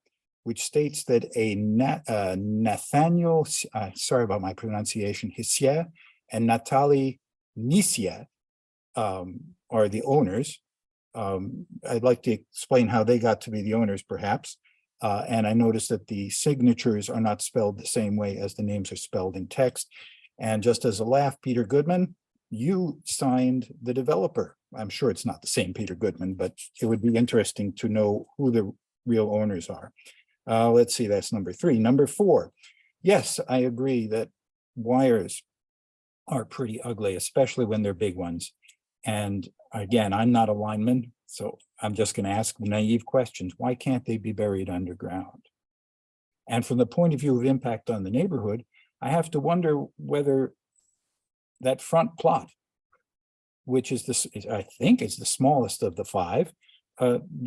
which states that a Nathaniel, sorry about my pronunciation, Hissier and Natalie Nisia are the owners. I'd like to explain how they got to be the owners, perhaps. And I noticed that the signatures are not spelled the same way as the names are spelled in text. And just as a laugh, Peter Goodman, you signed the developer. I'm sure it's not the same Peter Goodman, but it would be interesting to know who the real owners are. Let's see, that's number three. Number four, yes, I agree that wires are pretty ugly, especially when they're big ones. And again, I'm not a lineman, so I'm just going to ask naive questions. Why can't they be buried underground? And from the point of view of impact on the neighborhood, I have to wonder whether that front plot, which is this, I think is the smallest of the five,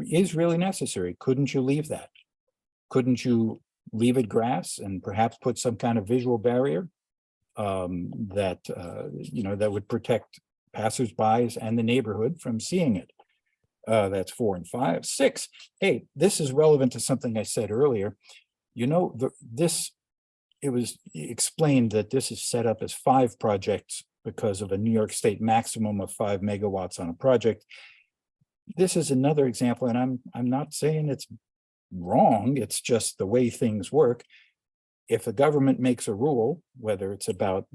is really necessary. Couldn't you leave that? Couldn't you leave it grass and perhaps put some kind of visual barrier that that would protect passersby and the neighborhood from seeing it? That's 4 and 5. 6. Hey, this is relevant to something I said earlier. It was explained that this is set up as 5 projects because of a New York State maximum of 5 megawatts on a project. This is another example, and I'm not saying it's wrong, it's just the way things work. If the government makes a rule, whether it's about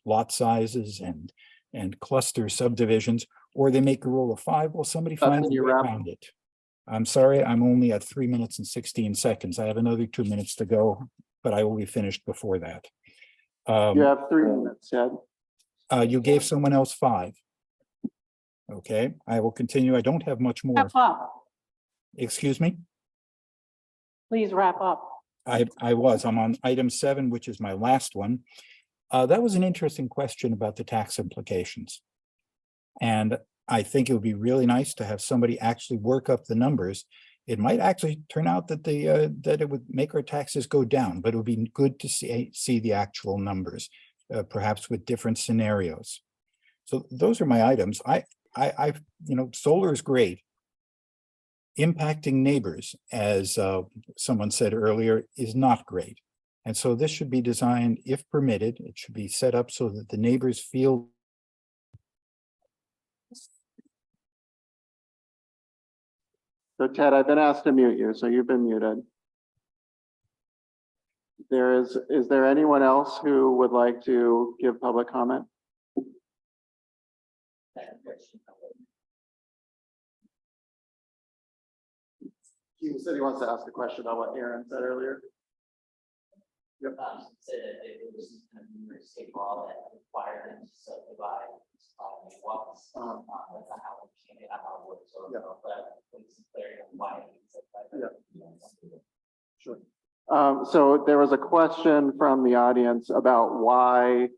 lot sizes and cluster subdivisions, or they make a rule of 5, well, somebody finds a way around it. I'm sorry, I'm only at 3 minutes and 16 seconds. I have another 2 minutes to go, but I will be finished before that. You have 3 minutes, Ed. You gave someone else 5. Okay, I will continue. I don't have much more. Wrap up. Excuse me? Please wrap up. I'm on item 7, which is my last one. That was an interesting question about the tax implications. And I think it would be really nice to have somebody actually work up the numbers. It might actually turn out that that it would make our taxes go down, but it would be good to see the actual numbers, perhaps with different scenarios. So those are my items. Solar is great. Impacting neighbors, as someone said earlier, is not great. And so this should be designed, if permitted, it should be set up so that the neighbors feel. So Ted, I've been asked to mute you, so you've been muted. Is there anyone else who would like to give public comment? He said he wants to ask a question about what Aaron said earlier. Yep. Said that it was a New York State law that required them to subdivide megawatts. That's not how it came out. So, but please clarify why. Sure. So there was a question from the audience about why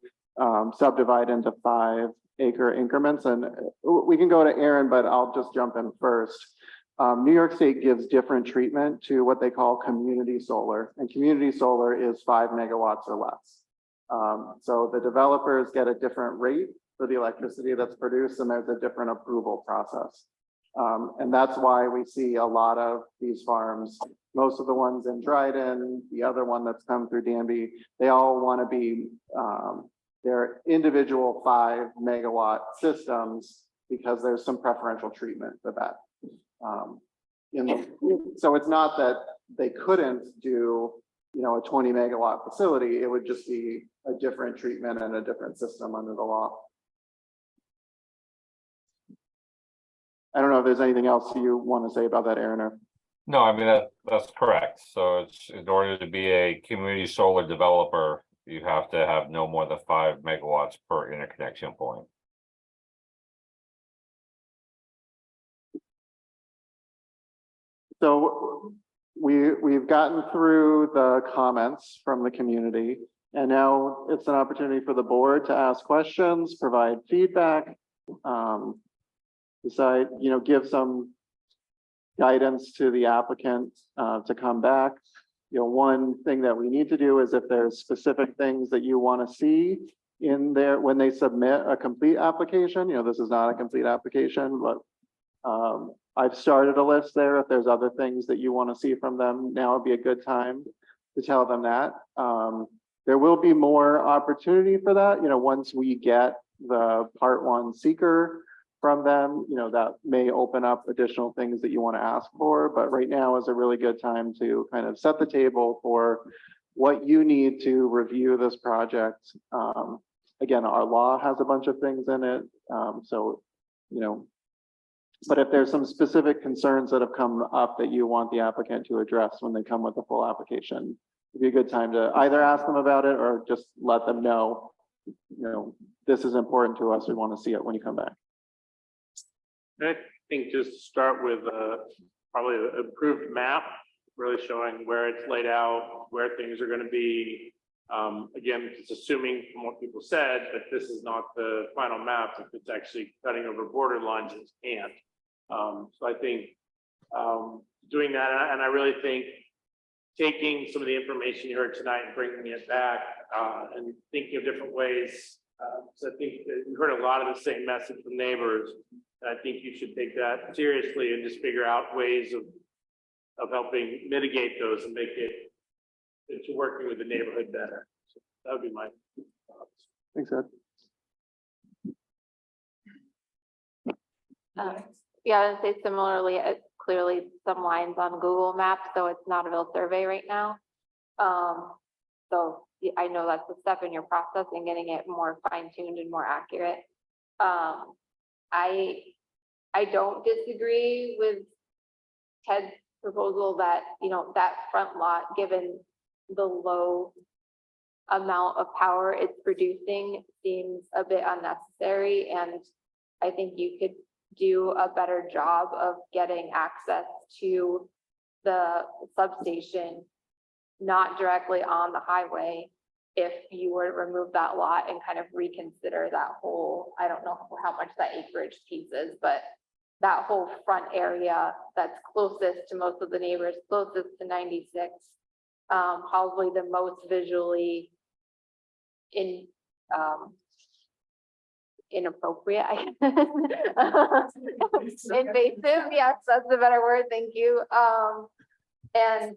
subdivide into 5-acre increments, and we can go to Aaron, but I'll just jump in first. New York State gives different treatment to what they call community solar, and community solar is 5 megawatts or less. So the developers get a different rate for the electricity that's produced, and there's a different approval process. And that's why we see a lot of these farms, most of the ones in Dryden, the other one that's come through Danby, they all want to be, they're individual 5 megawatt systems because there's some preferential treatment for that. So it's not that they couldn't do, you know, a 20 megawatt facility, it would just be a different treatment and a different system under the law. I don't know if there's anything else you want to say about that, Aaron, or? No, I mean, that's correct. So it's, in order to be a community solar developer, you have to have no more than 5 megawatts per interconnection point. So we've gotten through the comments from the community, and now it's an opportunity for the board to ask questions, provide feedback, decide, you know, give some guidance to the applicant to come back. You know, one thing that we need to do is if there's specific things that you want to see in there when they submit a complete application, you know, this is not a complete application, but I've started a list there. If there's other things that you want to see from them, now would be a good time to tell them that. There will be more opportunity for that, you know, once we get the part 1 seeker from them, you know, that may open up additional things that you want to ask for, but right now is a really good time to kind of set the table for what you need to review this project. Again, our law has a bunch of things in it, so, you know, but if there's some specific concerns that have come up that you want the applicant to address when they come with the full application, it'd be a good time to either ask them about it or just let them know, you know, this is important to us, we want to see it when you come back. I think just to start with probably an improved map, really showing where it's laid out, where things are going to be. Again, it's assuming from what people said that this is not the final map, if it's actually cutting over border lines, it can't. So I think doing that, and I really think taking some of the information you heard tonight and bringing it back and thinking of different ways. So I think that you heard a lot of the same message from neighbors. I think you should take that seriously and just figure out ways of helping mitigate those and make it into working with the neighborhood better. So that would be my thoughts. Thanks, Ed. Yeah, I would say similarly, it's clearly some lines on Google Maps, so it's not a real survey right now. So yeah, I know that's a step in your process and getting it more fine-tuned and more accurate. I don't disagree with Ted's proposal that, you know, that front lot, given the low amount of power it's producing, seems a bit unnecessary. And I think you could do a better job of getting access to the substation, not directly on the highway, if you were to remove that lot and kind of reconsider that whole, I don't know how much that acreage piece is, but that whole front area that's closest to most of the neighbors, closest to 96, probably the most visually inappropriate, I guess. Invasive, yes, that's a better word, thank you. And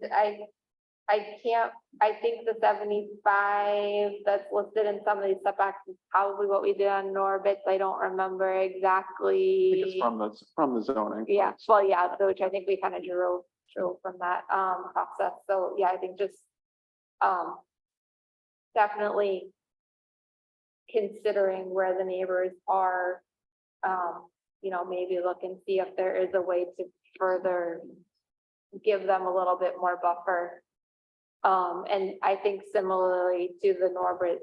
I think the 75 that's listed in some of these setbacks is probably what we did on Norbitz. I don't remember exactly. I think it's from the zoning. Yeah, well, yeah, so which I think we kind of drove from that process. So yeah, I think just definitely considering where the neighbors are, you know, maybe look and see if there is a way to further give them a little bit more buffer. And I think similarly to the Norbert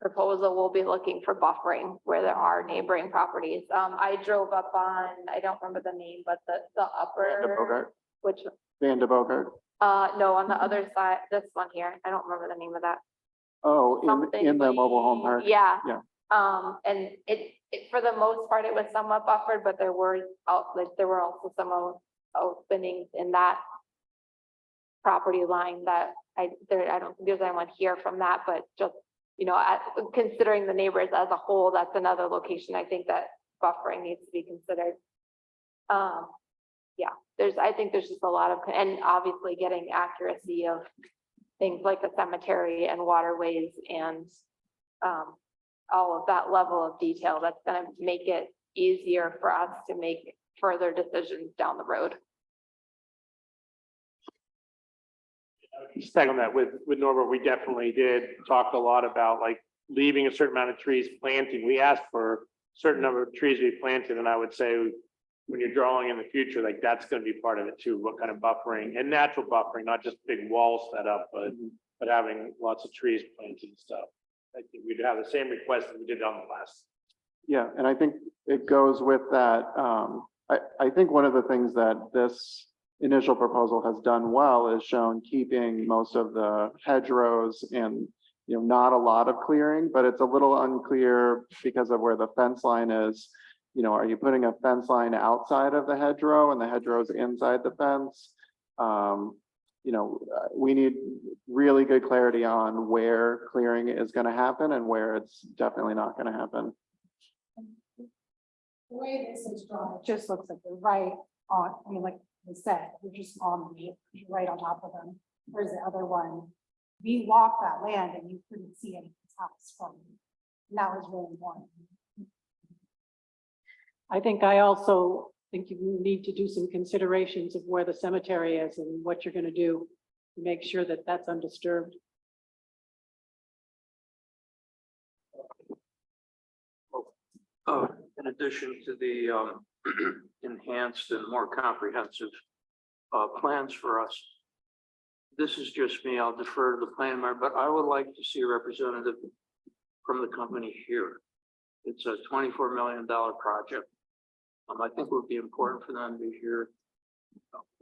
proposal, we'll be looking for buffering where there are neighboring properties. I drove up on, I don't remember the name, but the upper, which Vanda Bogart. No, on the other side, this one here, I don't remember the name of that. Oh, in the mobile home park. Yeah. Yeah. And it for the most part, it was somewhat buffered, but there were also some openings in that property line that I don't think there's anyone here from that, but just, you know, considering the neighbors as a whole, that's another location I think that buffering needs to be considered. Yeah, I think there's just a lot of, and obviously getting accuracy of things like the cemetery and waterways and all of that level of detail, that's gonna make it easier for us to make further decisions down the road. Just on that with Norbert, we definitely did talk a lot about like leaving a certain amount of trees, planting. We asked for a certain number of trees to be planted, and I would say when you're drawing in the future, like that's going to be part of it too. What kind of buffering and natural buffering, not just big walls set up, but having lots of trees planted and stuff. I think we'd have the same request that we did on the last. Yeah, and I think it goes with that. I think one of the things that this initial proposal has done well is shown keeping most of the hedgerows and, you know, not a lot of clearing, but it's a little unclear because of where the fence line is. You know, are you putting a fence line outside of the hedgerow and the hedgerow's inside the fence? You know, we need really good clarity on where clearing is going to happen and where it's definitely not going to happen. The way this is drawn, it just looks like they're right on, I mean, like I said, we're just on the, right on top of them. Whereas the other one, we walked that land and you couldn't see anything's house from, and that was really important. I also think you need to do some considerations of where the cemetery is and what you're going to do to make sure that that's undisturbed. In addition to the enhanced and more comprehensive plans for us, this is just me, I'll defer to the plan, but I would like to see a representative from the company here. It's a $24 million project. I think it would be important for them to be here,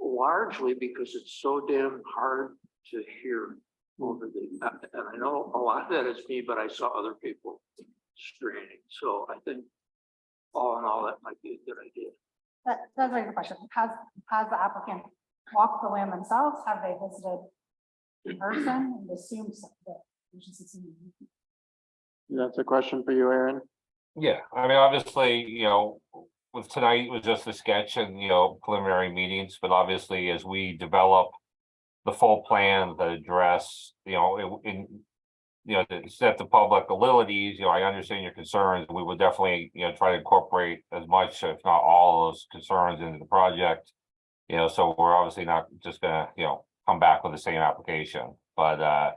largely because it's so damn hard to hear over the, and I know a lot of that is me, but I saw other people straining. So I think all in all, that might be a good idea. That's a good question. Has the applicant walked the land themselves? Have they visited in person and assumed that? That's a question for you, Aaron. Yeah, I mean, obviously, you know, with tonight it was just a sketch and, you know, preliminary meetings, but obviously as we develop the full plan that address, you know, you know, to set the public a little at ease, you know, I understand your concerns. We would definitely, you know, try to incorporate as much, if not all of those concerns into the project. You know, so we're obviously not just gonna, you know, come back with the same application, but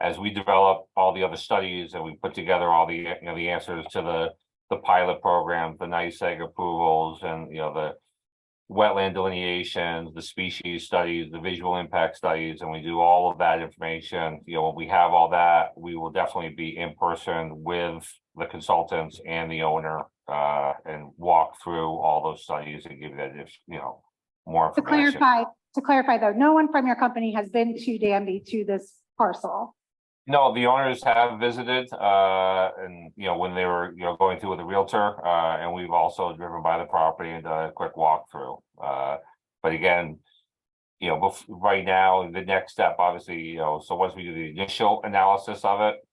as we develop all the other studies and we put together all the, you know, the answers to the pilot program, the NYSEG approvals, and, you know, the wetland delineations, the species studies, the visual impact studies, and we do all of that information, you know, when we have all that, we will definitely be in person with the consultants and the owner, and walk through all those studies and give that, you know, more information. To clarify though, no one from your company has been to Danby to this parcel. No, the owners have visited, and, you know, when they were, you know, going through with the realtor, and we've also driven by the property and done a quick walkthrough. But again, you know, right now, the next step, obviously, you know, so once we do the initial analysis of it,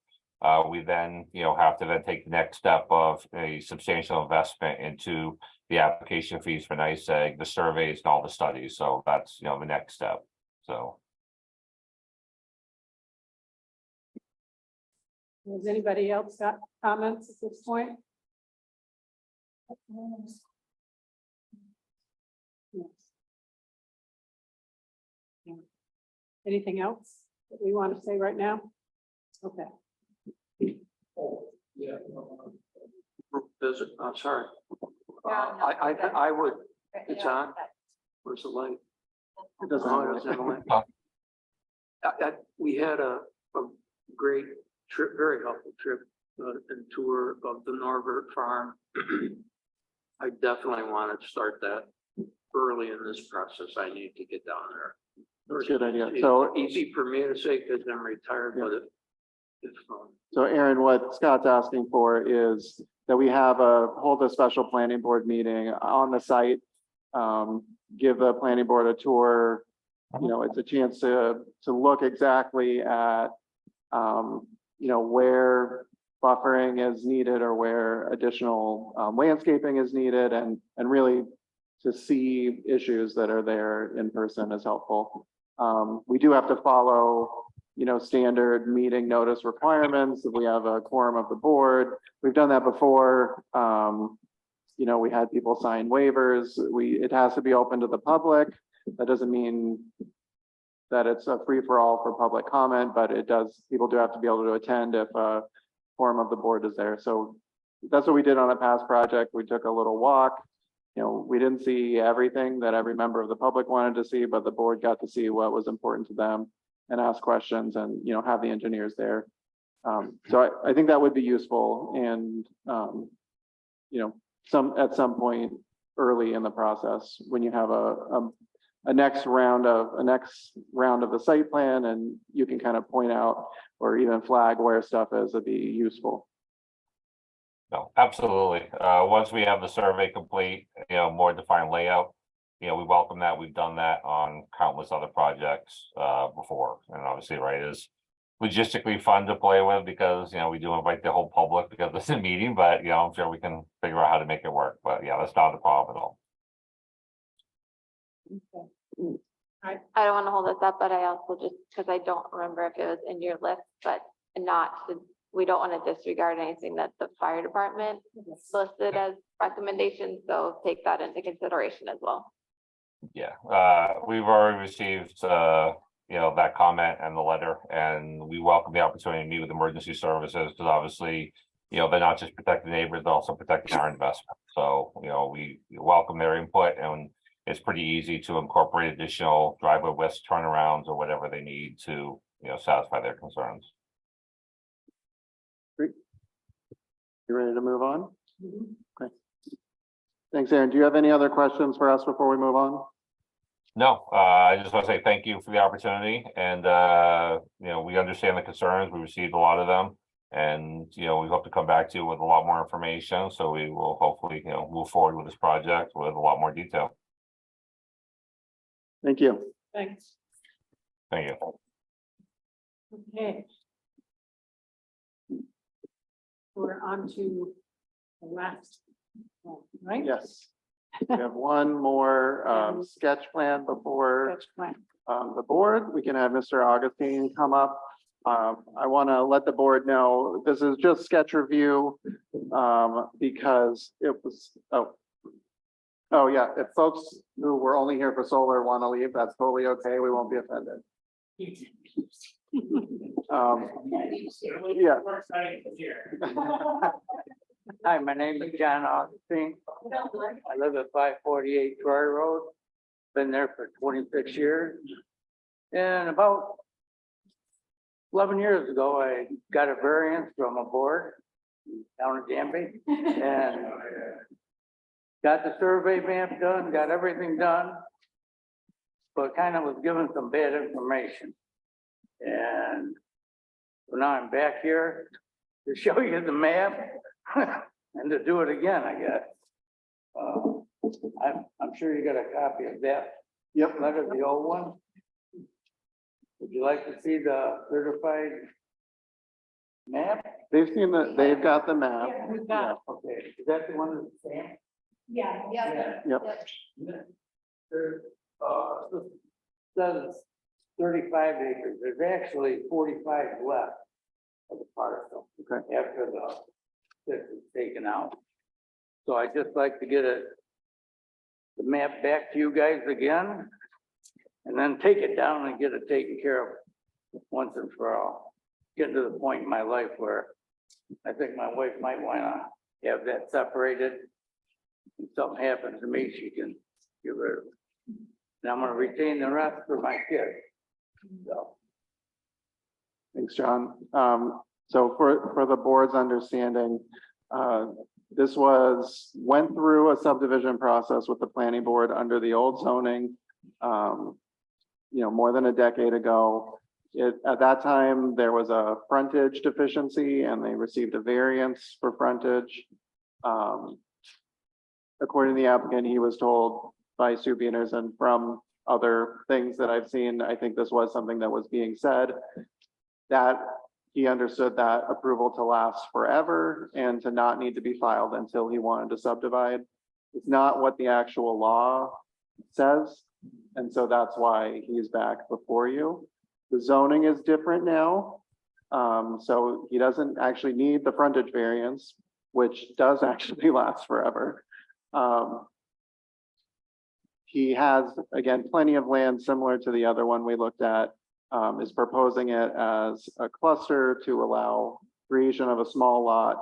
we then, you know, have to then take the next step of a substantial investment into the application fees for NYSEG, the surveys and all the studies. So that's, you know, the next step, so. Has anybody else got comments at this point? Yes. Yeah. Anything else that we want to say right now? Okay. Yeah. Group visit, I'm sorry. Yeah, I would, it's on. Where's the light? It doesn't have a light. We had a great trip, very helpful trip and tour of the Norbert farm. I definitely want to start that early in this process. I need to get down there. That's a good idea. It's So easy for me to say because I'm retired, but it's fun. So Aaron, what Scott's asking for is that we hold a special planning board meeting on the site. Give the planning board a tour. You know, it's a chance to look exactly at, you know, where buffering is needed or where additional landscaping is needed, and really see issues that are there in person is helpful. We do have to follow, standard meeting notice requirements. If we have a quorum of the board, we've done that before. We had people sign waivers. It has to be open to the public. That doesn't mean that it's a free for all for public comment, but people do have to be able to attend if a quorum of the board is there. So that's what we did on a past project. We took a little walk. We didn't see everything that every member of the public wanted to see, but the board got to see what was important to them and ask questions and, have the engineers there. So I think that would be useful and, at some point early in the process, when you have a next round of the site plan and you can kind of point out or even flag where stuff is, it'd be useful. No, absolutely. Once we have the survey complete, more defined layout, we welcome that. We've done that on countless other projects before. And obviously, right, is logistically fun to play with because, we do invite the whole public because it's a meeting, but, I'm sure we can figure out how to make it work. But yeah, that's not a problem at all. I don't want to hold this up, but I also just, because I don't remember if it was in your list, but we don't want to disregard anything that the fire department listed as recommendations, so take that into consideration as well. Yeah, we've already received, that comment and the letter, and we welcome the opportunity to meet with emergency services because obviously, they're not just protecting neighbors, they're also protecting our investment. So, we welcome their input, and it's pretty easy to incorporate additional driveway width turnarounds or whatever they need to, satisfy their concerns. Great. You ready to move on? Okay. Thanks, Aaron. Do you have any other questions for us before we move on? No, I just want to say thank you for the opportunity, and we understand the concerns. We received a lot of them, and we hope to come back to you with a lot more information. So we will hopefully move forward with this project with a lot more detail. Thank you. Thanks. Thank you. Okay. We're on to the last one, right? Yes. We have one more sketch plan before Sketch plan. the board. We can have Mr. Augustine come up. I want to let the board know this is just sketch review because it was, oh yeah, if folks who were only here for solar want to leave, that's totally okay. We won't be offended. Yeah. Hi, my name is John Augustine. I live at 548 Troy Road. Been there for 26 years. And about 11 years ago, I got a variance from a board down in Danby and got the survey map done, got everything done, but kind of was given some bad information. And so now I'm back here to show you the map and to do it again, I guess. I'm sure you got a copy of that. Yep. Letter, the old one. Would you like to see the certified map? They've got the map. Yeah, we've got. Okay, is that the one that's the same? Yeah. Yep. Says 35 acres. There's actually 45 left of the parcel. Okay. After this is taken out. So I'd just like to get the map back to you guys again. And then take it down and get it taken care of once and for all. Getting to the point in my life where I think my wife might want to have that separated. If something happens to me, she can get rid of it. And I'm gonna retain the rest for my kids. So. Thanks, John. So for the board's understanding, this went through a subdivision process with the planning board under the old zoning, more than a decade ago. At that time, there was a frontage deficiency and they received a variance for frontage. According to the applicant, he was told by Sue Beaners and from other things that I've seen, I think this was something that was being said, that he understood that approval to last forever and to not need to be filed until he wanted to subdivide. It's not what the actual law says. And so that's why he's back before you. The zoning is different now. So he doesn't actually need the frontage variance, which does actually last forever. He has, again, plenty of land similar to the other one we looked at, is proposing it as a cluster to allow creation of a small lot.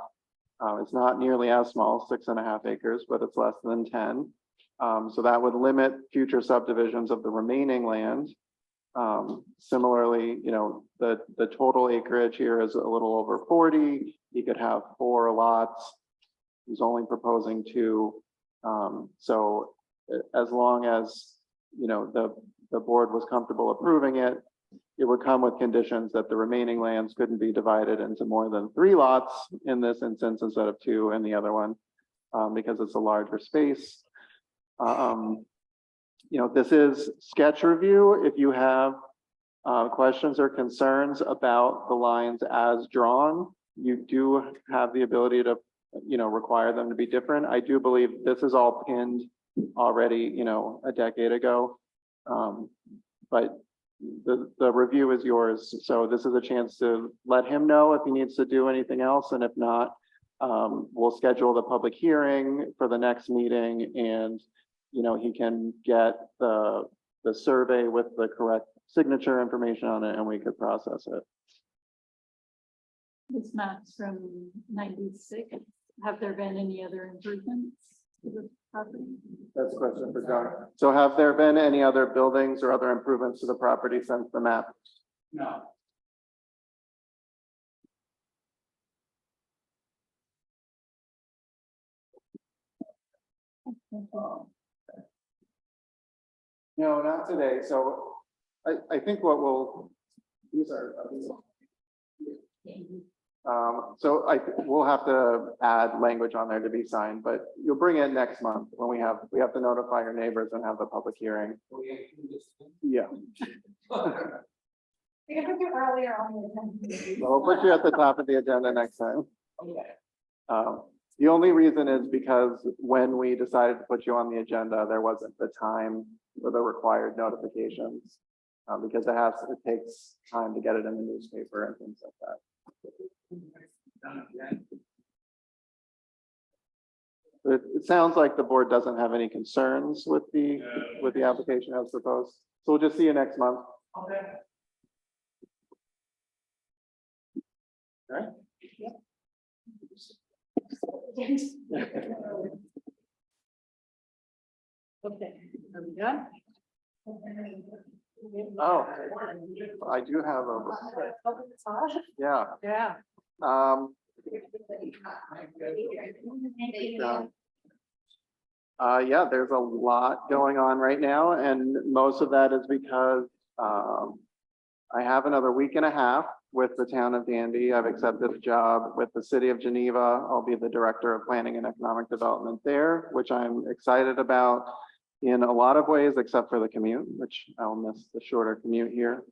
It's not nearly as small, 6.5 acres, but it's less than 10. So that would limit future subdivisions of the remaining land. Similarly, you know, the total acreage here is a little over 40. You could have 4 lots. He's only proposing 2. So as long as, you know, the board was comfortable approving it, it would come with conditions that the remaining lands couldn't be divided into more than 3 lots in this instance instead of 2 in the other one, because it's a larger space. You know, this is sketch review. If you have questions or concerns about the lines as drawn, you do have the ability to, you know, require them to be different. I do believe this is all pinned already, you know, a decade ago. But the review is yours. So this is a chance to let him know if he needs to do anything else. And if not, we'll schedule the public hearing for the next meeting, and, you know, he can get the survey with the correct signature information on it, and we could process it. This map's from 96. Have there been any other improvements to the property? That's a question for John. So have there been any other buildings or other improvements to the property since the map? No. No, not today. So I think what we'll, these are. So we'll have to add language on there to be signed, but you'll bring it next month when we have to notify your neighbors and have the public hearing. Yeah. We can put it earlier on the agenda. We'll put you at the top of the agenda next time. The only reason is because when we decided to put you on the agenda, there wasn't the time for the required notifications. Because it takes time to get it in the newspaper and things like that. It sounds like the board doesn't have any concerns with the application as proposed. So we'll just see you next month. Okay. All right. Okay, are we done? Oh, I do have yeah. Yeah. Yeah, there's a lot going on right now, and most of that is because I have another week and a half with the town of Danby. I've accepted a job with the city of Geneva. I'll be the director of planning and economic development there, which I'm excited about in a lot of ways, except for the commute, which I'll miss the shorter commute here.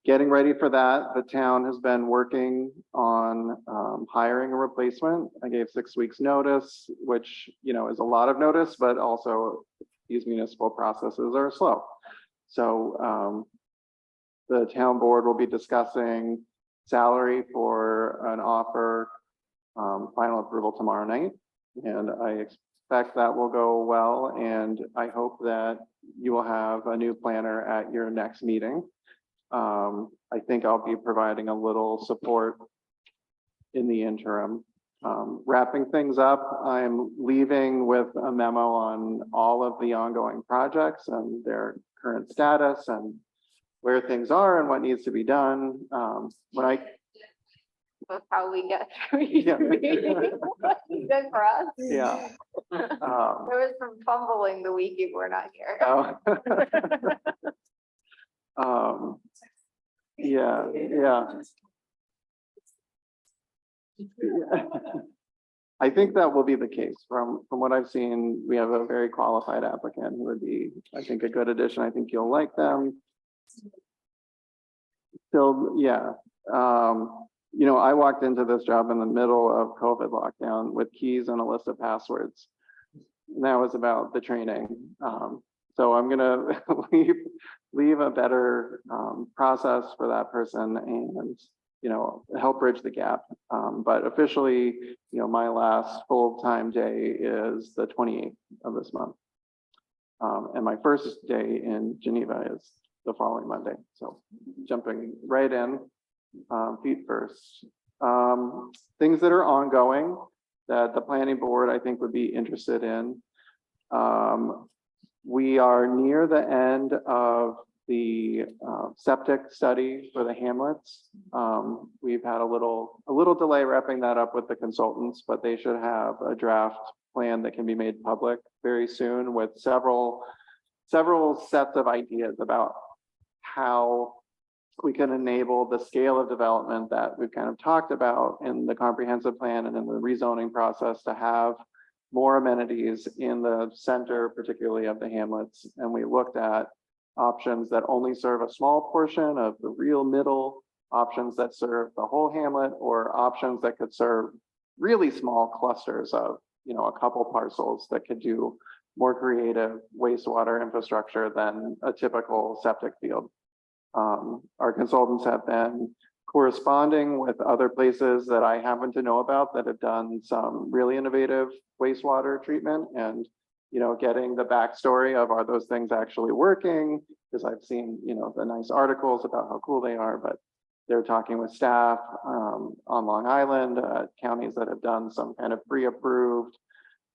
Getting ready for that, the town has been working on hiring a replacement. I gave 6 weeks notice, which, you know, is a lot of notice, but also these municipal processes are slow. So the town board will be discussing salary for an offer, final approval tomorrow night. And I expect that will go well. And I hope that you will have a new planner at your next meeting. I think I'll be providing a little support in the interim. Wrapping things up, I'm leaving with a memo on all of the ongoing projects and their current status and where things are and what needs to be done. That's how we get through each meeting. Good for us. Yeah. There was some fumbling the week you were not here. Yeah. I think that will be the case. From what I've seen, we have a very qualified applicant who would be, I think, a good addition. I think you'll like them. So, yeah. You know, I walked into this job in the middle of COVID lockdown with keys and a list of passwords. and that was about the training. So I'm gonna leave a better process for that person and, you know, help bridge the gap. But officially, you know, my last full-time day is the 28th of this month. And my first day in Geneva is the following Monday. So jumping right in, feet first. Things that are ongoing that the planning board, I think, would be interested in. We are near the end of the septic study for the hamlets. We've had a little delay wrapping that up with the consultants, but they should have a draft plan that can be made public very soon with several sets of ideas about how we can enable the scale of development that we've kind of talked about in the comprehensive plan and in the rezoning process to have more amenities in the center, particularly of the hamlets. And we looked at options that only serve a small portion of the real middle, options that serve the whole hamlet, or options that could serve really small clusters of, you know, a couple parcels that could do more creative wastewater infrastructure than a typical septic field. Our consultants have been corresponding with other places that I happen to know about that have done some really innovative wastewater treatment and, you know, getting the backstory of are those things actually working? Because I've seen, you know, the nice articles about how cool they are, but they're talking with staff on Long Island, counties that have done some kind of pre-approved,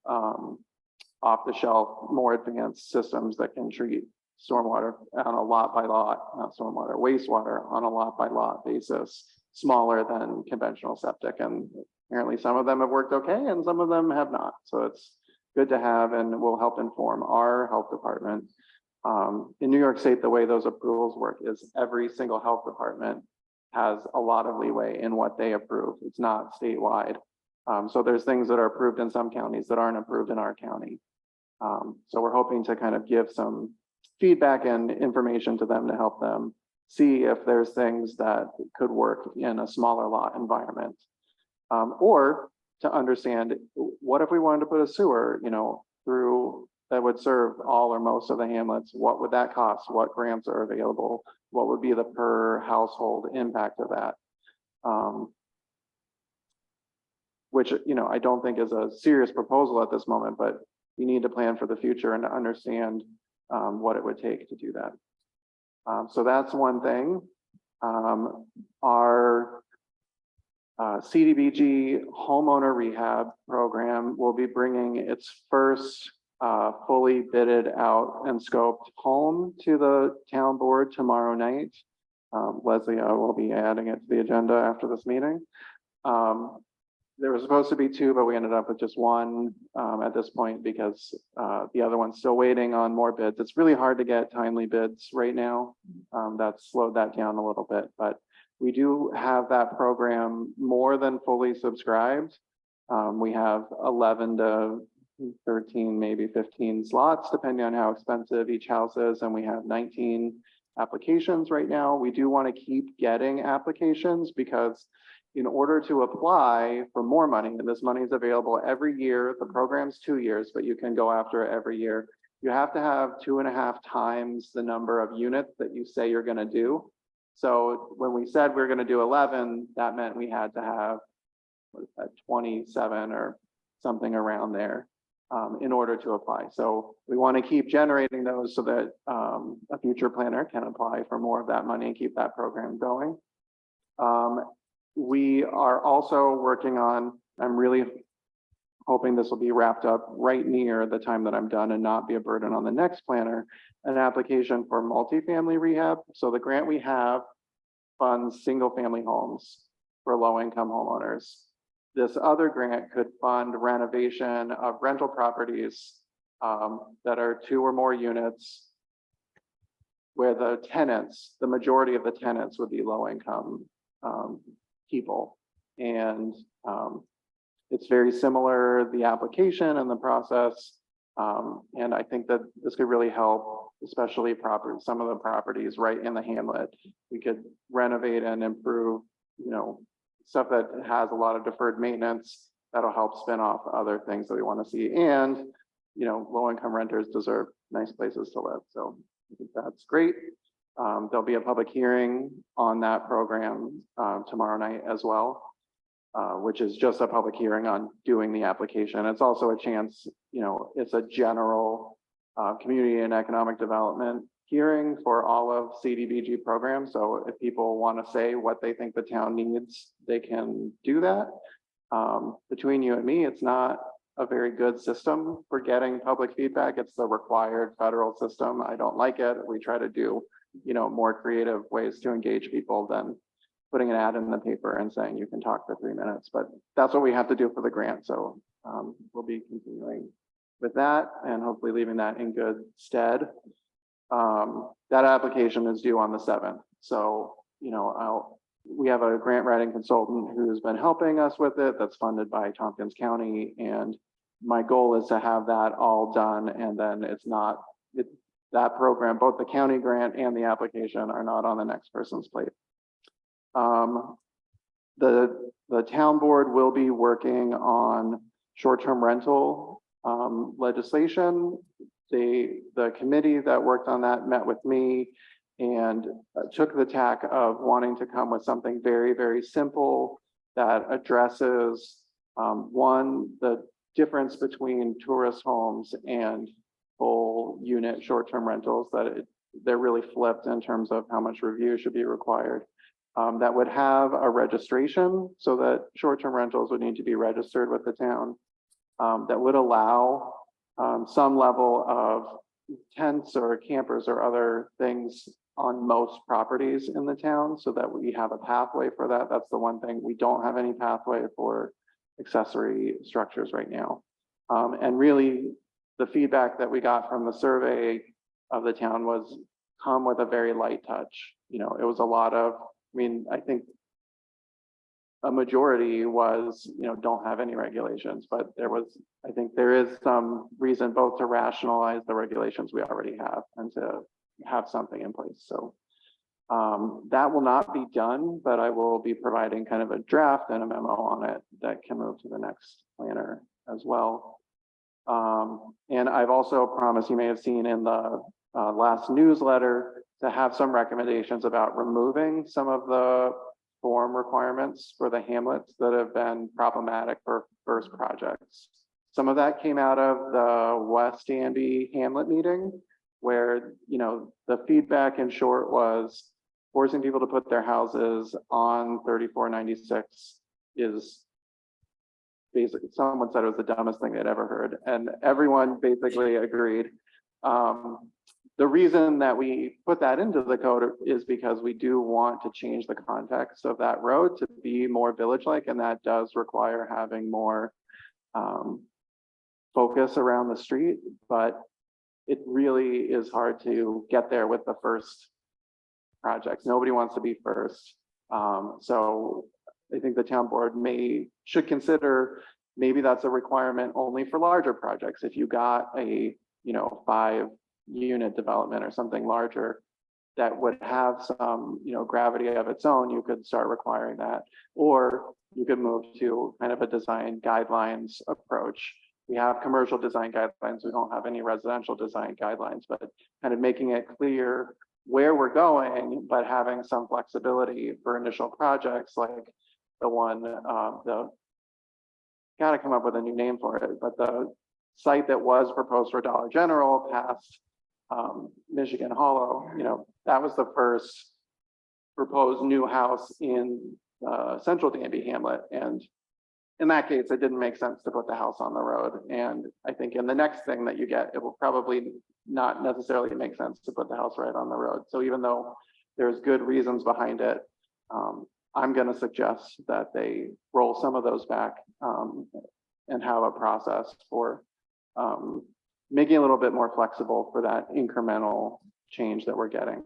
off-the-shelf, more advanced systems that can treat stormwater on a lot by lot, not stormwater, wastewater on a lot by lot basis, smaller than conventional septic. And apparently some of them have worked okay and some of them have not. So it's good to have and will help inform our health department. In New York State, the way those approvals work is every single health department has a lot of leeway in what they approve. It's not statewide. So there's things that are approved in some counties that aren't approved in our county. So we're hoping to kind of give some feedback and information to them to help them see if there's things that could work in a smaller lot environment. Or to understand, what if we wanted to put a sewer, you know, through that would serve all or most of the hamlets? What would that cost? What grants are available? What would be the per household impact of that? Which, you know, I don't think is a serious proposal at this moment, but we need to plan for the future and to understand what it would take to do that. So that's one thing. Our CDBG homeowner rehab program will be bringing its first fully bidded out and scoped home to the town board tomorrow night. Leslie, I will be adding it to the agenda after this meeting. There was supposed to be two, but we ended up with just one at this point because the other one's still waiting on more bids. It's really hard to get timely bids right now. That's slowed that down a little bit, but we do have that program more than fully subscribed. We have 11 to 13, maybe 15 slots, depending on how expensive each house is, and we have 19 applications right now. We do want to keep getting applications because in order to apply for more money, and this money is available every year, the program's 2 years, but you can go after it every year. You have to have 2.5 times the number of units that you say you're going to do. So when we said we we're going to do 11, that meant we had to have 27 or something around there in order to apply. So we want to keep generating those so that a future planner can apply for more of that money and keep that program going. We are also working on, I'm really hoping this will be wrapped up right near the time that I'm done and not be a burden on the next planner, an application for multifamily rehab. So the grant we have funds single family homes for low-income homeowners. This other grant could fund renovation of rental properties that are 2 or more units where the tenants, the majority of the tenants would be low-income people. And it's very similar, the application and the process. And I think that this could really help, especially some of the properties right in the hamlet. We could renovate and improve, you know, stuff that has a lot of deferred maintenance that'll help spin off other things that we want to see. And, low-income renters deserve nice places to live. So I think that's great. There'll be a public hearing on that program tomorrow night as well, which is just a public hearing on doing the application. It's also a chance, it's a general community and economic development hearing for all of CDBG programs. So if people want to say what they think the town needs, they can do that. Between you and me, it's not a very good system for getting public feedback. It's the required federal system. I don't like it. We try to do, more creative ways to engage people than putting an ad in the paper and saying you can talk for 3 minutes, but that's what we have to do for the grant. So we'll be continuing with that and hopefully leaving that in good stead. That application is due on the 7th. So, we have a grant writing consultant who's been helping us with it that's funded by Tompkins County. And my goal is to have that all done. And then that program, both the county grant and the application are not on the next person's plate. The town board will be working on short-term rental legislation. The committee that worked on that met with me and took the tack of wanting to come with something very, very simple that addresses one, the difference between tourist homes and full unit short-term rentals, that they're really flipped in terms of how much review should be required. That would have a registration so that short-term rentals would need to be registered with the town. That would allow some level of tents or campers or other things on most properties in the town so that we have a pathway for that. That's the one thing. We don't have any pathway for accessory structures right now. And really the feedback that we got from the survey of the town was come with a very light touch. It was a lot of, I think a majority was, don't have any regulations, but I think there is some reason both to rationalize the regulations we already have and to have something in place. So that will not be done, but I will be providing kind of a draft and a memo on it that can move to the next planner as well. And I've also promised, you may have seen in the last newsletter, to have some recommendations about removing some of the form requirements for the hamlets that have been problematic for first projects. Some of that came out of the West Danby Hamlet meeting, where the feedback in short was forcing people to put their houses on 3496 is basically, someone said it was the dumbest thing they'd ever heard, and everyone basically agreed. The reason that we put that into the code is because we do want to change the context of that road to be more village-like, and that does require having more focus around the street, but it really is hard to get there with the first projects. Nobody wants to be first. So I think the town board should consider maybe that's a requirement only for larger projects. If you got a 5-unit development or something larger that would have some gravity of its own, you could start requiring that, or you could move to kind of a design guidelines approach. We have commercial design guidelines. We don't have any residential design guidelines, but kind of making it clear where we're going, but having some flexibility for initial projects like the one, got to come up with a new name for it, but the site that was proposed for Dollar General past Michigan Hollow, that was the first proposed new house in central Danby Hamlet. And in that case, it didn't make sense to put the house on the road. And I think in the next thing that you get, it will probably not necessarily make sense to put the house right on the road. So even though there's good reasons behind it, I'm going to suggest that they roll some of those back and have a process for making it a little bit more flexible for that incremental change that we're getting.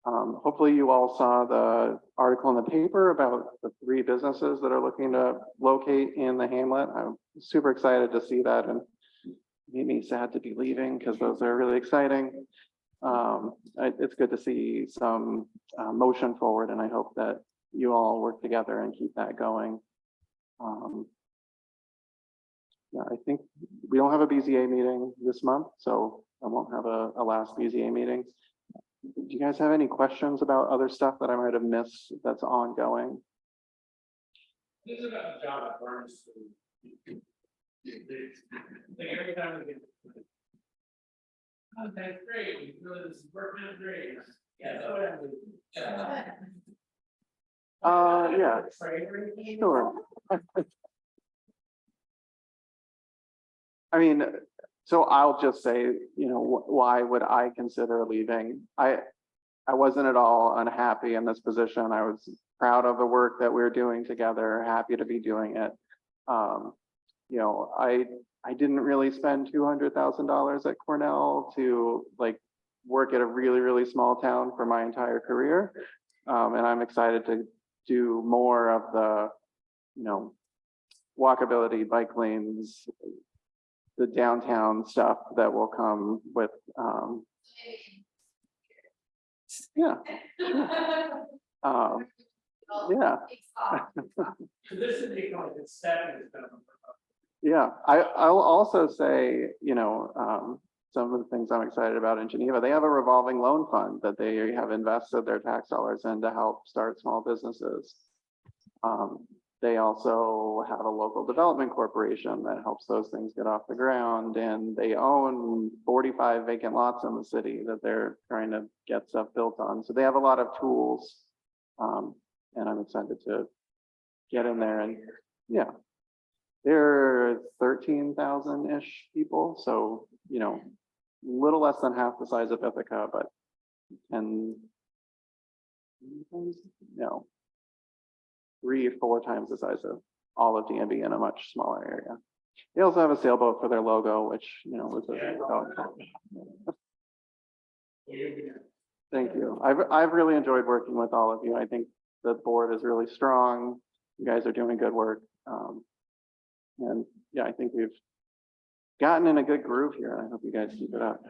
Hopefully you all saw the article in the paper about the 3 businesses that are looking to locate in the hamlet. I'm super excited to see that, and made me sad to be leaving because those are really exciting. It's good to see some motion forward, and I hope that you all work together and keep that going. yeah, I think we don't have a BZA meeting this month, so I won't have a last BZA meeting. Do you guys have any questions about other stuff that I might have missed that's ongoing? This is about the job at Burns. Every time we get. Oh, that's great. This is working out great. Yeah. Yeah, sure. I mean, so I'll just say, you know, why would I consider leaving? I wasn't at all unhappy in this position. I was proud of the work that we're doing together, happy to be doing it. You know, I didn't really spend $200,000 at Cornell to like work at a really, really small town for my entire career. And I'm excited to do more of the, you know, walkability, bike lanes, the downtown stuff that will come with, yeah. Sure. Yeah. This is the kind of stepping stone. Yeah, I'll also say, you know, some of the things I'm excited about in Geneva, they have a revolving loan fund that they have invested their tax dollars in to help start small businesses. They also have a local development corporation that helps those things get off the ground, and they own 45 vacant lots in the city that they're trying to get stuff built on. So they have a lot of tools, and I'm excited to get in there. And yeah, there are 13,000-ish people, so you know, little less than half the size of Ithaca, but no, 3 or 4 times the size of all of Danby in a much smaller area. They also have a sailboat for their logo, which, you know, was thank you. I've really enjoyed working with all of you. I think the board is really strong. You guys are doing good work. And yeah, I think we've gotten in a good groove here. I hope you guys keep it up.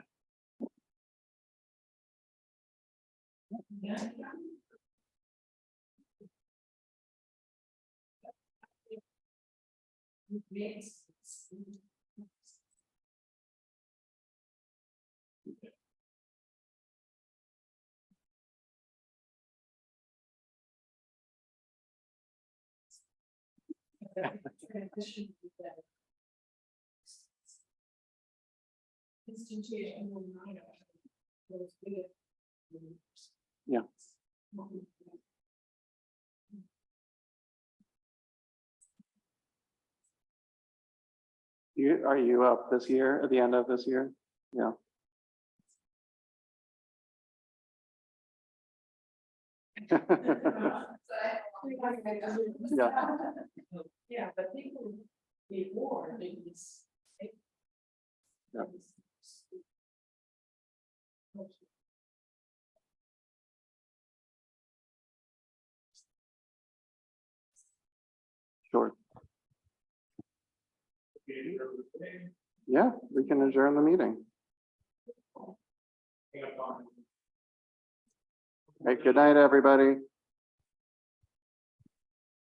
Yeah. Are you up this year, at the end of this year? Yeah. Yeah. Yeah, but people before, Yeah. Sure. Yeah, we can adjourn the meeting. All right, good night, everybody.